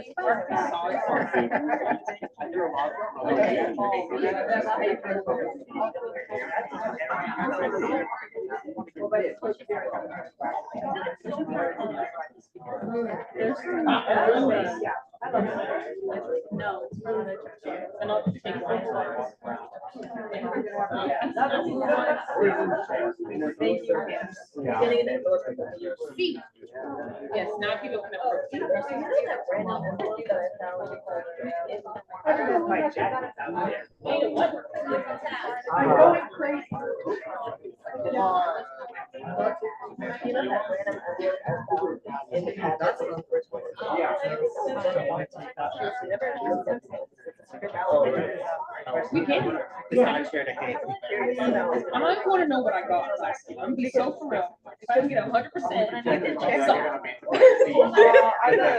No, it's from the and I'll take one. Yes, now people can We can. I want to know what I got. I'm being so for real. If I can get 100%, Are the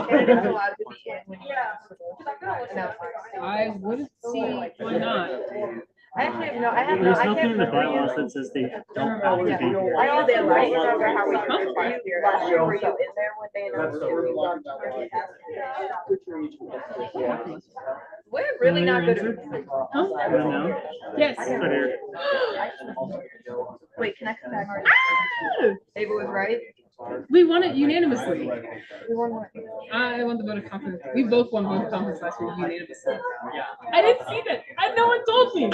candidates allowed to be in when you? I wouldn't see why not. I actually have no, I have no, There's I nothing in can't the remember. bylaws that says they don't have to be here. I also don't remember how we did this last year. Last year, were you in there when they announced it? We're really not good at. Huh? I don't know. Yes. Right here. Wait, can I come back? Ava was right. We won it unanimously. We won what? I won the vote of confidence. We both won vote of confidence last year unanimously. I didn't see that. No one told me. I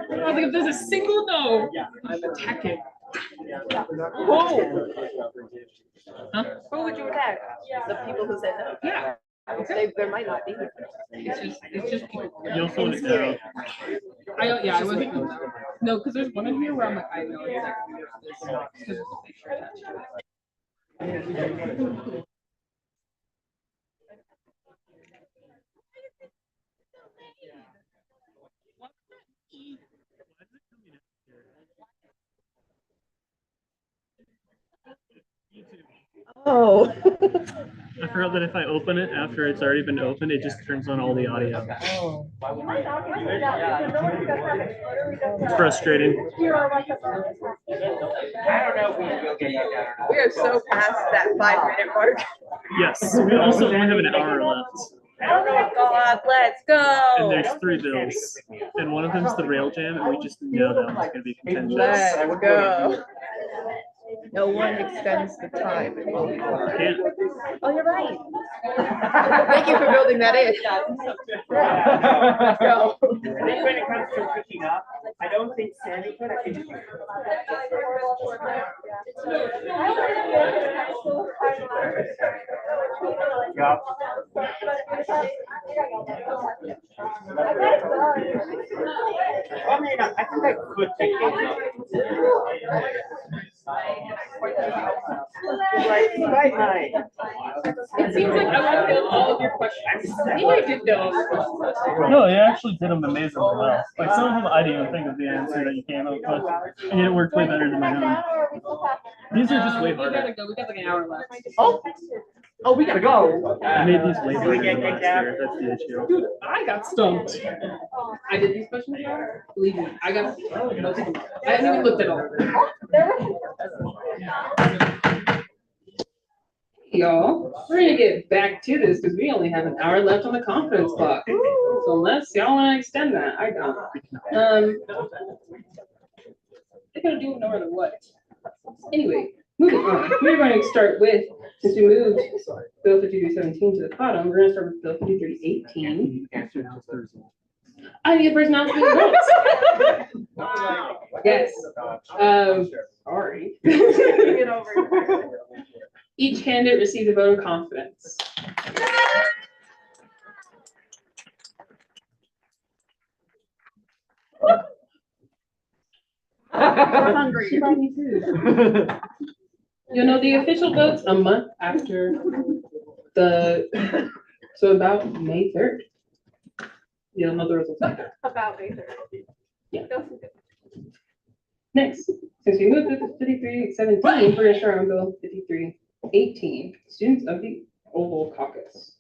was like, if there's a single no, I'm attacking. Who? Huh? Who would you attack? The people who said no? Yeah. There might not be. It's just people. You also want to go. I wasn't. No, because there's one in here where I'm like, I know exactly what this is. Oh. I forgot that if I open it after it's already been opened, it just turns on all the audio. It's frustrating. We are so past that 5-minute mark. Yes, we also only have an hour left. Oh my God, let's go. And there's 3 bills. And one of them's the rail jam, and we just know that one's gonna be contentious. Let's go. No one extends the time. Can't. Oh, you're right. Thank you for building that in. Let's go. I think when it comes to picking up, I don't think Sandy could. I think. Yeah. I mean, I think I could pick It seems like I would know all of your questions. Maybe I did know all your questions. No, you actually did them amazingly well. Like some of them I didn't even think of the answer that you came up with. And it worked way better than my own. These are just way We harder. gotta go. We got like an hour left. Oh, we gotta go. I made these way harder than last year. That's the issue. Dude, I got stumped. I did these questions wrong. Believe me, I got most of them. I haven't even looked at all. Hey, y'all, we're gonna get back to this because we only have an hour left on the confidence clock. So unless y'all want to extend that, I don't. They're gonna do it no matter what. Anyway, moving on. We're going to start with, since we moved Bill 5317 to the bottom, we're gonna start with Bill 5318. I need a person else to do votes. Yes. Sorry. Each candidate receives a vote of confidence. I'm hungry. She brought me food. You'll know the official votes a month after the So about May 3rd. You'll know the results later. About May 3rd. Yeah. Next, since we moved to 5317, we're gonna start on Bill 5318, students of the Oval Caucus.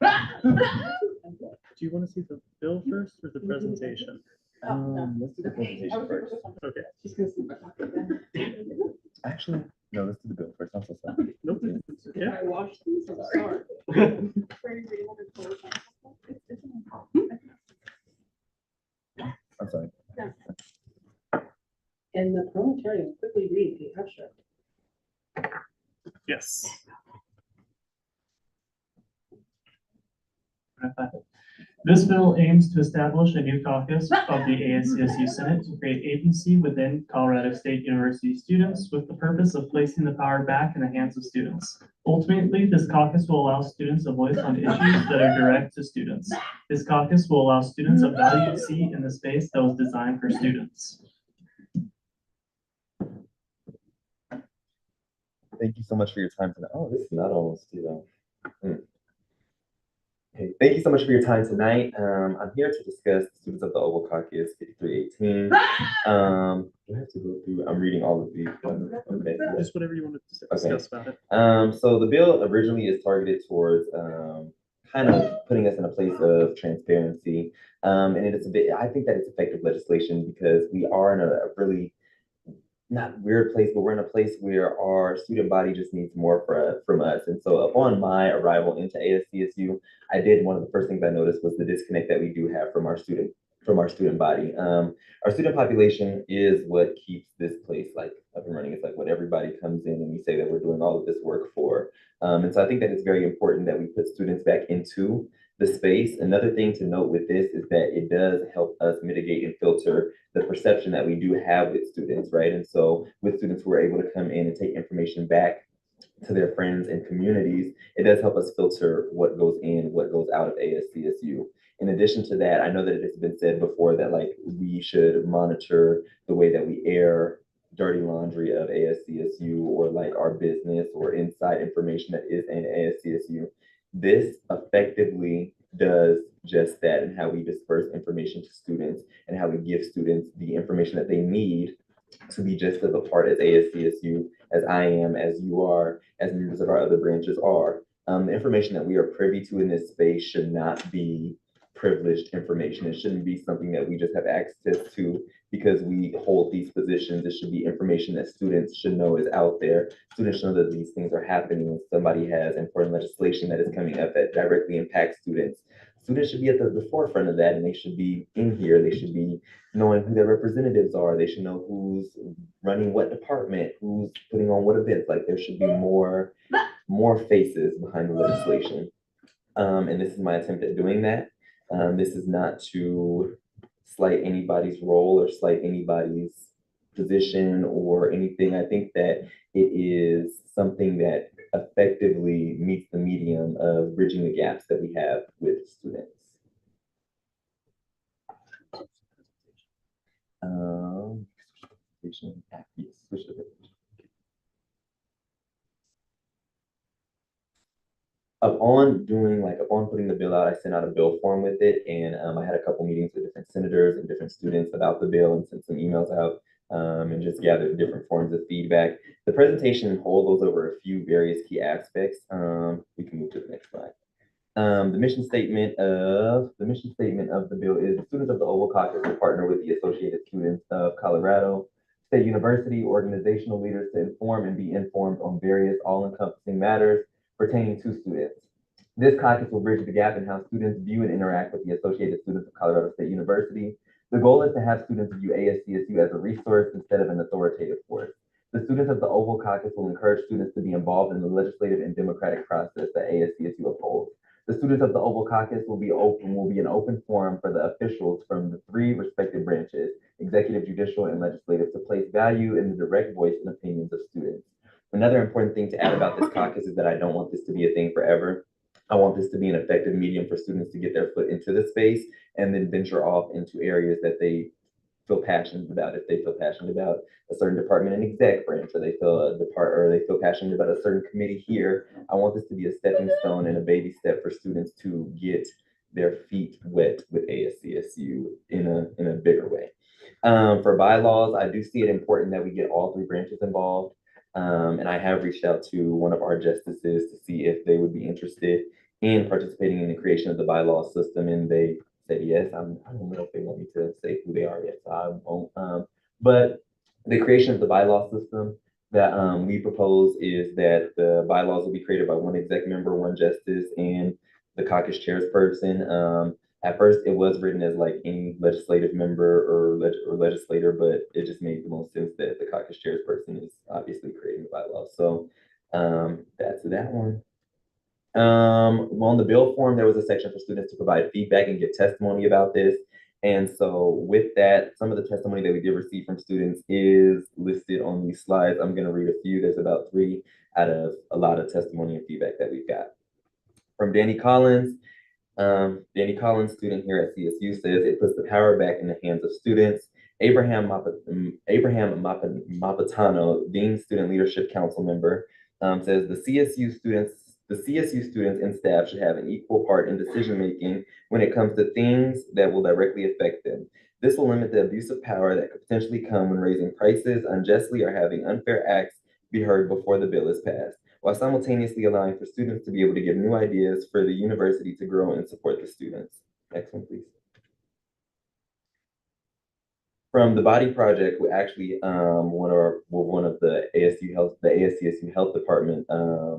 Do you want to see the bill first or the presentation? Let's do the presentation first. Okay. She's gonna see my pocket then. Actually, no, let's do the bill first. I'm so sorry. Nope. I washed these, I'm sorry. I'm sorry. And the parliamentarian will quickly read the abstract. Yes. This bill aims to establish a new caucus of the ASCSU Senate to create agency within Colorado State University students with the purpose of placing the power back in the hands of students. Ultimately, this caucus will allow students a voice on issues that are direct to students. This caucus will allow students a valued seat in the space that was designed for students. Thank you so much for your time tonight. Oh, this is not almost too long. Okay, thank you so much for your time tonight. I'm here to discuss the students of the Oval Caucus 5318. Do I have to go through? I'm reading all of these. Okay. Just whatever you want to discuss about it. So the bill originally is targeted towards kind of putting us in a place of transparency. And it is a bit, I think that it's effective legislation because we are in a really not weird place, but we're in a place where our student body just needs more from us. And so upon my arrival into ASCSU, I did one of the first things I noticed was the disconnect that we do have from our student body. Our student population is what keeps this place like up and running. It's like what everybody comes in and we say that we're doing all of this work for. And so I think that it's very important that we put students back into the space. Another thing to note with this is that it does help us mitigate and filter the perception that we do have with students, right? And so with students who are able to come in and take information back to their friends and communities, it does help us filter what goes in, what goes out of ASCSU. In addition to that, I know that it has been said before that like we should monitor the way that we air dirty laundry of ASCSU or like our business or inside information that is in ASCSU. This effectively does just that, and how we disperse information to students and how we give students the information that they need to be just as a part as ASCSU, as I am, as you are, as members of our other branches are. The information that we are privy to in this space should not be privileged information. It shouldn't be something that we just have access to because we hold these positions. It should be information that students should know is out there. Students should know that these things are happening when somebody has important legislation that is coming up that directly impacts students. Students should be at the forefront of that, and they should be in here. They should be knowing who their representatives are. They should know who's running what department, who's putting on what events. Like there should be more faces behind the legislation. And this is my attempt at doing that. This is not to slight anybody's role or slight anybody's position or anything. I think that it is something that effectively meets the medium of bridging the gaps that we have with students. Upon putting the bill out, I sent out a bill form with it, and I had a couple meetings with different senators and different students about the bill and sent some emails out and just gathered different forms of feedback. The presentation in whole goes over a few various key aspects. We can move to the next slide. The mission statement of the bill is the students of the Oval Caucus will partner with the Associated Students of Colorado State University organizational leaders to inform and be informed on various all-encompassing matters pertaining to students. This caucus will bridge the gap in how students view and interact with the Associated Students of Colorado State University. The goal is to have students view ASCSU as a resource instead of an authoritative force. The students of the Oval Caucus will encourage students to be involved in the legislative and democratic process that ASCSU upholds. The students of the Oval Caucus will be an open forum for the officials from the three respective branches, executive, judicial, and legislative, to place value in the direct voice and opinions of students. Another important thing to add about this caucus is that I don't want this to be a thing forever. I want this to be an effective medium for students to get their foot into the space and then venture off into areas that they feel passionate about. If they feel passionate about a certain department and exec branch, or they feel passionate about a certain committee here, I want this to be a stepping stone and a baby step for students to get their feet wet with ASCSU in a bigger way. For bylaws, I do see it important that we get all three branches involved. And I have reached out to one of our justices to see if they would be interested in participating in the creation of the bylaw system, and they said yes. I don't know if they want me to say who they are yet, so I won't. But the creation of the bylaw system that we propose is that the bylaws will be created by one exec member, one justice, and the caucus chairperson. At first, it was written as like any legislative member or legislator, but it just made the most sense that the caucus chairperson is obviously creating the bylaws. So that's that one. On the bill form, there was a section for students to provide feedback and give testimony about this. And so with that, some of the testimony that we did receive from students is listed on these slides. I'm going to read a few. There's about 3 out of a lot of testimony and feedback that we've got. From Danny Collins, student here at CSU, says it puts the power back in the hands of students. Abraham Mapatano, Dean Student Leadership Council member, says the CSU students and staff should have an equal part in decision-making when it comes to things that will directly affect them. This will limit the abuse of power that could potentially come when raising prices unjustly or having unfair acts be heard before the bill is passed, while simultaneously allowing for students to be able to give new ideas for the university to grow and support the students. Next one, please. From the Body Project, we actually one of the ASCSU Health Department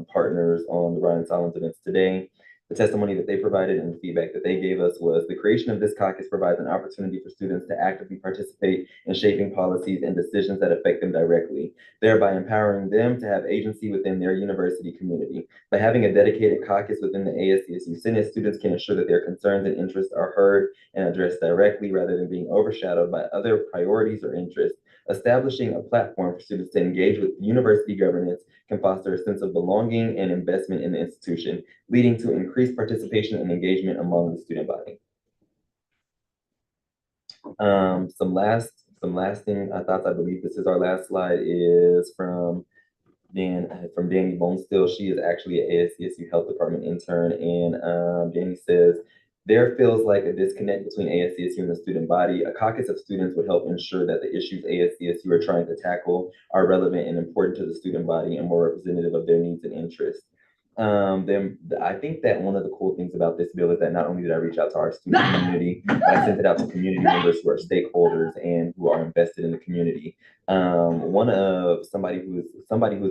partners on the Ryan Solomons events today. The testimony that they provided and the feedback that they gave us was the creation of this caucus provides an opportunity for students to actively participate in shaping policies and decisions that affect them directly, thereby empowering them to have agency within their university community. By having a dedicated caucus within the ASCSU Senate, students can ensure that their concerns and interests are heard and addressed directly rather than being overshadowed by other priorities or interests. Establishing a platform for students to engage with university governance can foster a sense of belonging and investment in the institution, leading to increased participation and engagement among the student body. Some lasting thoughts. I believe this is our last slide. Is from Danny Bonestill. She is actually an ASCSU Health Department intern, and Danny says, there feels like a disconnect between ASCSU and the student body. A caucus of students would help ensure that the issues ASCSU are trying to tackle are relevant and important to the student body and more representative of their needs and interests. Then I think that one of the cool things about this bill is that not only did I reach out to our student community, but I sent it out to community members who are stakeholders and who are invested in the community. One of somebody who's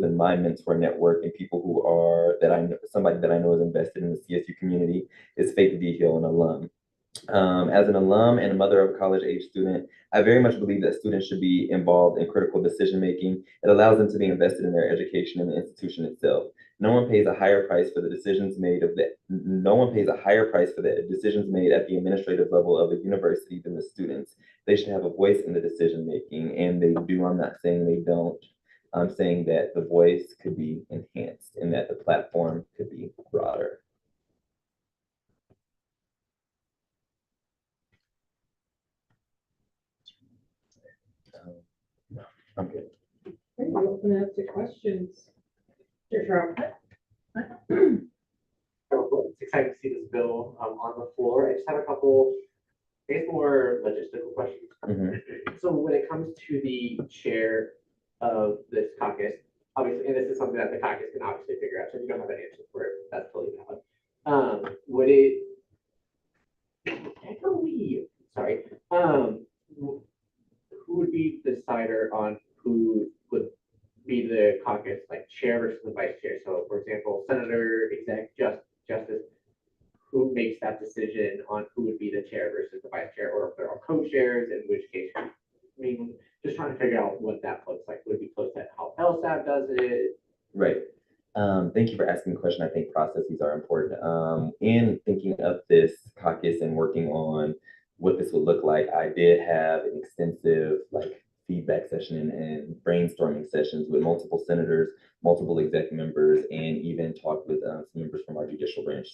in my mentor network and people who are somebody that I know is invested in the CSU community is Faith V. Hill, an alum. As an alum and a mother of a college-age student, I very much believe that students should be involved in critical decision-making. It allows them to be invested in their education and the institution itself. No one pays a higher price for the decisions made at the administrative level of a university than the students. They should have a voice in the decision-making, and they do. I'm not saying they don't. I'm saying that the voice could be enhanced and that the platform could be broader. I'm good. Great, we'll open it up to questions. Sure. It's exciting to see this bill on the floor. I just have a couple, I guess, more logistical questions. So when it comes to the chair of this caucus, obviously, and this is something that the caucus can obviously figure out, so if you don't have an answer for it, that's totally valid. Would it, sorry, who would be the decider on who would be the caucus, like chair versus the vice chair? So for example, senator, exec, justice, who makes that decision on who would be the chair versus the vice chair, or if they're all co-chairs, in which case, I mean, just trying to figure out what that looks like. Would it be close to how LSAP does it? Right. Thank you for asking the question. I think processes are important. In thinking of this caucus and working on what this would look like, I did have an extensive feedback session and brainstorming sessions with multiple senators, multiple exec members, and even talked with some members from our judicial branch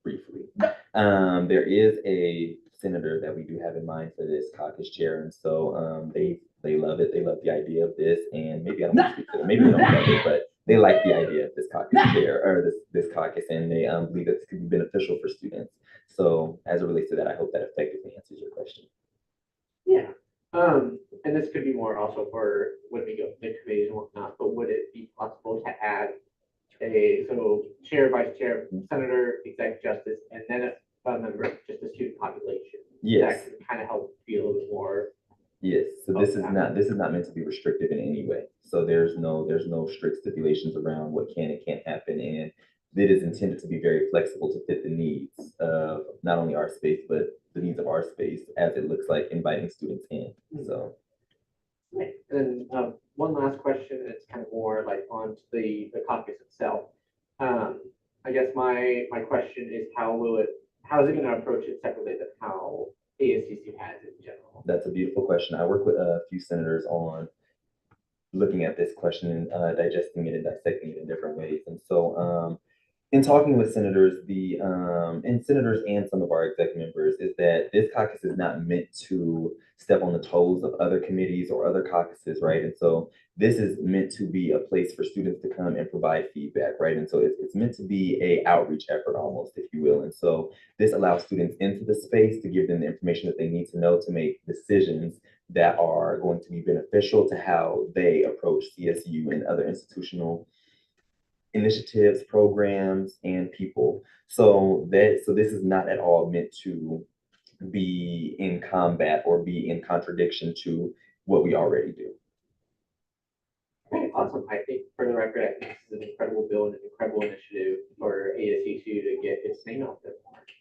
briefly. There is a senator that we do have in mind for this caucus chair. And so they love it. They love the idea of this. And maybe I don't want to speak to them. Maybe they don't love it, but they like the idea of this caucus chair or this caucus, and they believe that this could be beneficial for students. So as it relates to that, I hope that effectively answers your question. Yeah. And this could be more also for when we go to committees and whatnot, but would it be possible to add so chair, vice chair, senator, executive justice, and then a member of just the student population? Yes. That can kind of help feel a little more. Yes. So this is not meant to be restrictive in any way. So there's no strict stipulations around what can and can't happen, and it is intended to be very flexible to fit the needs of not only our space, but the needs of our space as it looks like inviting students in. So. Right. And then one last question, it's kind of more like on to the caucus itself. I guess my question is how is it going to approach it separately than how ASCSU has it in general? That's a beautiful question. I work with a few senators on looking at this question and digesting it and dissecting it in different ways. And so in talking with senators, and senators and some of our exec members, is that this caucus is not meant to step on the toes of other committees or other caucuses, right? And so this is meant to be a place for students to come and provide feedback, right? And so it's meant to be a outreach effort almost, if you will. And so this allows students into the space to give them the information that they need to know to make decisions that are going to be beneficial to how they approach CSU and other institutional initiatives, programs, and people. So this is not at all meant to be in combat or be in contradiction to what we already do. Okay, awesome. I think for the record, I think this is an incredible bill and an incredible initiative for ASCSU to get its name out there.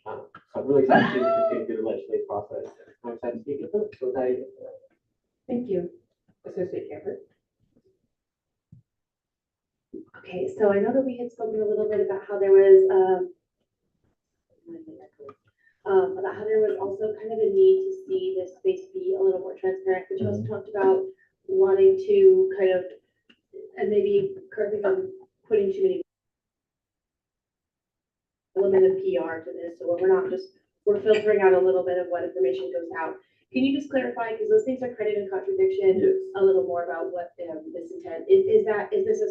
So I'm really excited to continue through the legislative process. I'm excited to speak with them. So Thank you. Associate Campbell. Okay, so I know that we had spoken a little bit about how there was, about how there was also kind of a need to see this space be a little more transparent, but you also talked about wanting to kind of, and maybe correct me if I'm putting too many element of PR to this, so we're not just, we're filtering out a little bit of what information goes out. Can you just clarify, because those things are kind of in contradiction, a little more about what this intent is? Is this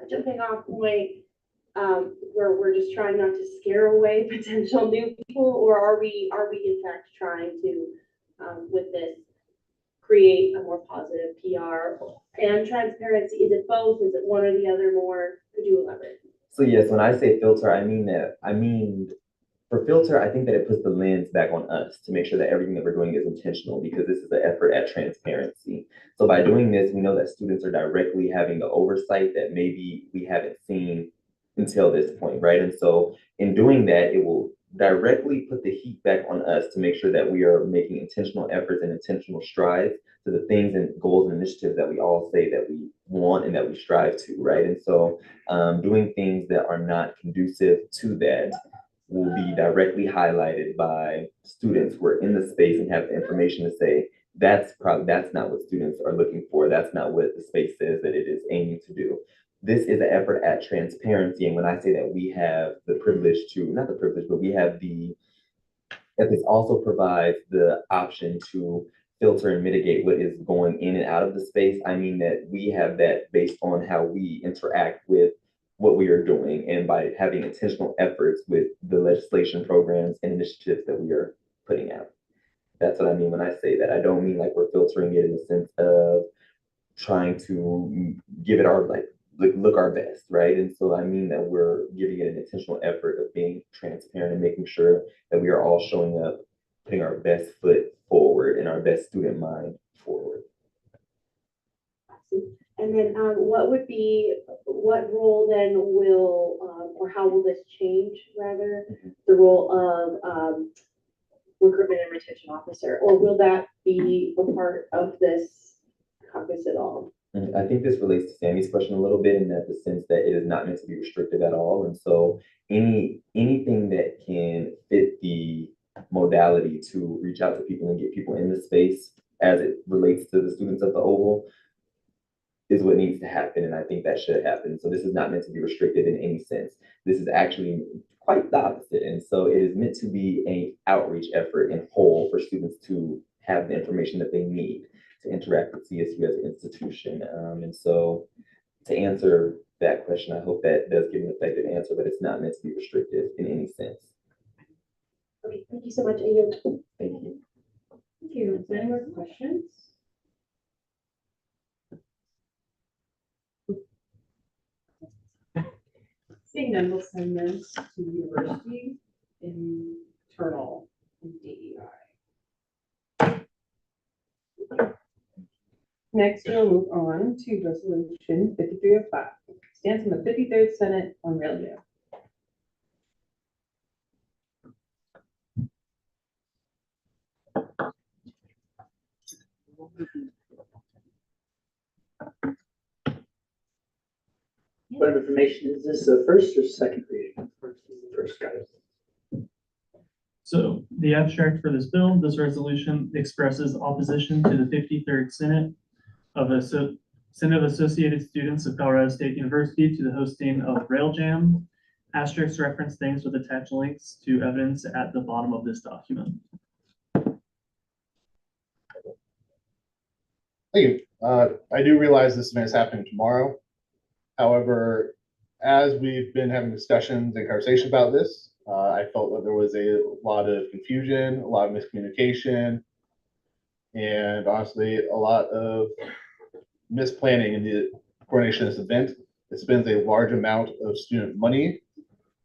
a jumping off point where we're just trying not to scare away potential new people, or are we in fact trying to with this create a more positive PR and transparency? Is it both? Is it one or the other more? Could you elaborate? So yes, when I say filter, I mean for filter, I think that it puts the lens back on us to make sure that everything that we're doing is intentional, because this is an effort at transparency. So by doing this, we know that students are directly having the oversight that maybe we haven't seen until this point, right? And so in doing that, it will directly put the heat back on us to make sure that we are making intentional efforts and intentional strides to the things and goals and initiatives that we all say that we want and that we strive to, right? And so doing things that are not conducive to that will be directly highlighted by students who are in the space and have the information to say, that's not what students are looking for. That's not what the space says that it is aiming to do. This is an effort at transparency. And when I say that we have the privilege to, not the privilege, but we have that this also provides the option to filter and mitigate what is going in and out of the space. I mean that we have that based on how we interact with what we are doing, and by having intentional efforts with the legislation programs and initiatives that we are putting out. That's what I mean when I say that. I don't mean like we're filtering it in the sense of trying to give it our look our best, right? And so I mean that we're giving it an intentional effort of being transparent and making sure that we are all showing up, putting our best foot forward and our best student mind forward. And then what role then will, or how will this change rather, the role of recruitment and retention officer, or will that be a part of this caucus at all? I think this relates to Sammy's question a little bit, in that the sense that it is not meant to be restrictive at all. And so anything that can fit the modality to reach out to people and get people in the space as it relates to the students of the Oval is what needs to happen. And I think that should happen. So this is not meant to be restrictive in any sense. This is actually quite the opposite. And so it is meant to be an outreach effort in whole for students to have the information that they need to interact with CSU as an institution. And so to answer that question, I hope that does give an effective answer, but it's not meant to be restrictive in any sense. Okay, thank you so much, Ayo. Thank you. Thank you. Is there any more questions? Seeing none, we'll send this to the university internal and DEI. Next, we'll move on to resolution 5305. Stands in the 53rd Senate on rail jail. What information is this, the first or second reading? First, guys. So the abstract for this bill, this resolution expresses opposition to the 53rd Senate of Associated Students of Colorado State University to the hosting of Rail Jam. Asterisks reference things with attached links to evidence at the bottom of this document. Thank you. I do realize this event is happening tomorrow. However, as we've been having discussions and conversations about this, I felt that there was a lot of confusion, a lot of miscommunication, and honestly, a lot of misplanning in the coordination of this event. It spends a large amount of student money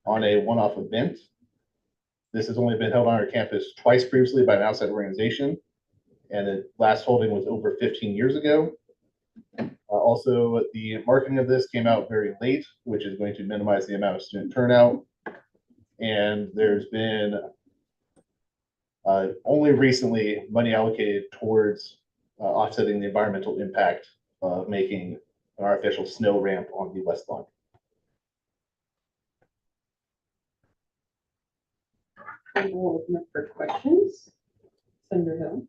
on a one-off event. This has only been held on our campus twice previously by an outside organization, and the last holding was over 15 years ago. Also, the marketing of this came out very late, which is going to minimize the amount of student turnout. And there's been only recently money allocated towards offsetting the environmental impact of making an artificial snow ramp on the west lawn. And we'll open up for questions. Senator Hill.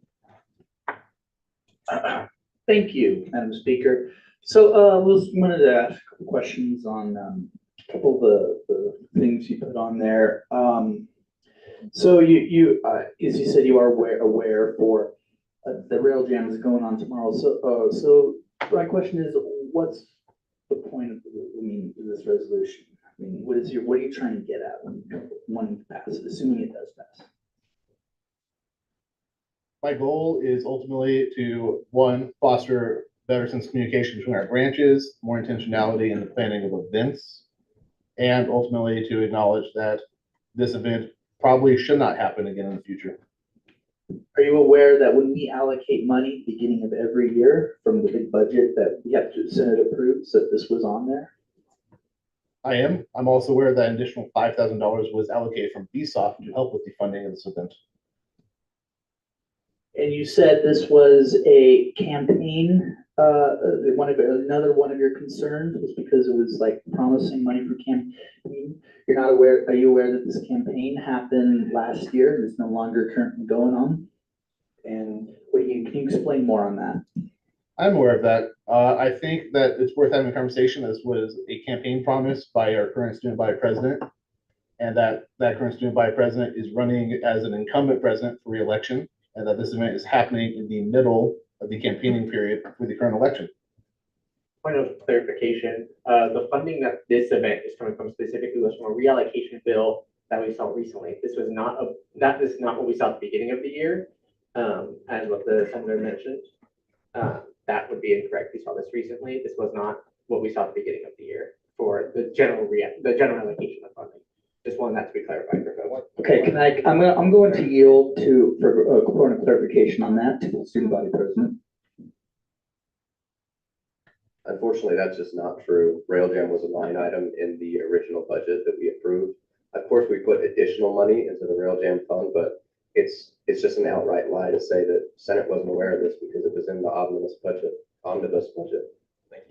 Thank you, Madam Speaker. So wanted to ask a couple questions on a couple of the things you put on there. So you as you said, you are aware for the rail jam is going on tomorrow. So my question is, what's the point of this resolution? I mean, what are you trying to get at when you want to pass it, assuming it does pass? My goal is ultimately to, one, foster better sense of communication between our branches, more intentionality in the planning of events, and ultimately to acknowledge that this event probably should not happen again in the future. Are you aware that when we allocate money beginning of every year from the big budget that we have to Senate approves, that this was on there? I am. I'm also aware that an additional $5,000 was allocated from BSOF to help with the funding of this event. And you said this was a campaign, another one of your concerns was because it was like promising money for campaign. You're not aware, are you aware that this campaign happened last year and is no longer currently going on? And can you explain more on that? I'm aware of that. I think that it's worth having a conversation. This was a campaign promise by our current student body president, and that current student body president is running as an incumbent president for re-election, and that this event is happening in the middle of the campaigning period for the current election. Point of clarification, the funding that this event is coming from specifically was from a reallocation bill that we saw recently. That is not what we saw at the beginning of the year, as what the senator mentioned. That would be incorrect. We saw this recently. This was not what we saw at the beginning of the year for the general allocation of funding. Just wanted that to be clarified for folks. Okay, I'm going to yield for a point of clarification on that to the student body president. Unfortunately, that's just not true. Railjam was a line item in the original budget that we approved. Of course, we put additional money into the Railjam fund, but it's just an outright lie to say that Senate wasn't aware of this because it was in the omnibus budget. Thank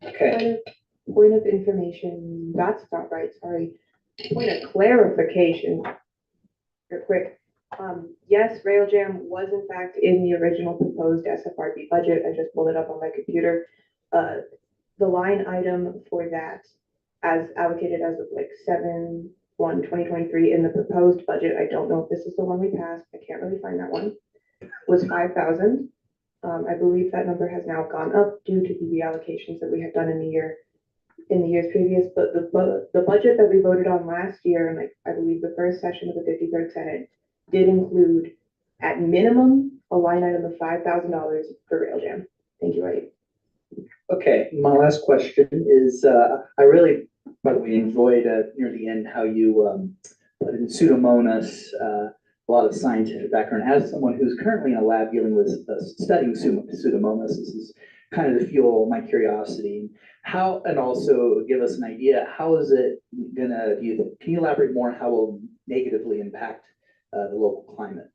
you. Okay. Point of information, that's not right, sorry. Point of clarification, real quick. Yes, Railjam was in fact in the original proposed SFRB budget. I just pulled it up on my computer. The line item for that as allocated as of like 7/1/2023 in the proposed budget. I don't know if this is the one we passed. I can't really find that one. Was 5,000. I believe that number has now gone up due to the reallocations that we had done in the years previous, but the budget that we voted on last year, and like, I believe the first session of the 53rd Senate did include at minimum a line item of $5,000 for rail jam. Thank you, Ray. Okay, my last question is, I really, by the way, enjoyed near the end how you put in Pseudomonas, a lot of scientific background. As someone who's currently in a lab dealing with studying Pseudomonas, this is kind of to fuel my curiosity. How, and also give us an idea, how is it gonna, can you elaborate more on how it will negatively impact the local climate?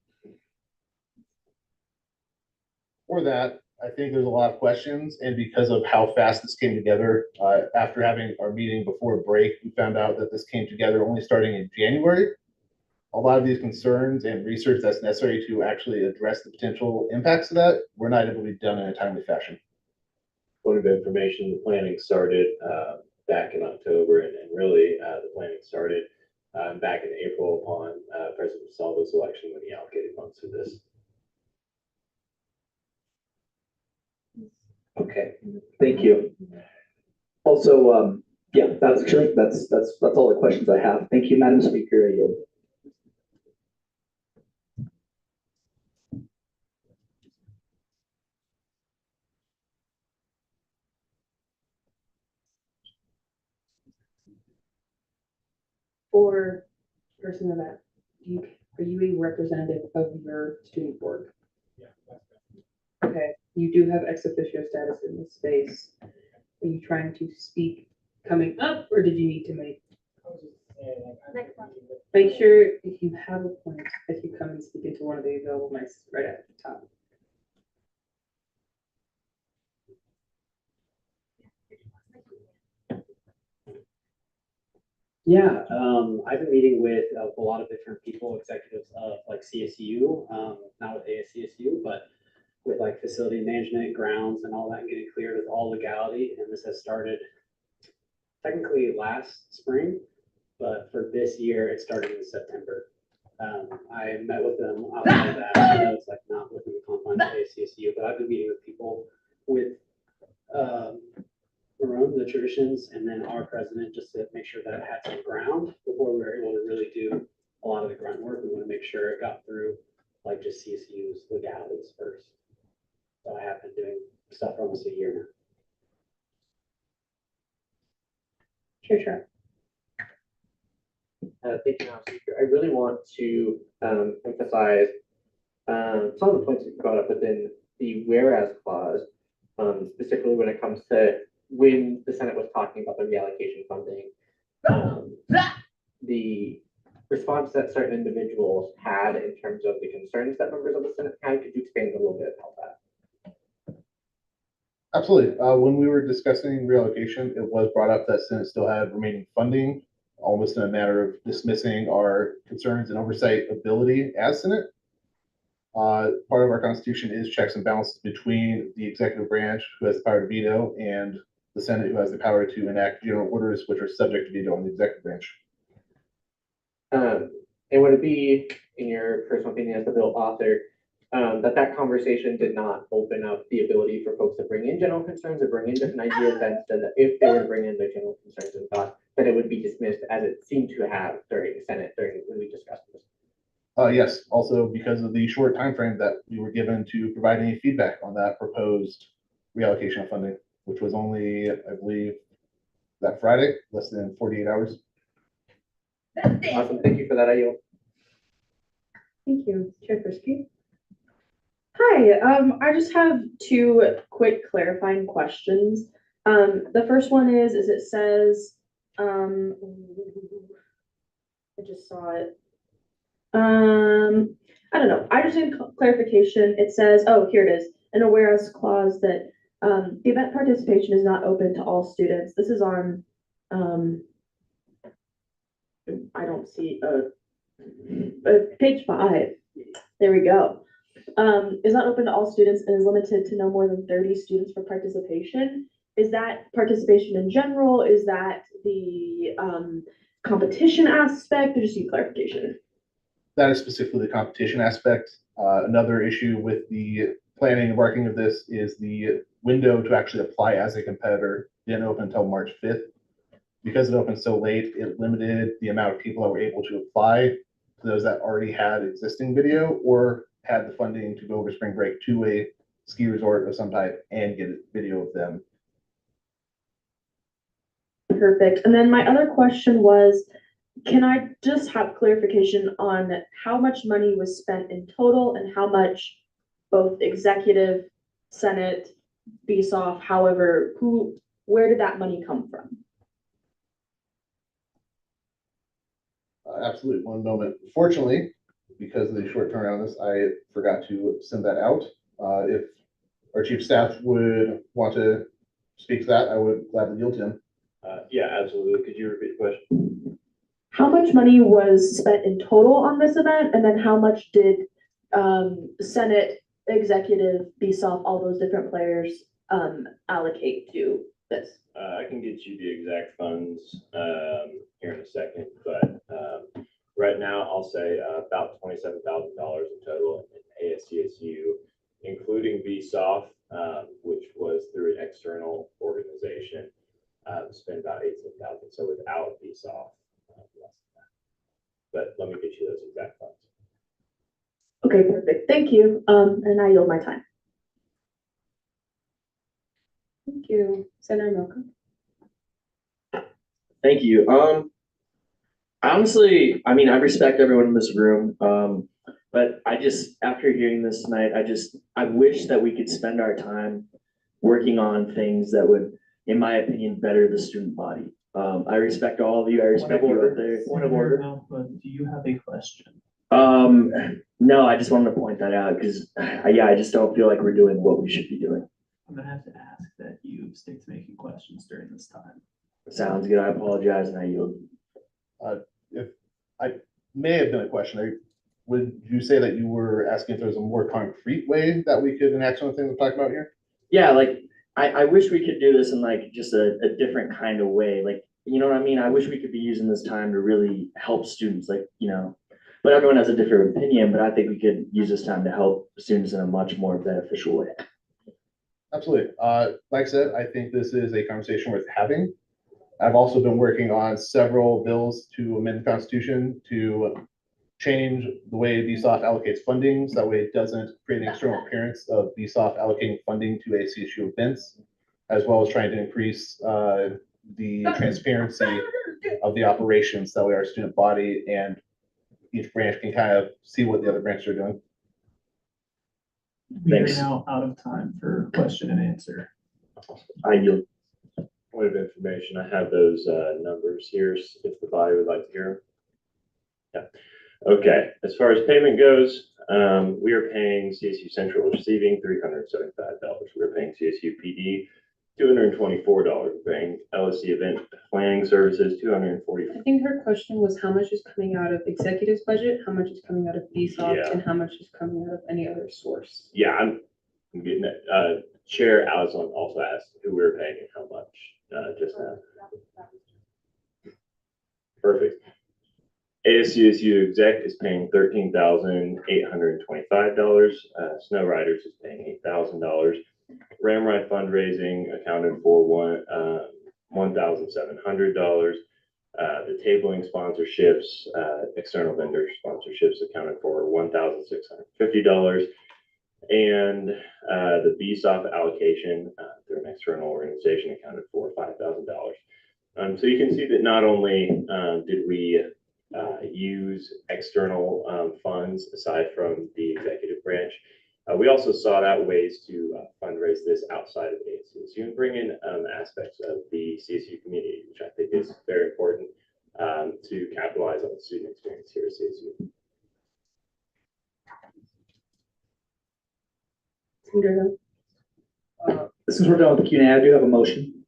For that, I think there's a lot of questions, and because of how fast this came together, after having our meeting before break, we found out that this came together only starting in January. A lot of these concerns and research that's necessary to actually address the potential impacts of that were not able to be done in a timely fashion. Point of information, the planning started back in October, and really the planning started back in April upon President Salvo's election when he allocated funds for this. Okay, thank you. Also, yeah, that's actually, that's all the questions I have. Thank you, Madam Speaker. I yield. For person of that, are you a representative of your student board? Okay, you do have ex officio status in this space. Are you trying to speak coming up, or did you need to make sure if you have a point that you come and speak into one of the available mics right at the top? Yeah, I've been meeting with a lot of different people, executives of like CSU, not with ASCSU, but with like facility management, grounds and all that, and getting cleared with all legality. And this has started technically last spring, but for this year, it started in September. I met with them outside of that. I know it's like not within the confines of ASCSU, but I've been meeting with people with Maroon, the traditions, and then our president, just to make sure that it had some ground before we were able to really do a lot of the grunt work. We want to make sure it got through like just CSU's legalities first. So I have been doing stuff for almost a year now. Sure. Thank you, Madam Speaker. I really want to emphasize some of the points that you brought up within the whereas clause, specifically when it comes to when the Senate was talking about the reallocation funding, the response that certain individuals had in terms of the concerns that members of the Senate had. Could you expand a little bit about that? Absolutely. When we were discussing reallocation, it was brought up that Senate still had remaining funding, almost in a matter of dismissing our concerns and oversight ability as Senate. Part of our Constitution is checks and balances between the executive branch, who has the power to veto, and the Senate, who has the power to enact general orders, which are subject to veto on the executive branch. And would it be, in your personal opinion as the bill author, that conversation did not open up the ability for folks to bring in general concerns or bring in different ideas, that if they were to bring in their general concerns and thoughts, that it would be dismissed as it seemed to have during the Senate when we discussed this? Yes, also because of the short time frame that we were given to provide any feedback on that proposed reallocation of funding, which was only, I believe, that Friday, less than 48 hours. Awesome, thank you for that. I yield. Thank you, Chair Persky. Hi, I just have two quick clarifying questions. The first one is it says, I just saw it. I don't know. I just need clarification. It says, oh, here it is. In a whereas clause that the event participation is not open to all students. This is on, I don't see, page 5. There we go. Is not open to all students and is limited to no more than 30 students for participation. is that participation in general? Is that the competition aspect? I just need clarification. That is specifically the competition aspect. Another issue with the planning and working of this is the window to actually apply as a competitor didn't open until March 5th. Because it opened so late, it limited the amount of people that were able to apply to those that already had existing video or had the funding to go over spring break to a ski resort of some type and get video of them. Perfect. And then my other question was, can I just have clarification on how much money was spent in total and how much both executive, Senate, BSOF, however, where did that money come from? Absolutely. One moment. Fortunately, because of the short turnaround on this, I forgot to send that out. If our chief staff would want to speak to that, I would gladly yield to him. Yeah, absolutely. Could you repeat the question? How much money was spent in total on this event? And then how much did Senate, executive, BSOF, all those different players allocate to this? I can get you the exact funds here in a second, but right now I'll say about $27,000 in total in ASCSU, including BSOF, which was through an external organization, spent about $18,000. So without BSOF, less than that. But let me get you those exact funds. Okay, perfect. Thank you. And I yield my time. Thank you. Senator Milka. Thank you. Honestly, I mean, I respect everyone in this room. But I just, after hearing this tonight, I wish that we could spend our time working on things that would, in my opinion, better the student body. I respect all of you. I respect you out there. Point of order. But do you have a question? No, I just wanted to point that out because, yeah, I just don't feel like we're doing what we should be doing. I'm gonna have to ask that you stick to making questions during this time. Sounds good. I apologize and I yield. If I may have been a question, would you say that you were asking if there was a more concrete way that we could enact some of the things we're talking about here? Yeah, like I wish we could do this in like just a different kind of way. Like, you know what I mean? I wish we could be using this time to really help students, like, you know, but everyone has a different opinion, but I think we could use this time to help students in a much more beneficial way. Absolutely. Like I said, I think this is a conversation worth having. I've also been working on several bills to amend the Constitution to change the way BSOF allocates funding, so that way it doesn't create an external appearance of BSOF allocating funding to ASCSU events, as well as trying to increase the transparency of the operations, that way our student body and each branch can kind of see what the other branches are doing. We are now out of time for question and answer. I yield. Point of information, I have those numbers here if the body would like to hear them. Yeah. Okay. As far as payment goes, we are paying CSU Central Receiving $375. We are paying CSU PD $224. We're paying LSC Event Planning Services $240. I think her question was how much is coming out of executive's budget, how much is coming out of BSOF, Yeah. and how much is coming out of any other source. Yeah, I'm getting it. Chair Allison also asked who we were paying and how much just now. Perfect. ASCSU exec is paying $13,825. Snow Riders is paying $8,000. Ramride fundraising accounted for $1,700. The tabling sponsorships, external vendor sponsorships accounted for $1,650. And the BSOF allocation through an external organization accounted for $5,000. So you can see that not only did we use external funds aside from the executive branch, we also sought out ways to fundraise this outside of ASCSU and bring in aspects of the CSU community, which I think is very important to capitalize on the student experience here at CSU. Since we're done with the Q&A, I do have a motion.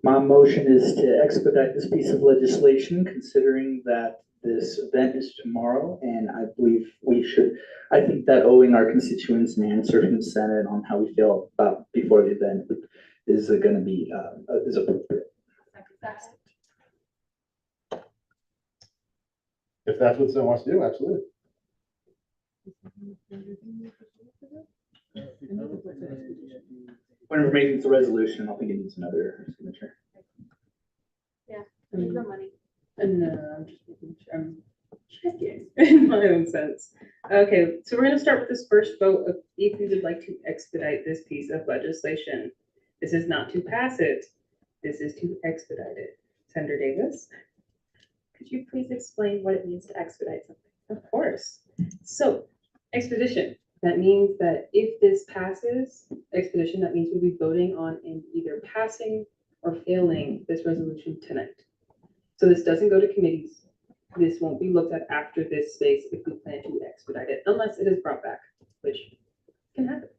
My motion is to expedite this piece of legislation, considering that this event is tomorrow, and I believe I think that owing our constituents an answer from the Senate on how we feel about before the event would is gonna be, is appropriate. If that's what someone wants to do, absolutely. When we're making the resolution, I don't think it needs another signature. Yeah, there's no money. No, I'm just making sure, I'm checking in my own sense. Okay, so we're gonna start with this first vote of if we would like to expedite this piece of legislation. This is not to pass it, this is to expedite it. Senator Davis, could you please explain what it means to expedite something? Of course. So, expedition, that means that if this passes, expedition, that means we'll be voting on in either passing or failing this resolution tonight. So this doesn't go to committees. This won't be looked at after this space if we plan to expedite it, unless it is brought back, which can happen.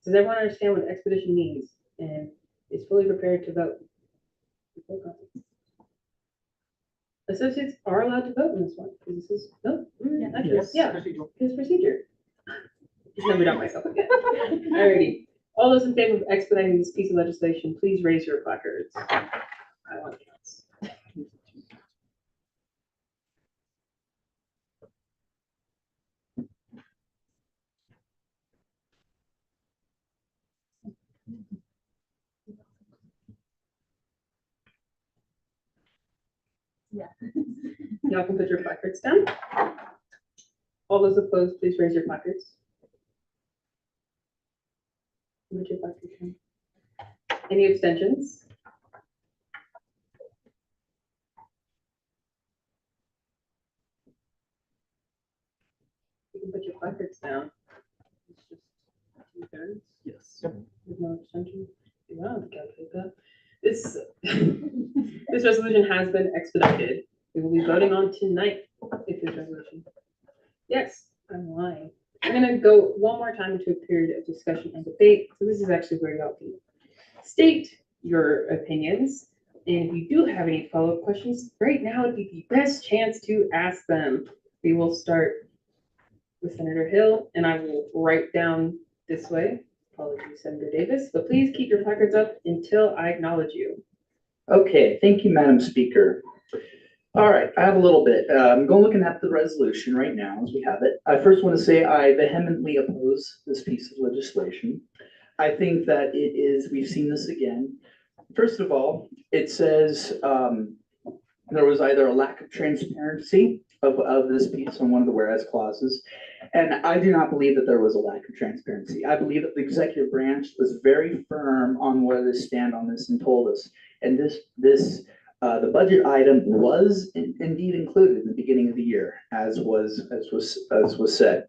Does everyone understand what expedition means and is fully prepared to vote? Associates are allowed to vote in this one, because this is, no, actually, yeah, it's procedure. Just never done myself again. Alrighty, all those in favor of expediting this piece of legislation, please raise your placards. I want counts. Yeah. Y'all can put your placards down. All those opposed, please raise your placards. Put your placards down. Any abstentions? You can put your placards down. It's just 2/3. Yes. With no abstention. Wow, I calculate that. This, this resolution has been expedited. We will be voting on tonight if this resolution. Yes, I'm lying. I'm gonna go one more time into a period of discussion and debate. So this is actually where y'all can state your opinions. And if you do have any follow-up questions, right now would be the best chance to ask them. We will start with Senator Hill, and I will write down this way. Apologies, Senator Davis, but please keep your placards up until I acknowledge you. Okay, thank you, Madam Speaker. All right, I have a little bit. I'm going looking at the resolution right now as we have it. I first want to say I vehemently oppose this piece of legislation. I think that it is, we've seen this again. First of all, it says there was either a lack of transparency of this piece on one of the whereas clauses, and I do not believe that there was a lack of transparency. I believe that the executive branch was very firm on where they stand on this and told us. And the budget item was indeed included in the beginning of the year, as was said.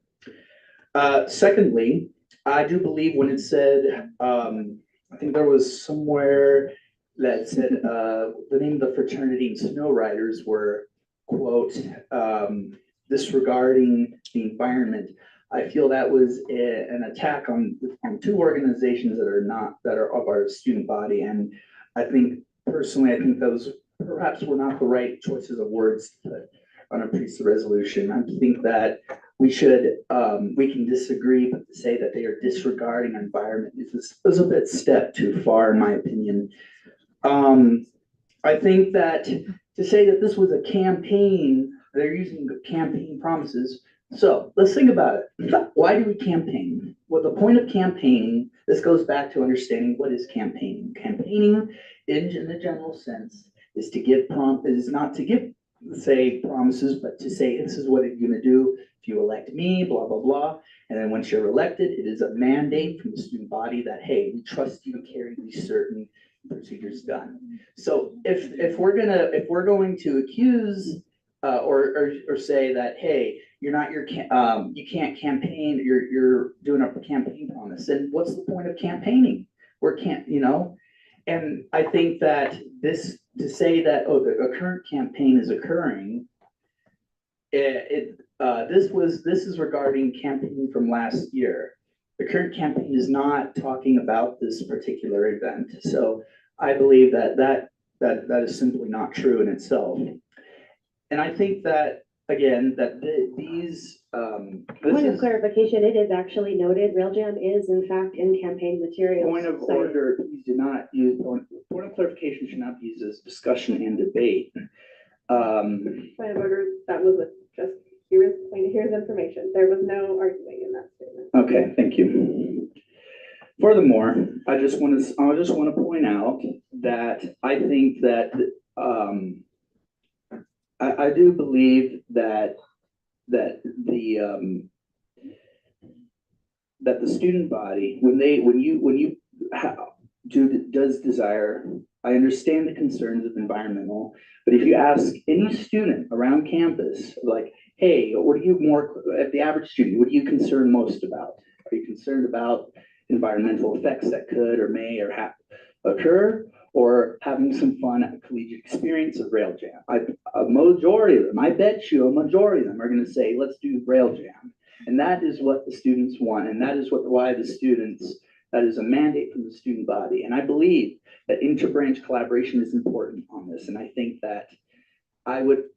Secondly, I do believe when it said, I think there was somewhere that said the name of the fraternity and snow riders were, quote, disregarding the environment. I feel that was an attack on two organizations that are of our student body, and I think personally, I think those perhaps were not the right choices of words to put on a piece of resolution. I think that we should, we can disagree, but to say that they are disregarding environment is a bit step too far, in my opinion. I think that to say that this was a campaign, they're using campaign promises. So let's think about it. Why do we campaign? Well, the point of campaigning, this goes back to understanding what is campaigning. Campaigning, in the general sense, is to give is not to give, say, promises, but to say this is what you're going to do if you elect me, blah blah blah. And then once you're elected, it is a mandate from the student body that, hey, we trust you to carry these certain procedures done. So if we're going to accuse or say that, hey, you're not you can't campaign, you're doing a campaign promise, then what's the point of campaigning? And I think that this, to say that, oh, the current campaign is occurring, this is regarding campaigning from last year. The current campaign is not talking about this particular event. So I believe that is simply not true in itself. And I think that again, that these, this Point of is, clarification, it is actually noted, Railjam is in fact in campaign materials. point of cited. order, these do not use, point of clarification should not be used as discussion and debate. Point of order, that was just, here's information. There was no arguing in that statement. Okay, thank you. Furthermore, I just want to point out that I think that, I do believe that the student body, when you does desire, I understand the concerns of environmental, but if you ask any student around campus, like, hey, what are you more, at the average student, what are you concerned most about? Are you concerned about environmental effects that could or may or have occur, or having some fun at a collegiate experience of Rail Jam? A majority of them, I bet you a majority of them are gonna say, let's do Rail Jam. And that is what the students want, and that is why the students, that is a mandate from the student body. And I believe that interbranch collaboration is important on this. And I think that I would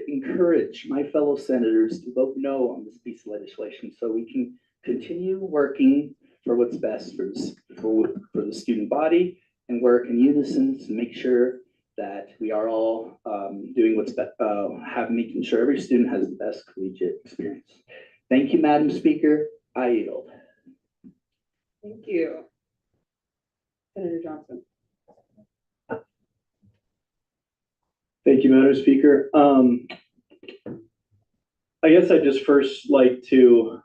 encourage my fellow senators to vote no on this piece of legislation so we can continue working for what's best for the student body and work in unison to make sure that we are all doing what's best, making sure every student has the best collegiate experience. Thank you, Madam Speaker. I yield. Thank you. Senator Johnson. Thank you, Madam Speaker. I guess I'd just first like to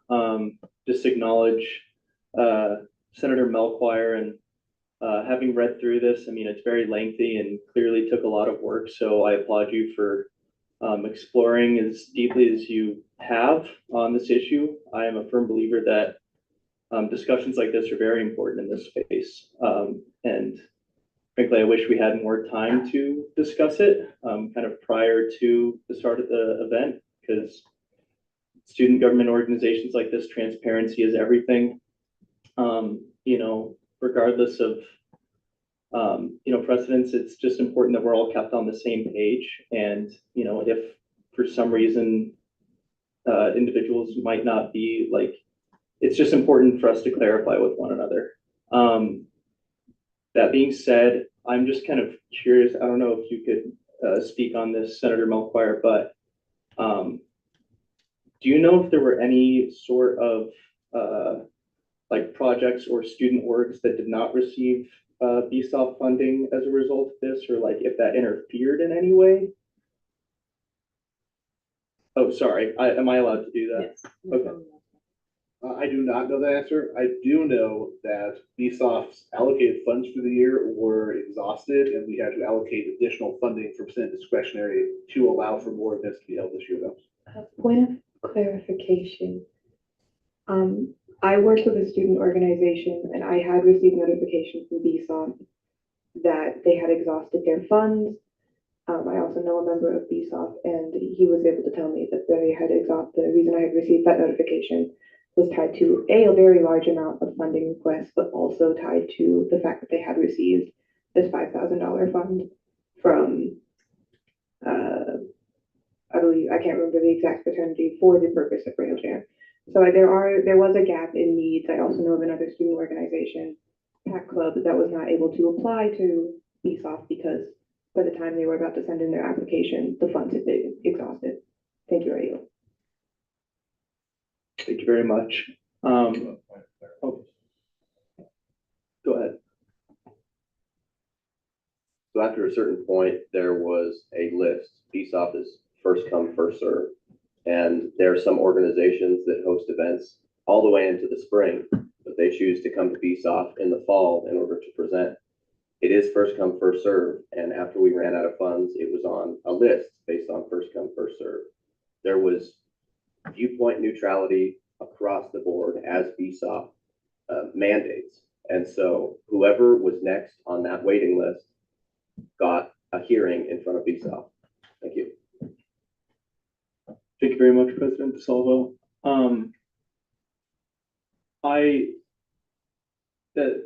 just acknowledge Senator Melchior, and having read through this, I mean, it's very lengthy and clearly took a lot of work. So I applaud you for exploring as deeply as you have on this issue. I am a firm believer that discussions like this are very important in this space. And frankly, I wish we had more time to discuss it kind of prior to the start of the event, because student government organizations like this, transparency is everything. You know, regardless of you know, precedents, it's just important that we're all kept on the same page. And you know, if for some reason individuals might not be like, it's just important for us to clarify with one another. That being said, I'm just kind of curious. I don't know if you could speak on this, Senator Melchior, but do you know if there were any sort of like projects or student orgs that did not receive BSOP funding as a result of this, or like if that interfered in any way? Oh, sorry. Am I allowed to do that? Yes. Okay. I do not know the answer. I do know that BSOF's allocated funds for the year were exhausted, and we had to allocate additional funding from Senate discretionary to allow for more events to be held this year, though. Point of clarification. I worked with a student organization and I had received notification from BSOP that they had exhausted their funds. I also know a member of BSOP, and he was able to tell me that they had exhausted. The reason I had received that notification was tied to a very large amount of funding requests, but also tied to the fact that they had received this $5,000 fund from, I believe, I can't remember the exact fraternity for the purpose of Rail Jam. So there was a gap in needs. I also know of another student organization, PAC Club, that was not able to apply to BSOP because by the time they were about to send in their application, the funds had been exhausted. Thank you, Rayo. Thank you very much. Oh, go ahead. So after a certain point, there was a list. BSOP is first come, first serve. And there are some organizations that host events all the way into the spring, but they choose to come to BSOP in the fall in order to present. It is first come, first serve. And after we ran out of funds, it was on a list based on first come, first serve. There was viewpoint neutrality across the board as BSOP mandates. And so whoever was next on that waiting list got a hearing in front of BSOP. Thank you. Thank you very much, President DeSalvo.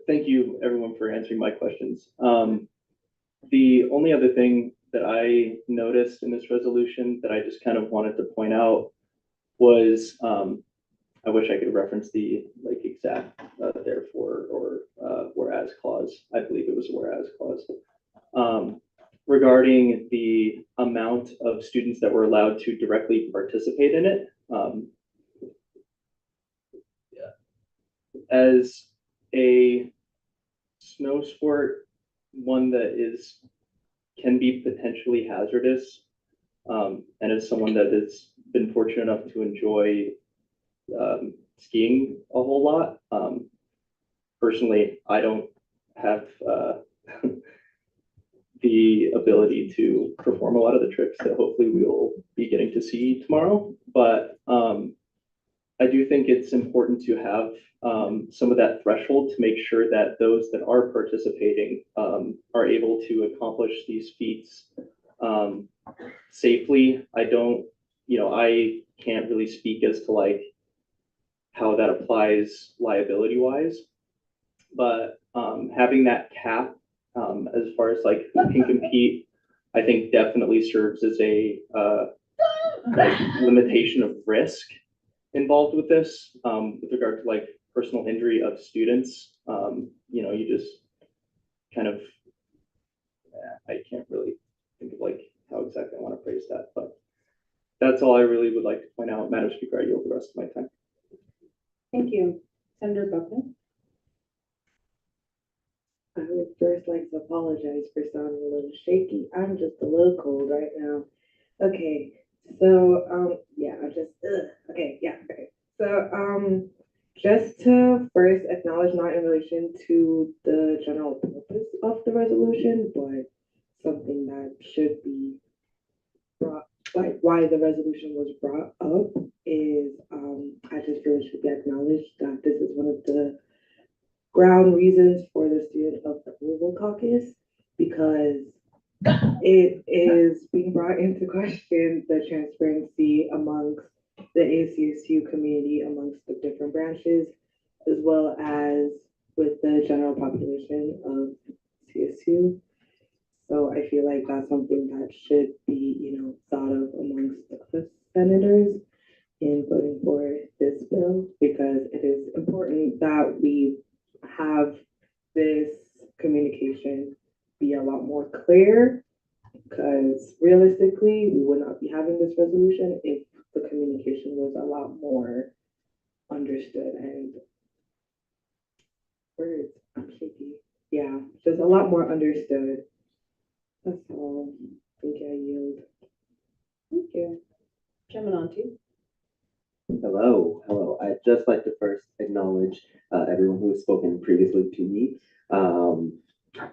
Thank you everyone for answering my questions. The only other thing that I noticed in this resolution that I just kind of wanted to point out was, I wish I could reference the like exact therefore or whereas clause. I believe it was a whereas clause. Regarding the amount of students that were allowed to directly participate in it. As a snow sport, one that can be potentially hazardous, and as someone that has been fortunate enough to enjoy skiing a whole lot, personally, I don't have the ability to perform a lot of the tricks that hopefully we will be getting to see tomorrow. But I do think it's important to have some of that threshold to make sure that those that are participating are able to accomplish these feats safely. I can't really speak as to like how that applies liability wise, but having that cap as far as like who can compete, I think definitely serves as a like limitation of risk involved with this with regard to like personal injury of students. You just kind of, I can't really think of like how exactly I want to phrase that, but that's all I really would like to point out. Madam Speaker, I yield the rest of my time. Thank you. Senator Buckman. I would first like to apologize for sounding a little shaky. I'm just a little cold right now. Okay, so yeah, okay, yeah, okay. So just to first acknowledge, not in relation to the general purpose of the resolution, but something that should be brought, like why the resolution was brought up is I just feel it should be acknowledged that this is one of the ground reasons for the student of the Oval Caucus, because it is being brought into question the transparency amongst the ASCSU community, amongst the different branches, as well as with the general population of CSU. So I feel like that's something that should be, thought of amongst the senators in voting for this bill, because it is important that we have this communication be a lot more clear, because realistically, we would not be having this resolution if the communication was a lot more understood and words, I'm shaky. Yeah, just a lot more understood. That's all. I think I yield. Thank you. Chairman Onti. Hello. I'd just like to first acknowledge everyone who has spoken previously to me,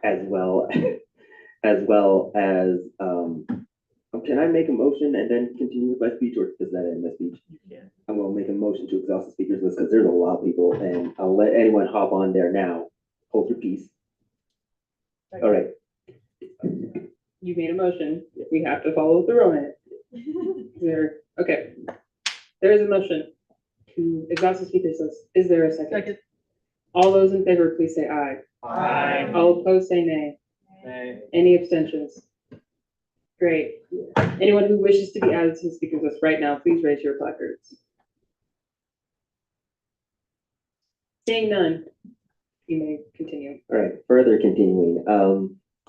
as well as can I make a motion and then continue with my speech, or does that end my speech? You can. I'm gonna make a motion to exhaust the speakers list because there's a lot of people, and I'll let anyone hop on there now. Hold your peace. All right. You made a motion. We have to follow through on it. Okay. There is a motion to exhaust the speakers list. Is there a second? Second. All those in favor, please say aye. Aye. All opposed, say nay. Nay. Any abstentions? Great. Anyone who wishes to be added to the speakers list right now, please raise your placards. Seeing none, you may continue. All right. Further continuing,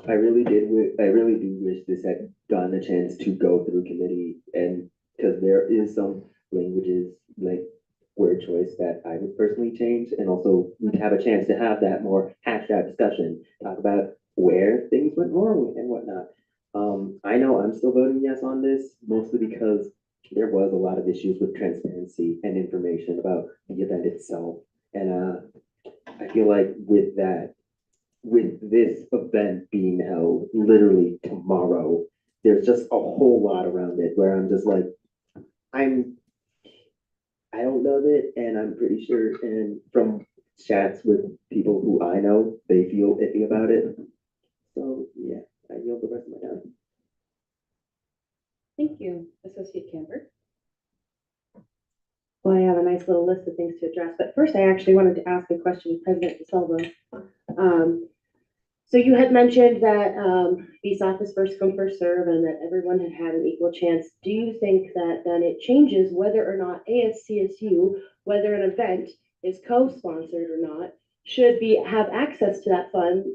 I really do wish this had gotten a chance to go through committee, and because there is some languages like word choice that I would personally change, and also we'd have a chance to have that more hashed out discussion, talk about where things went wrong and whatnot. I know I'm still voting yes on this, mostly because there was a lot of issues with transparency and information about the event itself. And I feel like with this event being held literally tomorrow, there's just a whole lot around it where I'm just like, I don't love it, and I'm pretty sure, and from chats with people who I know, they feel iffy about it. So yeah, I yield the rest of my time. Thank you, Associate Camper. Well, I have a nice little list of things to address, but first I actually wanted to ask a question of President DeSalvo. So you had mentioned that BSOP is first come, first serve, and that everyone had had an equal chance. Do you think that then it changes whether or not ASCSU, whether an event is co-sponsored or not, should have access to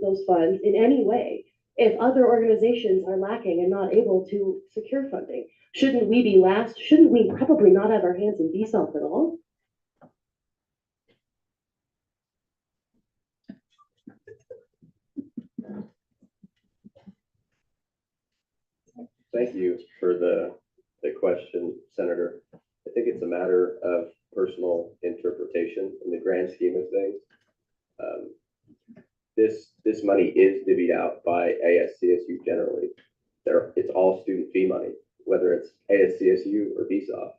those funds in any way if other organizations are lacking and not able to secure funding? Shouldn't we be last? Shouldn't we probably not have our hands in BSOP at all? Thank you for the question, Senator. I think it's a matter of personal interpretation in the grand scheme of things. This money is divvied out by ASCSU generally. It's all student fee money, whether it's ASCSU or BSOP.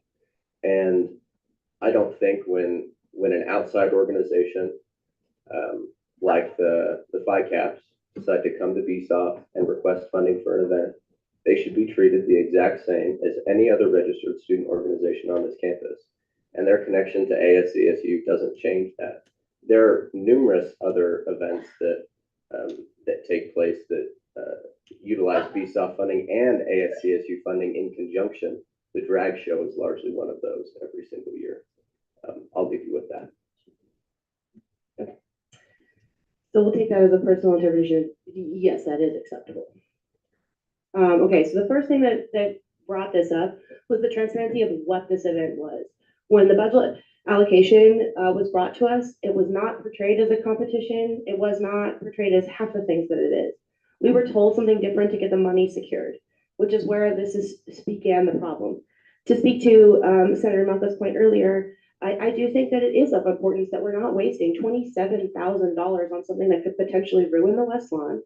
And I don't think when an outside organization like the FICAPs decide to come to BSOP and request funding for an event, they should be treated the exact same as any other registered student organization on this campus. And their connection to ASCSU doesn't change that. There are numerous other events that take place that utilize BSOP funding and ASCSU funding in conjunction. The drag show is largely one of those every single year. I'll leave you with that. So we'll take that as a personal interpretation. Yes, that is acceptable. Okay, so the first thing that brought this up was the transparency of what this event was. When the budget allocation was brought to us, it was not portrayed as a competition. It was not portrayed as half the things that it is. We were told something different to get the money secured, which is where began the problem. To speak to Senator Malka's point earlier, I do think that it is of importance that we're not wasting $27,000 on something that could potentially ruin the West Lawn,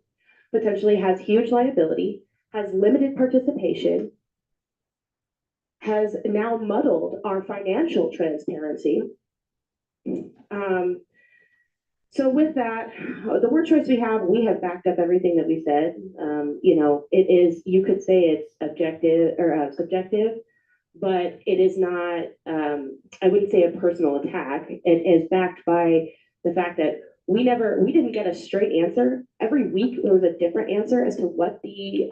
potentially has huge liability, has limited participation, has now muddled our financial transparency. So with that, the word choice we have backed up everything that we said. It is, you could say it's objective or subjective, but it is not, I wouldn't say a personal attack. It is backed by the fact that we didn't get a straight answer. Every week there was a different answer as to what the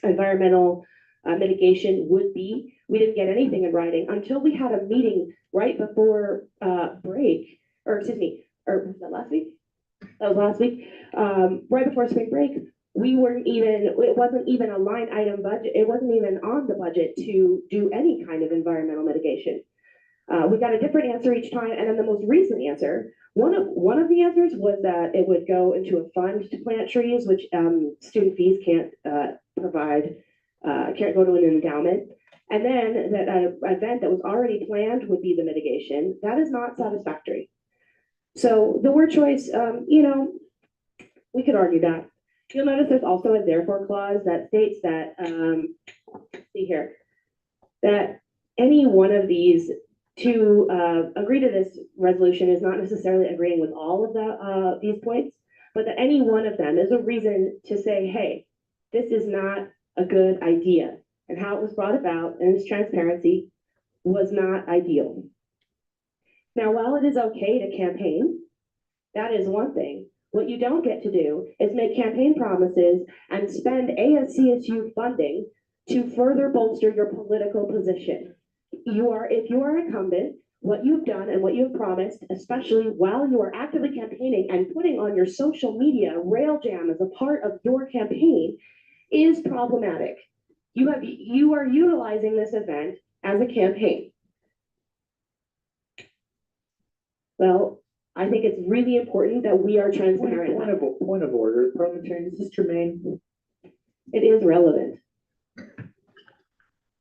environmental mitigation would be. We didn't get anything in writing until we had a meeting right before break, or excuse me, or was that last week? That was last week. Right before spring break, it wasn't even a line item budget. It wasn't even on the budget to do any kind of environmental mitigation. We got a different answer each time, and then the most recent answer, one of the answers was that it would go into a fund to plant trees, which student fees can't provide, can't go to an endowment. And then that event that was already planned would be the mitigation. That is not satisfactory. So the word choice, we could argue that. You'll notice there's also a therefore clause that states that, see here, that any one of these to agree to this resolution is not necessarily agreeing with all of these points, but that any one of them is a reason to say, hey, this is not a good idea. And how it was brought about and its transparency was not ideal. Now, while it is okay to campaign, that is one thing. What you don't get to do is make campaign promises and spend ASCSU funding to further bolster your political position. If you are incumbent, what you've done and what you've promised, especially while you are actively campaigning and putting on your social media rail jam as a part of your campaign, is problematic. You are utilizing this event as a campaign. Well, I think it's really important that we are transparent. Point of order, parliamentarian, is this germane? It is relevant.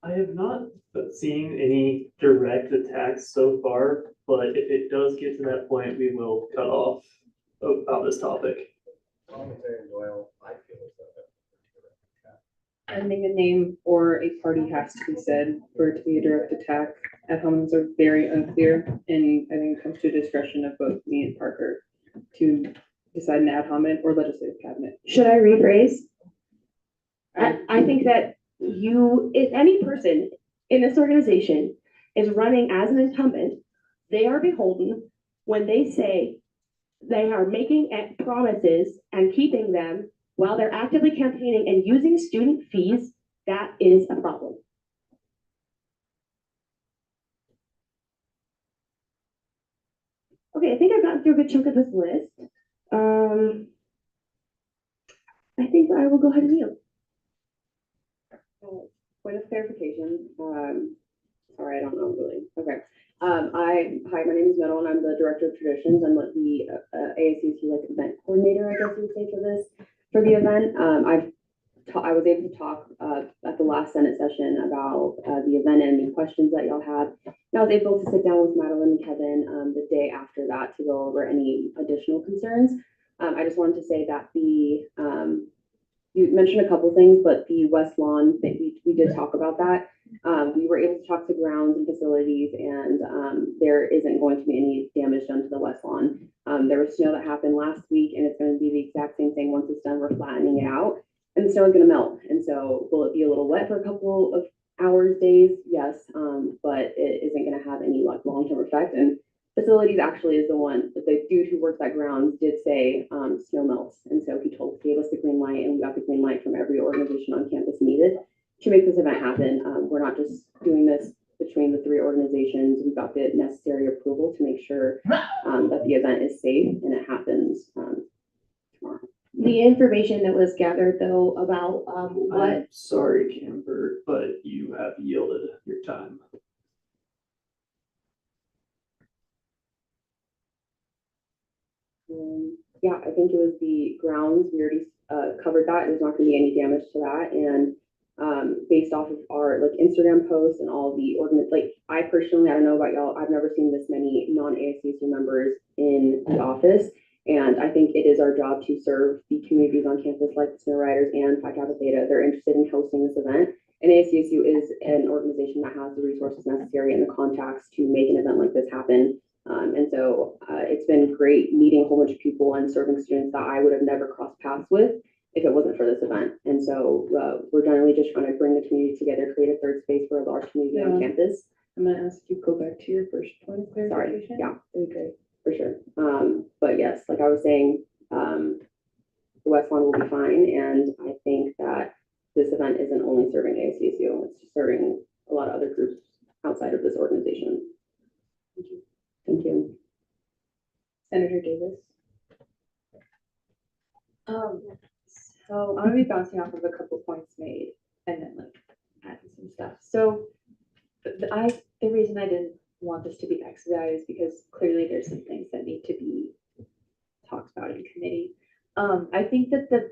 I have not seen any direct attacks so far, but if it does get to that point, we will cut off about this topic. I think a name or a party has to be said for it to be a direct attack. Ad hominems are very unclear, and I think it comes to discretion of both me and Parker to decide an ad hominem or legislative cabinet. Should I rephrase? I think that if any person in this organization is running as an incumbent, they are beholden when they say they are making promises and keeping them while they're actively campaigning and using student fees, that is a problem. Okay, I think I've gotten through a good chunk of this list. I think I will go ahead and yield. Point of clarification, sorry, I don't know really, okay. Hi, my name is Meadow and I'm the Director of Traditions. I'm like the ASCSU like event coordinator, I guess you would say for the event. I was able to talk at the last Senate session about the event and any questions that y'all had. And I was able to sit down with Madeline and Kevin the day after that to go over any additional concerns. I just wanted to say that you mentioned a couple things, but the West Lawn, we did talk about that. We were able to talk to grounds and facilities, and there isn't going to be any damage done to the West Lawn. There was snow that happened last week, and it's going to be the exact same thing once it's done. We're flattening it out, and the snow is going to melt. And so, will it be a little wet for a couple of hours, days? Yes, but it isn't going to have any like long-term effect. And facilities actually is the one that the dude who works at grounds did say snow melts, and so he gave us the green light, and we got the green light from every organization on campus needed to make this event happen. We're not just doing this between the three organizations. We got the necessary approval to make sure that the event is safe and it happens tomorrow. The information that was gathered though about what. I'm sorry, Camber, but you have yielded your time. Yeah, I think it was the grounds. We already covered that. There's not going to be any damage to that. And based off of our like Instagram posts and all the I personally, I don't know about y'all, I've never seen this many non-ASCSU members in the office. And I think it is our job to serve the communities on campus like the Snow Riders and Phi Kappa Theta. They're interested in hosting this event. And ASCSU is an organization that has the resources necessary and the contacts to make an event like this happen. And so it's been great meeting a whole bunch of people and serving students that I would have never crossed paths with if it wasn't for this event. And so we're generally just trying to bring the community together, create a third space for a large community on campus. I'm going to ask you to go back to your first point of clarification. Sorry, yeah, That'd be great. for sure. But yes, like I was saying, the West Lawn will be fine. And I think that this event isn't only serving ASCSU, it's serving a lot of other groups outside of this organization. Thank you. Thank you. Senator Davis. So I'm gonna be bouncing off of a couple points made and then like adding some stuff. So the reason I didn't want this to be expedited is because clearly there's some things that need to be talked about in committee. I think that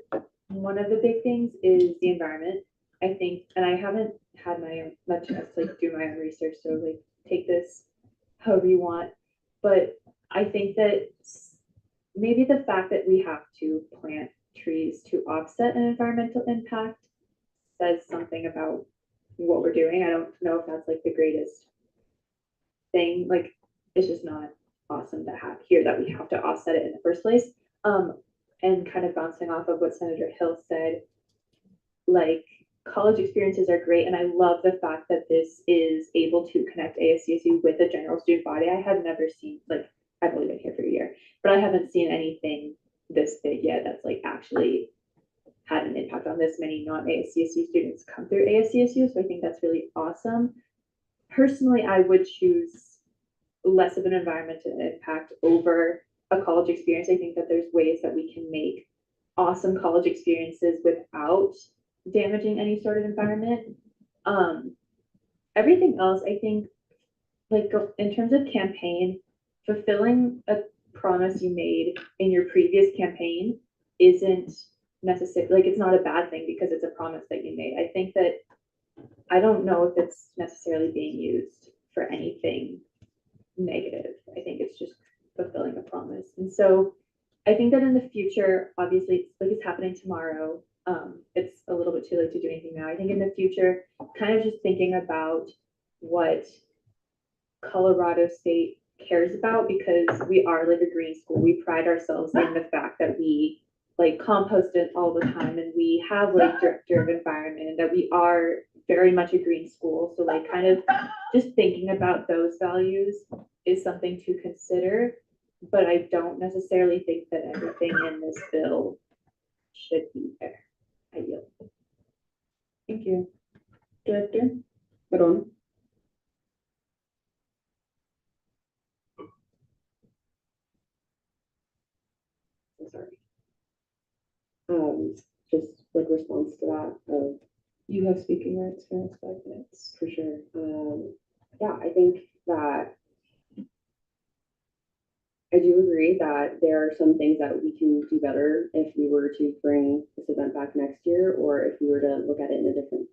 one of the big things is the environment. I think, and I haven't had much chance to like do my own research, so like take this however you want. But I think that maybe the fact that we have to plant trees to offset an environmental impact says something about what we're doing. I don't know if that's like the greatest thing. Like, it's just not awesome to have here that we have to offset it in the first place. And kind of bouncing off of what Senator Hill said, like college experiences are great. And I love the fact that this is able to connect ASCSU with the general student body. I have never seen, like, I've only been here for a year, but I haven't seen anything this big yet that's like actually had an impact on this many non-ASCSU students come through ASCSU. So I think that's really awesome. Personally, I would choose less of an environmental impact over a college experience. I think that there's ways that we can make awesome college experiences without damaging any sort of environment. Everything else, I think, like in terms of campaign, fulfilling a promise you made in your previous campaign isn't necessarily, like, it's not a bad thing because it's a promise that you made. I think that, I don't know if it's necessarily being used for anything negative. I think it's just fulfilling a promise. And so I think that in the future, obviously, like it's happening tomorrow. It's a little bit too late to do anything now. I think in the future, kind of just thinking about what Colorado State cares about, because we are like a green school. We pride ourselves in the fact that we like compost it all the time, and we have like director of environment, and that we are very much a green school. So like kind of just thinking about those values is something to consider, but I don't necessarily think that everything in this bill should be there. I yield. Thank you. Director Baron. I'm sorry. Just like response to that of You have speaking rights for the next 5 minutes. for sure. Yeah, I think that I do agree that there are some things that we can do better if we were to bring this event back next year, or if we were to look at it in a different,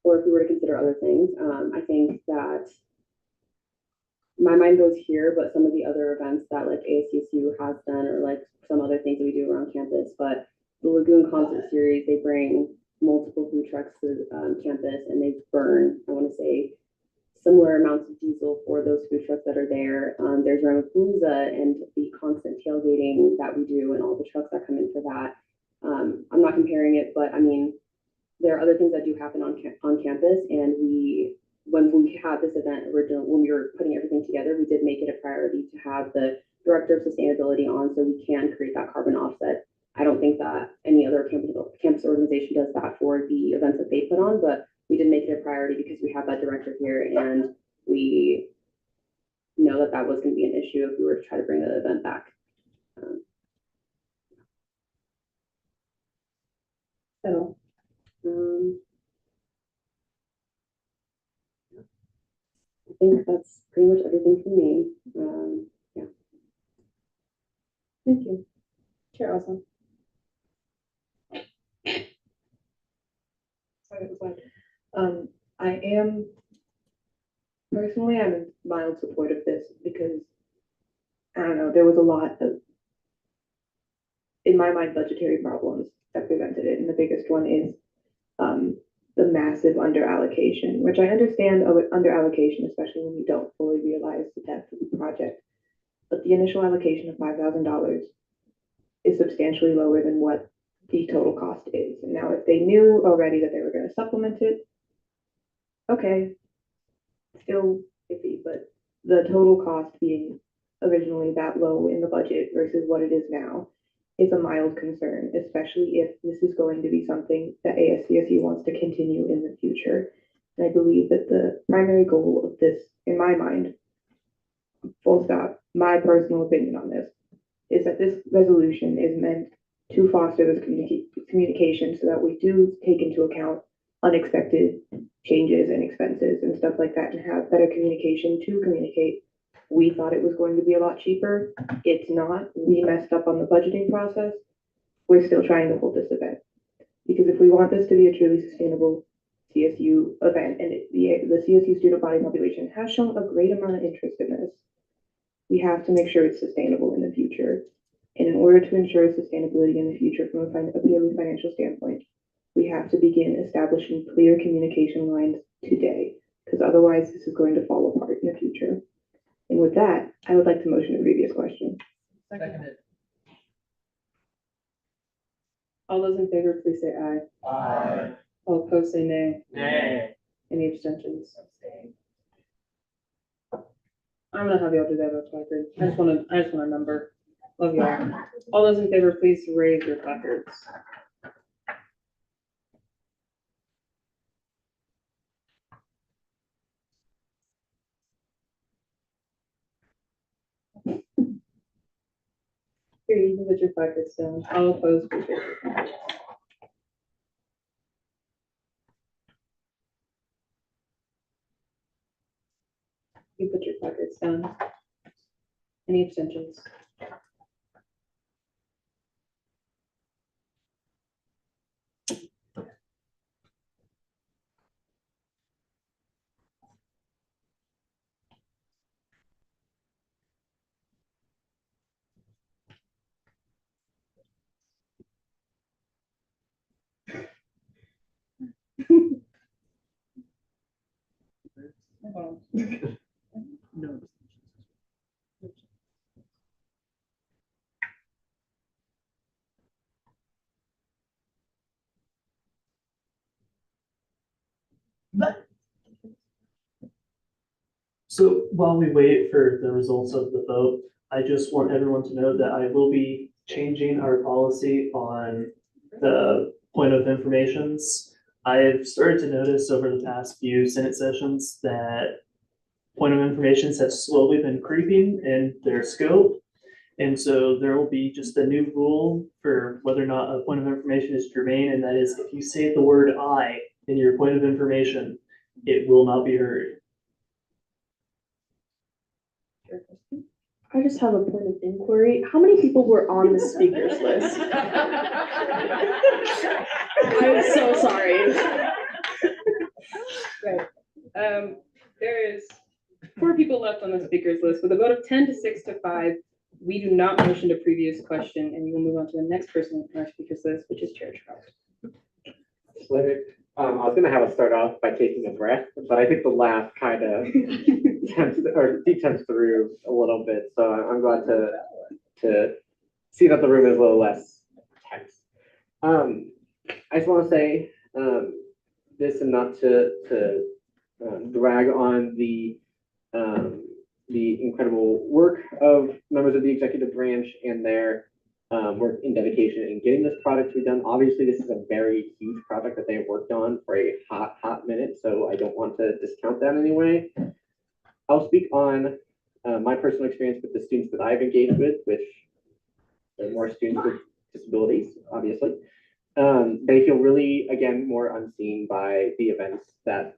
or if we were to consider other things. I think that my mind goes here, but some of the other events that like ASCSU has done, or like some other things that we do around campus, but the Lagoon Concert Series, they bring multiple food trucks to campus, and they burn, I want to say, similar amounts of diesel for those food trucks that are there. There's Ramapalooza and the constant tailgating that we do, and all the trucks that come in for that. I'm not comparing it, but I mean, there are other things that do happen on campus, and when we had this event originally, when we were putting everything together, we did make it a priority to have the director of sustainability on, so we can create that carbon offset. I don't think that any other campus organization does that for the events that they put on, but we did make it a priority because we have that director here, and we know that that was going to be an issue if we were to try to bring the event back. So, I think that's pretty much everything from me. Yeah. thank you. Chair Osborne. Sorry, it was loud. I am personally, I'm in mild support of this because I don't know, there was a lot of, in my mind, budgetary problems that prevented it, and the biggest one is the massive under allocation, which I understand under allocation, especially when you don't fully realize the depth of the project. But the initial allocation of $5,000 is substantially lower than what the total cost is. Now, if they knew already that they were going to supplement it, okay, still iffy, but the total cost being originally that low in the budget versus what it is now is a mild concern, especially if this is going to be something that ASCSU wants to continue in the future. And I believe that the primary goal of this, in my mind, full stop, my personal opinion on this, is that this resolution is meant to foster this communication so that we do take into account unexpected changes and expenses and stuff like that, and have better communication to communicate. We thought it was going to be a lot cheaper. It's not. We messed up on the budgeting process. We're still trying to hold this event. Because if we want this to be a truly sustainable CSU event, and the CSU student body population has shown a great amount of interest in this, we have to make sure it's sustainable in the future. And in order to ensure sustainability in the future from a purely financial standpoint, we have to begin establishing clear communication lines today, because otherwise this is going to fall apart in the future. And with that, I would like to motion the previous question. Seconded. All those in favor, please say aye. Aye. All opposed, say nay. Nay. Any abstentions? I'm gonna have y'all do that on record. I just wanna remember. Love y'all. All those in favor, please raise your placards. Here, you can put your placards down. All opposed, please raise your placards. You put your placards down. Any abstentions? No. So while we wait for the results of the vote, I just want everyone to know that I will be changing our policy on the point of informations. I've started to notice over the past few Senate sessions that point of informations have slowly been creeping in their scope. And so there will be just a new rule for whether or not a point of information is germane, and that is if you say the word I in your point of information, it will not be heard. I just have a point of inquiry. How many people were on the speakers list? I'm so sorry. Right. There is 4 people left on the speakers list with a vote of 10 to 6 to 5. We do not motion to previous question, and we will move on to the next person on our speakers list, which is Chair Trout. I was gonna have us start off by taking a breath, but I think the laugh kind of detempts through a little bit. So I'm glad to see that the room is a little less tense. I just want to say this, and not to drag on the incredible work of members of the executive branch and their work and dedication in getting this product to be done. Obviously, this is a very huge project that they have worked on for a hot minute, so I don't want to discount that in any way. I'll speak on my personal experience with the students that I've engaged with, which there are more students with disabilities, obviously. They feel really, again, more unseen by the events that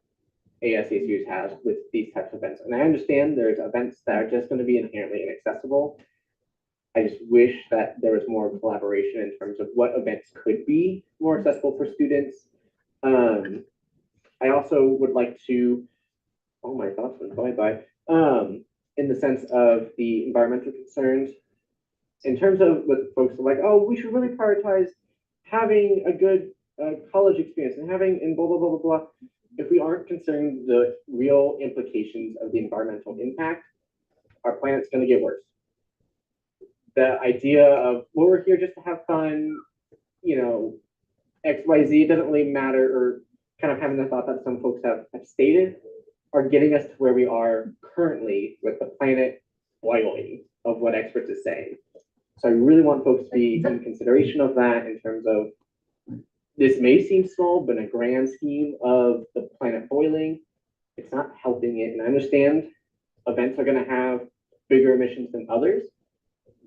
ASCSU has with these types of events. And I understand there's events that are just going to be inherently inaccessible. I just wish that there was more collaboration in terms of what events could be more accessible for students. I also would like to, oh, my thoughts went by, in the sense of the environmental concerns, in terms of what folks are like, oh, we should really prioritize having a good college experience and having and blah, blah, blah, blah, blah. If we aren't considering the real implications of the environmental impact, our planet's going to get worse. The idea of, well, we're here just to have fun, you know, XYZ doesn't really matter, or kind of having the thought that some folks have stated, are getting us to where we are currently with the planet boiling of what experts are saying. So I really want folks to be in consideration of that in terms of, this may seem small, but in a grand scheme of the planet boiling, it's not helping it. And I understand events are going to have bigger emissions than others,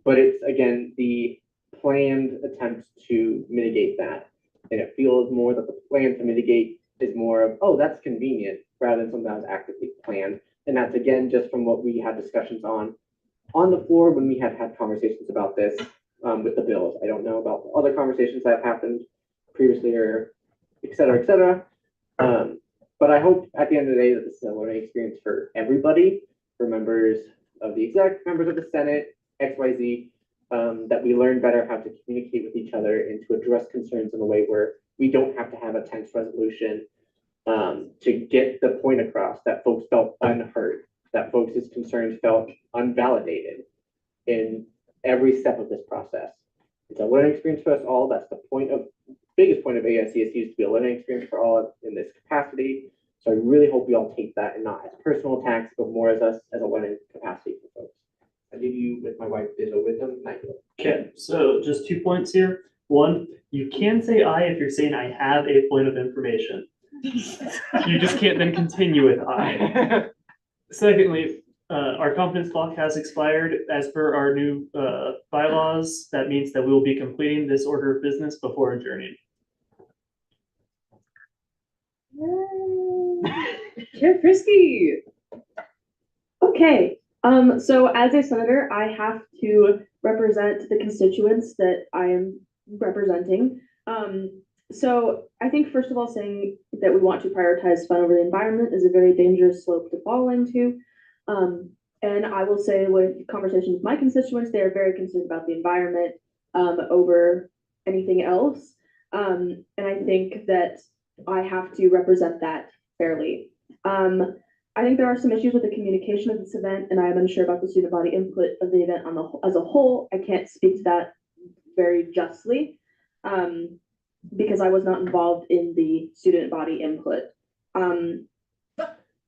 but it's, again, the planned attempts to mitigate that. And it feels more that the plan to mitigate is more of, oh, that's convenient, rather than something that was actively planned. And that's, again, just from what we had discussions on the floor when we had conversations about this with the bills. I don't know about other conversations that have happened previously, or et cetera, et cetera. But I hope at the end of the day that this is a learning experience for everybody, for members of the exec, members of the Senate, XYZ, that we learn better how to communicate with each other and to address concerns in a way where we don't have to have a tense resolution to get the point across that folks felt unheard, that folks' concerns felt unvalidated in every step of this process. It's a learning experience for us all. That's the biggest point of ASCSU, is to be a learning experience for all in this capacity. So I really hope we all take that, and not as personal attacks, but more as us as a learning capacity for folks. I leave you with my wife, Digital Wisdom. Thank you. Okay, so just 2 points here. One, you can say I if you're saying I have a point of information. You just can't then continue with I. Secondly, our confidence clock has expired. As per our new bylaws, that means that we will be completing this order of business before adjourning. Chair Frisky. Okay, so as a senator, I have to represent the constituents that I am representing. So I think, first of all, saying that we want to prioritize fun over the environment is a very dangerous slope to fall into. And I will say, with conversations with my constituents, they are very concerned about the environment over anything else. And I think that I have to represent that fairly. I think there are some issues with the communication of this event, and I am unsure about the student body input of the event as a whole. I can't speak to that very justly because I was not involved in the student body input.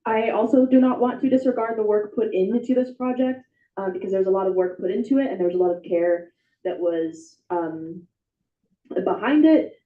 I also do not want to disregard the work put into this project because there's a lot of work put into it, and there's a lot of care that was behind it.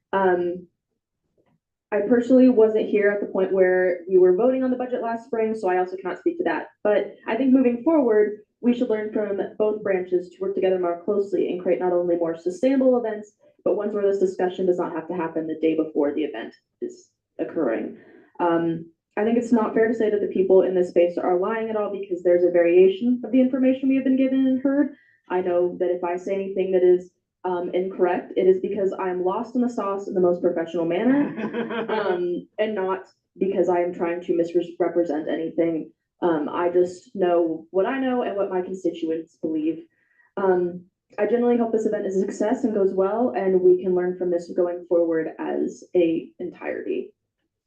I personally wasn't here at the point where we were voting on the budget last spring, so I also cannot speak to that. But I think moving forward, we should learn from both branches to work together more closely and create not only more sustainable events, but ones where this discussion does not have to happen the day before the event is occurring. I think it's not fair to say that the people in this space are lying at all, because there's a variation of the information we have been given and heard. I know that if I say anything that is incorrect, it is because I'm lost in the sauce in the most professional manner, and not because I am trying to misrepresent anything. I just know what I know and what my constituents believe. I generally hope this event is a success and goes well, and we can learn from this going forward as a entirety.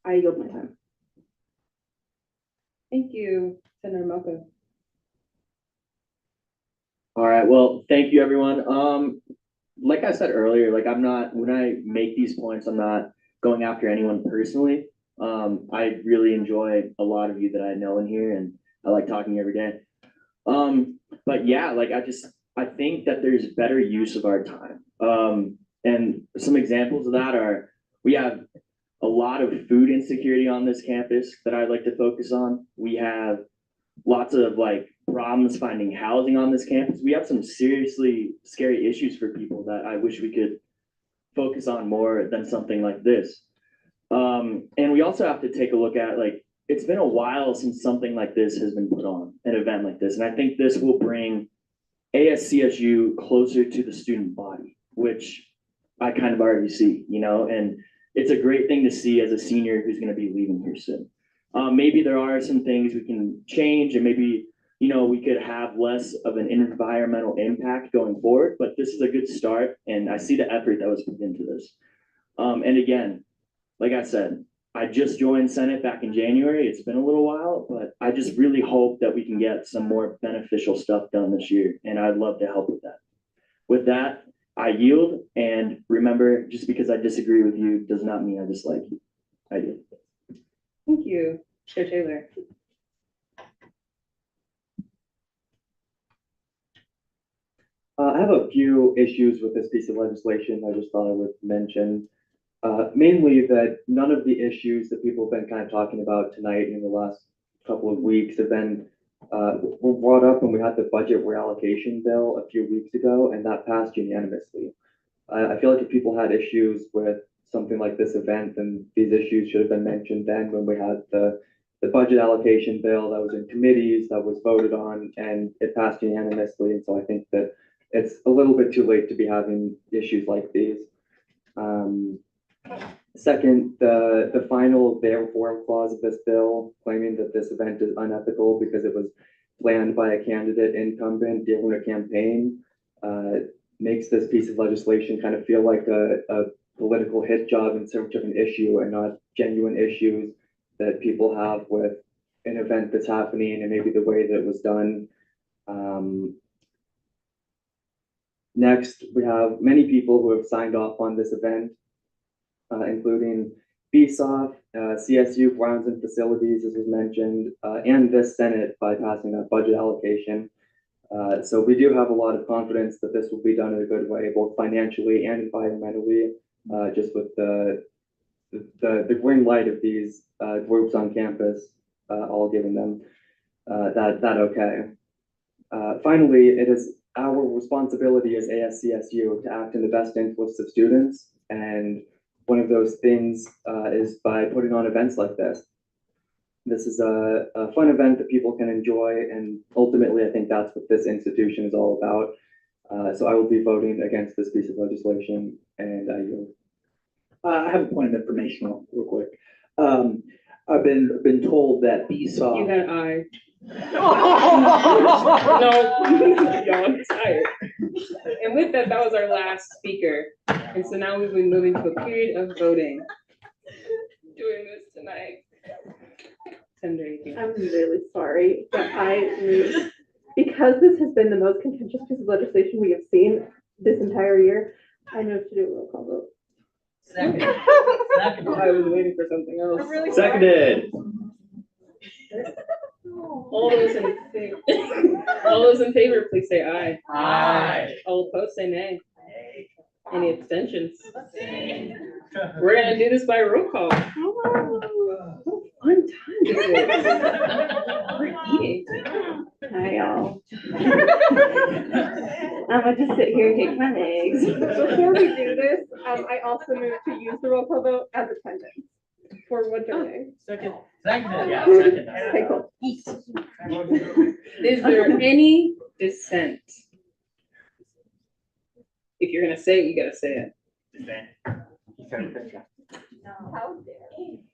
I yield my time. Thank you, Senator Malco. All right, well, thank you, everyone. Like I said earlier, like when I make these points, I'm not going after anyone personally. I really enjoy a lot of you that I know in here, and I like talking every day. But yeah, like I think that there's better use of our time. And some examples of that are, we have a lot of food insecurity on this campus that I'd like to focus on. We have lots of like problems finding housing on this campus. We have some seriously scary issues for people that I wish we could focus on more than something like this. And we also have to take a look at, like, it's been a while since something like this has been put on, an event like this. And I think this will bring ASCSU closer to the student body, which I kind of already see, you know, and it's a great thing to see as a senior who's going to be leaving here soon. Maybe there are some things we can change, and maybe, you know, we could have less of an environmental impact going forward, but this is a good start, and I see the effort that was put into this. And again, like I said, I just joined Senate back in January. It's been a little while, but I just really hope that we can get some more beneficial stuff done this year, and I'd love to help with that. With that, I yield, and remember, just because I disagree with you does not mean I dislike you. I do. Thank you, Chair Taylor. I have a few issues with this piece of legislation I just thought I would mention. Mainly that none of the issues that people have been kind of talking about tonight in the last couple of weeks have been were brought up when we had the budget reallocation bill a few weeks ago, and that passed unanimously. I feel like if people had issues with something like this event, then these issues should have been mentioned then when we had the budget allocation bill that was in committees, that was voted on, and it passed unanimously. And so I think that it's a little bit too late to be having issues like these. Second, the final therefore clause of this bill, claiming that this event is unethical because it was planned by a candidate incumbent during a campaign, makes this piece of legislation kind of feel like a political hit job in search of an issue, and not genuine issues that people have with an event that's happening and maybe the way that it was done. Next, we have many people who have signed off on this event, including BSOF, CSU, Grounds and Facilities, as was mentioned, and this Senate by passing that budget allocation. So we do have a lot of confidence that this will be done in a good way, both financially and environmentally, just with the green light of these groups on campus, all giving them that okay. Finally, it is our responsibility as ASCSU to act in the best interests of students, and one of those things is by putting on events like this. This is a fun event that people can enjoy, and ultimately I think that's what this institution is all about. So I will be voting against this piece of legislation, and I yield. I have a point of information real quick. I've been told that BSOF. You had I. No, y'all, I'm tired. And with that, that was our last speaker. And so now we've been moving to a period of voting. Doing this tonight. Senator, I'm really sorry, but because this has been the most contentious piece of legislation we have seen this entire year, I move to do a roll call vote. Second. I was waiting for something else. Seconded. All those in favor, all those in favor, please say aye. Aye. All opposed, say nay. Any abstentions? We're gonna do this by roll call. What fun time this is. We're eating. Hi, y'all. I'm gonna just sit here and take my legs. Before we do this, I also move to use the roll call vote as attendance for what they're doing. Second, yeah, second. Okay, cool. Is there any dissent? If you're gonna say it, you gotta say it.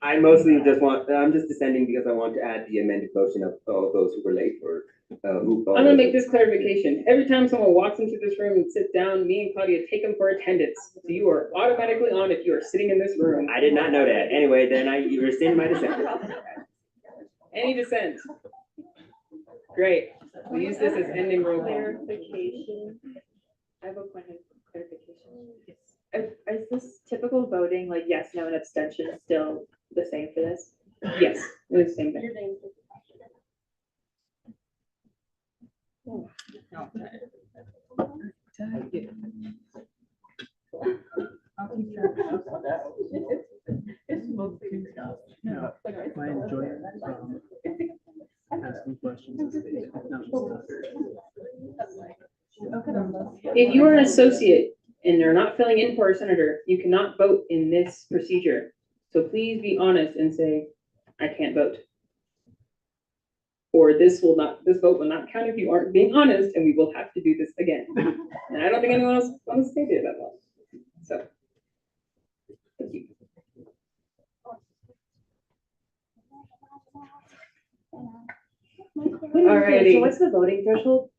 I mostly just I'm just dissenting because I want to add the amended motion of all those who were late for. I'm gonna make this clarification. Every time someone walks into this room and sits down, me and Claudia take them for attendance. So you are automatically on if you are sitting in this room. I did not know that. Anyway, then I rescind my dissent. Any dissent? Great. We'll use this as ending roll call. Clarification. I have a point of clarification. Is this typical voting, like yes, no, and abstention still the same for this? Yes, it's the same thing. I enjoy asking questions. If you are an associate and they're not filling in for a senator, you cannot vote in this procedure. So please be honest and say, I can't vote. Or this vote will not count if you aren't being honest, and we will have to do this again. And I don't think anyone else wants to say that well. So. Thank you. Alrighty. So what's the voting threshold?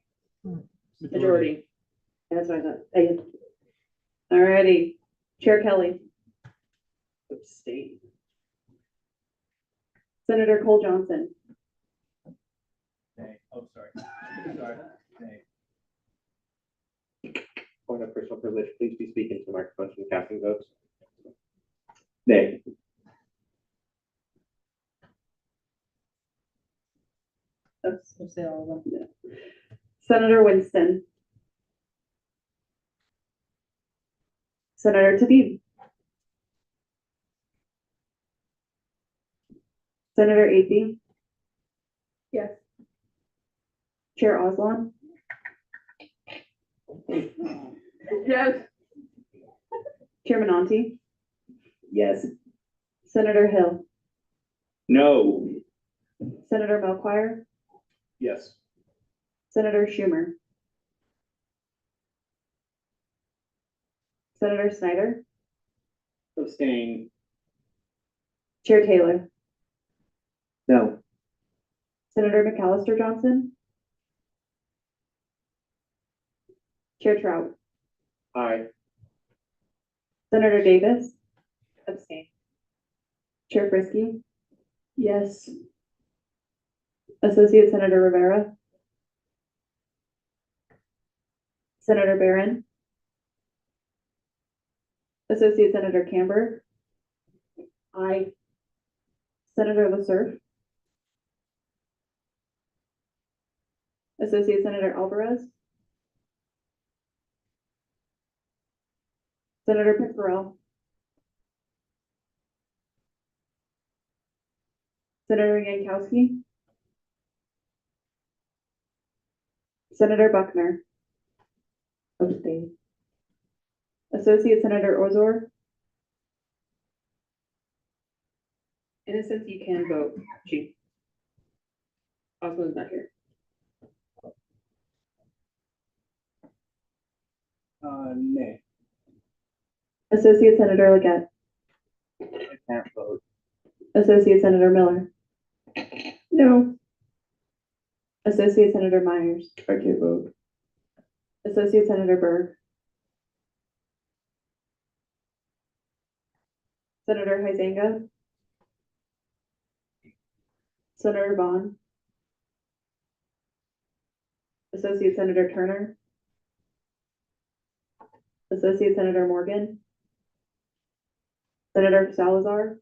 Majority. That's what I thought. Alrighty. Chair Kelly. Abstain. Senator Cole Johnson. Nay. Oh, sorry. Sorry. Nay. Point of personal privilege, please be speaking to the microphone when casting votes. Nay. We'll say all of them. Senator Winston. Senator Tabib. Senator Ati. Yes. Chair Oslan. Yes. Chairman Auntie. Yes. Senator Hill. No. Senator Melchior. Yes. Senator Schumer. Senator Snyder. Abstain. Chair Taylor. No. Senator McAllister Johnson. Chair Trout. Aye. Senator Davis. Abstain. Chair Frisky. Yes. Associate Senator Rivera. Senator Barron. Associate Senator Camber. Aye. Senator LaSurf. Associate Senator Alvarez. Senator Pickerel. Senator Yankowski. Senator Buckner. Abstain. Associate Senator Ozor. In a sense, you can vote, Chief. Oswald's not here. Nay. Associate Senator Leggett. I can't vote. Associate Senator Miller. No. Associate Senator Myers. I can't vote. Associate Senator Berg. Senator Huizenga. Senator Vaughn. Associate Senator Turner. Associate Senator Morgan. Senator Salazar.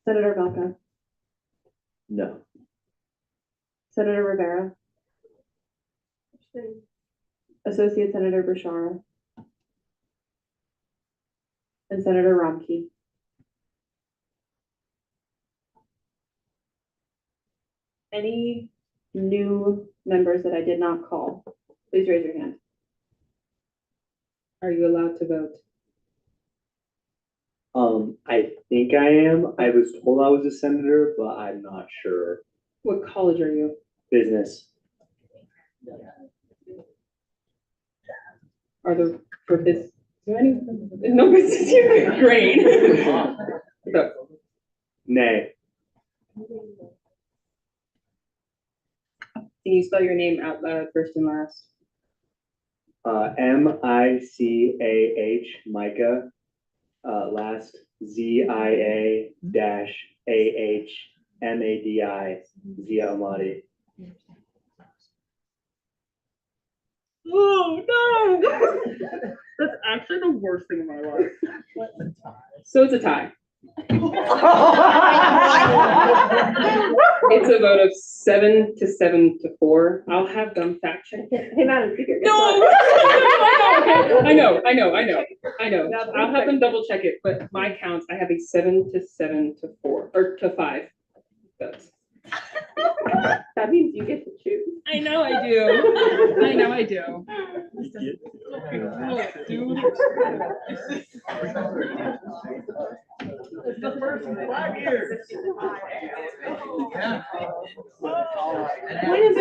Senator Belka, No. Senator Rivera, Associate Senator Bashara, and Senator Romkey. Any new members that I did not call, please raise your hand. Are you allowed to vote? I think I am. I was told I was a senator, but I'm not sure. What college are you? Business. Are there for this? Is there any? There's no business here. Great. So, Nay. can you spell your name out loud, first and last? Micah, Micah, last ZIA-AHMADI, Zia Amadi. Oh no! That's actually the worst thing in my life. So it's a tie. It's a vote of 7 to 7 to 4. I'll have them fact check. Hey, Madam Speaker. No! I know. I'll have them double check it, but my counts, I have a 7 to 7 to 4, or to 5 votes. That means you get to choose. I know I do. It's the first 5 years. Point of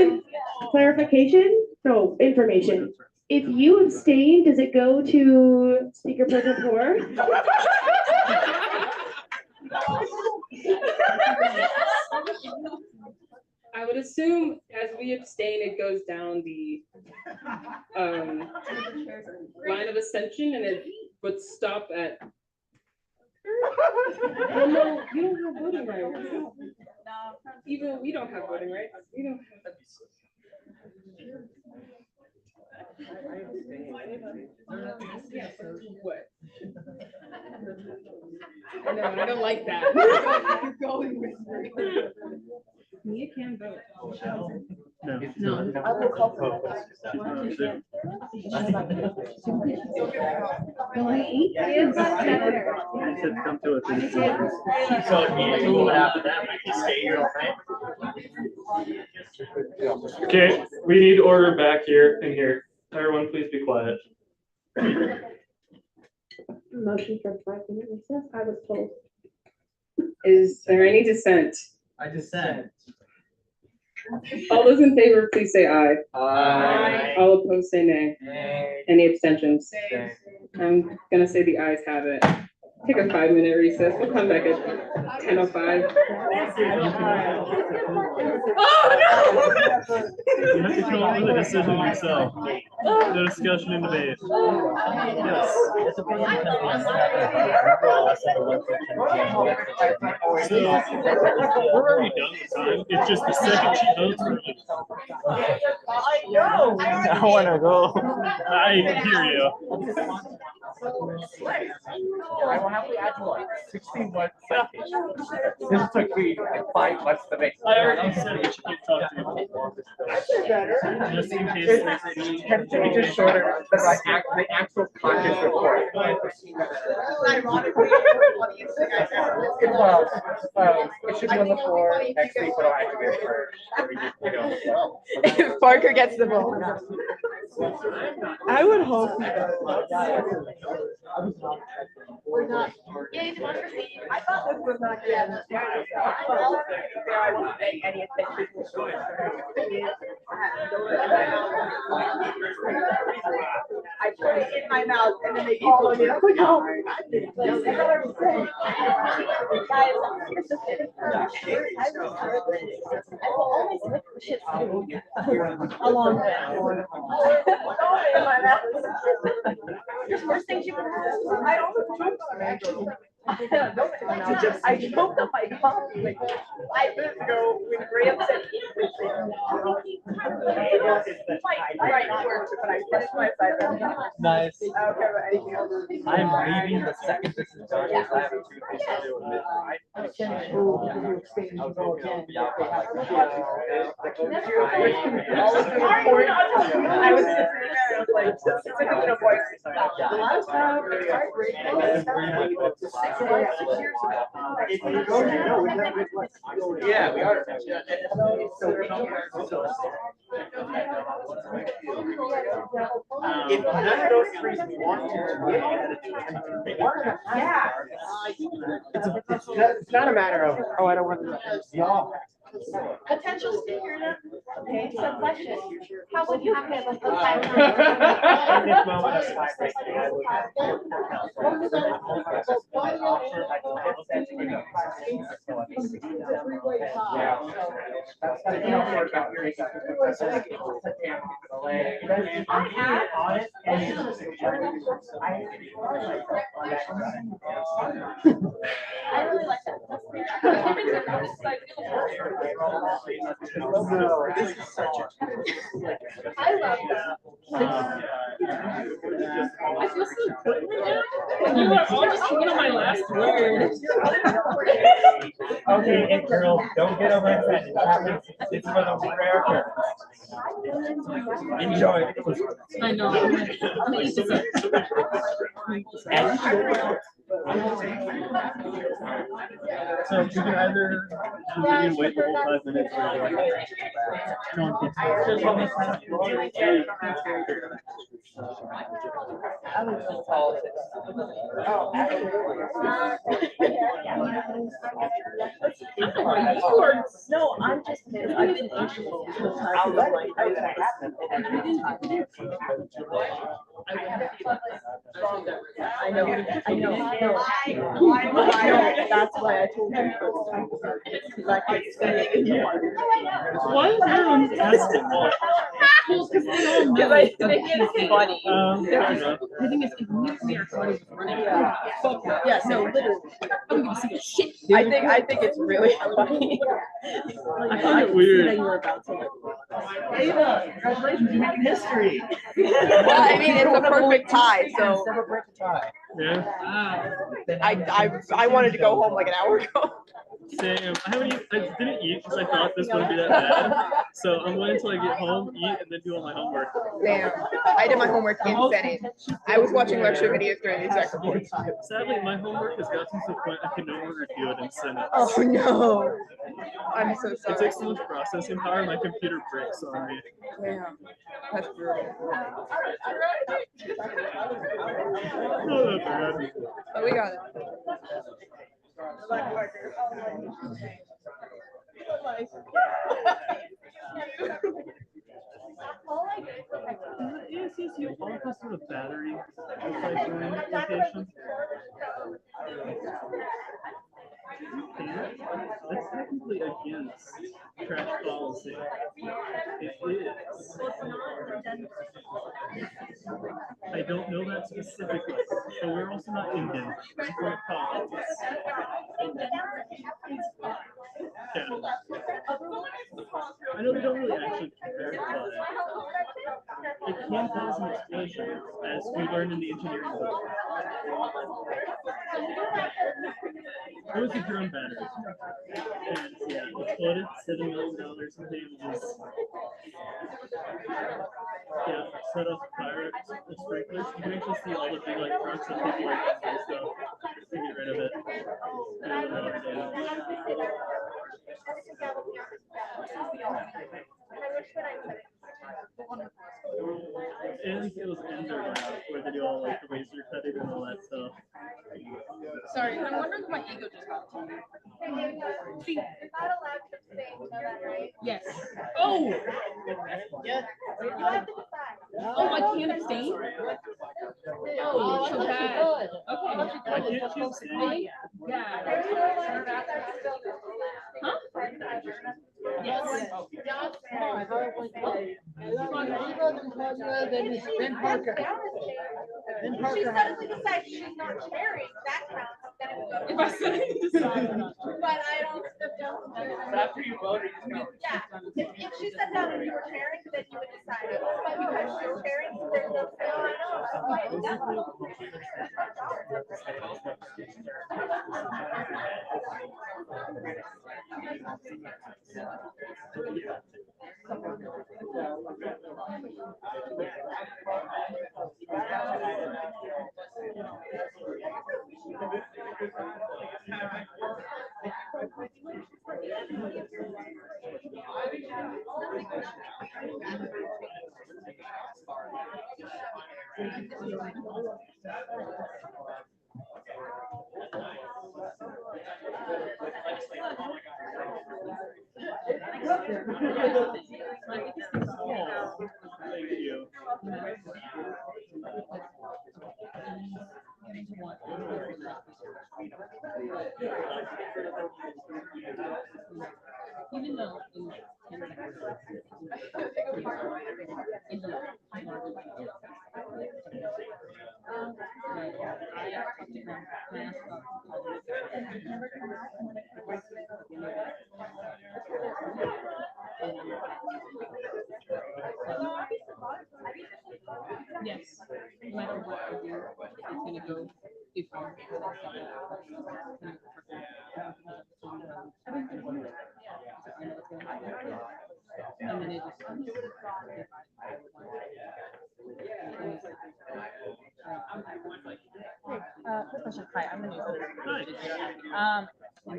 clarification, no, information. If you abstain, does it go to Speaker Pro Tempore? I would assume as we abstain, it goes down the line of ascension and it would stop at. Well, no, you don't have voting rights. Even we don't have voting rights. We don't have. What? I know, I don't like that. You're going with me. Mia can vote. No. I will call for Come to us. Okay, we need order back here and here. Everyone, please be quiet. Motion for 5-minute recess, I was told. Is there any dissent? I dissent. All those in favor, please say aye. Aye. All opposed, say nay. Nay. Any abstentions? Nay. I'm gonna say the ayes have it. Take a 5-minute recess. We'll come back at 10:05. Oh, no! You have to come up with a decision yourself. No discussion and debate. Yes. So, we're already done with time. It's just the second she votes, we're like, I know. I wanna go. I hear you. I will happily add to like 16 citations. This took me like 5 months to make. I already said that you can't talk to me. Just in case there's any. 10 pages shorter than the actual caucus report. Ironically, It should be on the floor next week, but I'll activate it for. if Parker gets the vote. I would hope. We're not. Yay, democracy. I thought this was not good. I won't make any attention. I put it in my mouth and then they follow me. I'm like, oh my God. Guys, I will always look for shit to do along with. There's worse things you can have. I almost choked on actually. I choked on my coffee like 5 minutes ago when Graham said Nice. Okay, but anything else? I'm leaving the second this is done. I have a 2 p.m. study with midnight. I was thinking I'll be out by like. I was just like, it's a good voice. Yeah, we are. If none of those three want to, yeah. It's not a matter of, oh, I don't want to. Y'all. Potential speaker, okay, so question, how would you have it like the time? In this moment of time, basically, I would. I really like that. This is such a. I love that. I feel so good right now. You are all just taking on my last word. Okay, and girls, don't get overexcited. It's for the rare occurrence. Enjoy. I know. I'm gonna eat this up. So we can either wait the whole 5 minutes or like. No one keeps. No, I'm just, I've been anxious the whole time. I know, no, that's why I told you first. Because I could say it harder. Why is everyone asking? Because I think it's funny. Fair enough. The thing is, if we are funny running, yeah, no, literally, I'm gonna see shit. I think it's really funny. I find it weird. That you were about to. Ava, congratulations, you're making history. Well, I mean, it's a perfect tie, so Celebrate the tie. Yeah. I wanted to go home like an hour ago. Same. I didn't eat because I thought this wouldn't be that bad. So I'm waiting until I get home, eat, and then do all my homework. Damn, I did my homework in Senate. I was watching lecture videos during the exec reports. Sadly, my homework has gotten to the point I can no longer do it in Senate. Oh no, I'm so It sorry. takes so much processing power, my computer breaks on me. Damn, that's brutal. Not that bad. But we got it. ASCSU offers sort of battery recycling location. That's technically against trash policy. It is. I don't know that specifically, but we're also not in Denver. We're at college. Yeah. I know they don't really actually care, but it can cause an explosion, as we learned in the engineering book. It was a drone battery. And yeah, exploded, $7 million in damages. Yeah, set off fire sprinklers. You can actually see all the big like trucks and people like and stuff to get rid of it. And the water damage. And it was in their lab where they do all like the laser cutting and all that stuff. Sorry, I'm wondering if my ego just got to me. See, you're not allowed to abstain, you know that, right? Yes. Oh! Yes. You have to decide. Oh, I can't abstain? Oh, so bad. Okay. I can't choose it. Yeah. Huh? Yes. She suddenly decides she's not sharing, that counts, then it would go to. If I suddenly decide I'm not. But I don't. After you vote, yeah, if she sat down and you were sharing, then you would decide. Because she's sharing, there's no. Thank you. Even though yes, no matter what I do, it's gonna go if and then it just. Quick question. Hi, I'm the news editor.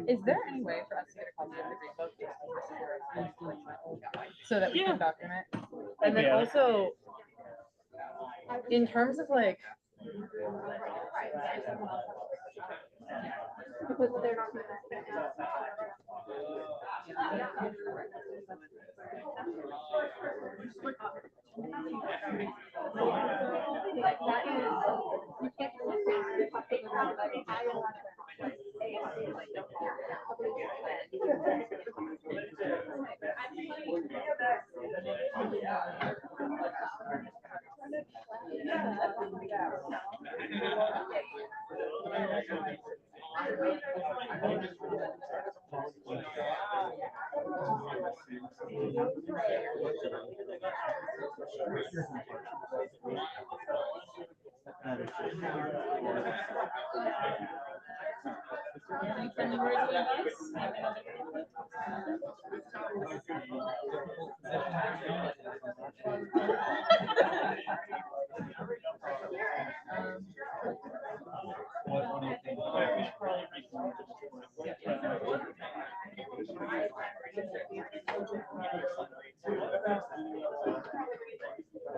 Is there any way for us to get a copy of the green book so that we can document? And then also, in terms of like, Because they're not.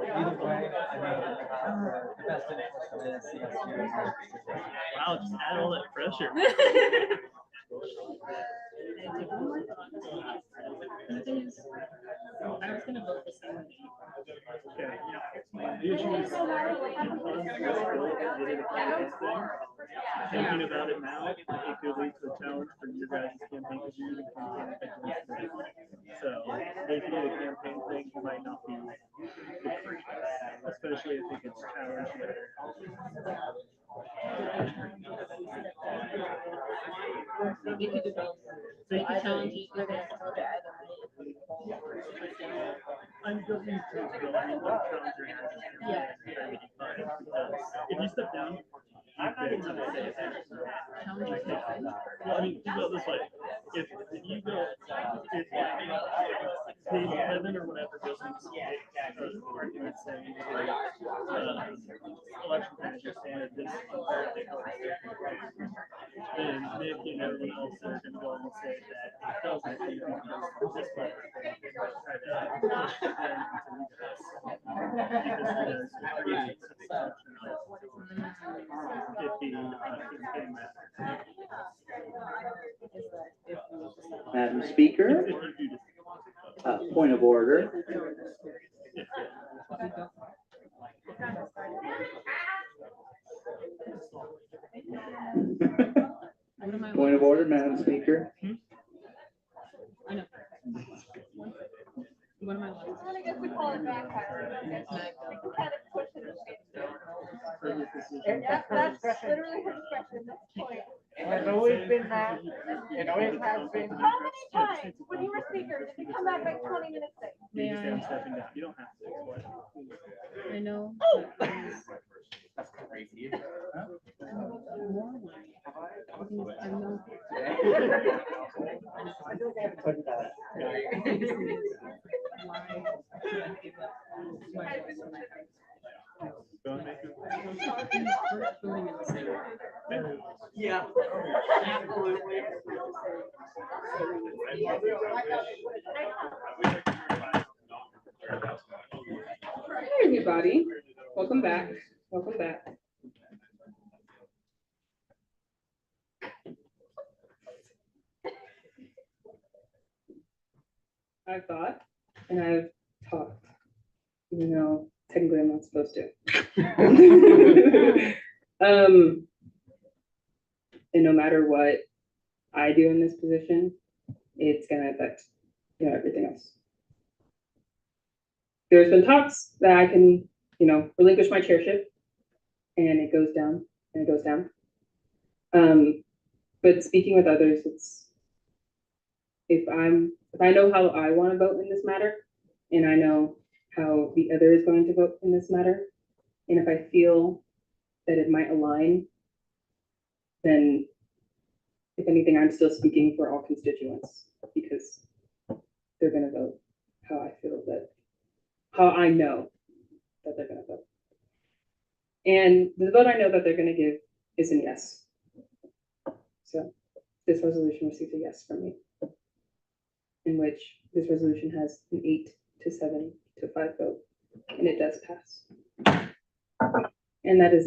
Either way, I mean, the best interest of the CSU. Wow, just add all that pressure. I was gonna vote the same. Okay. The issue is thinking about it now, it could lead to a challenge for your guys' campaign to do the campaign effectiveness. So making it a campaign thing might not be good for you, especially if it gets challenged later. You could do both. So You could challenge each other. I'm guilty to challenging Yeah. because if you step down, you could say, well, I mean, think about it this way. If you go, if page 11 or whatever goes into argument saying election manager saying this unfairly helps, then Nick and everyone else are going to go and say that it doesn't because this way try to push the brand into this Madam Speaker, point of order. Point of order, Madam Speaker. I know. What am I like? I guess we call it backfire. We kind of push it. That's literally her discretion, that's the point. Has always been that. It always has been. How many times when you were speaker did you come back like 20 minutes late? May I? You don't have to. I know. That's crazy. Yeah. Hey, everybody. Welcome back. Welcome back. I've thought and I've talked, even though technically I'm not supposed to. And no matter what I do in this position, it's gonna affect, everything else. There's been talks that I can, relinquish my chairship, and it goes down and it goes down. But speaking with others, it's if I know how I want to vote in this matter, and I know how the other is going to vote in this matter, and if I feel that it might align, then if anything, I'm still speaking for all constituents because they're going to vote how I know that they're going to vote. And the vote I know that they're going to give is a yes. So this resolution receives a yes from me, in which this resolution has an 8 to 7 to 5 vote, and it does pass. And that is it.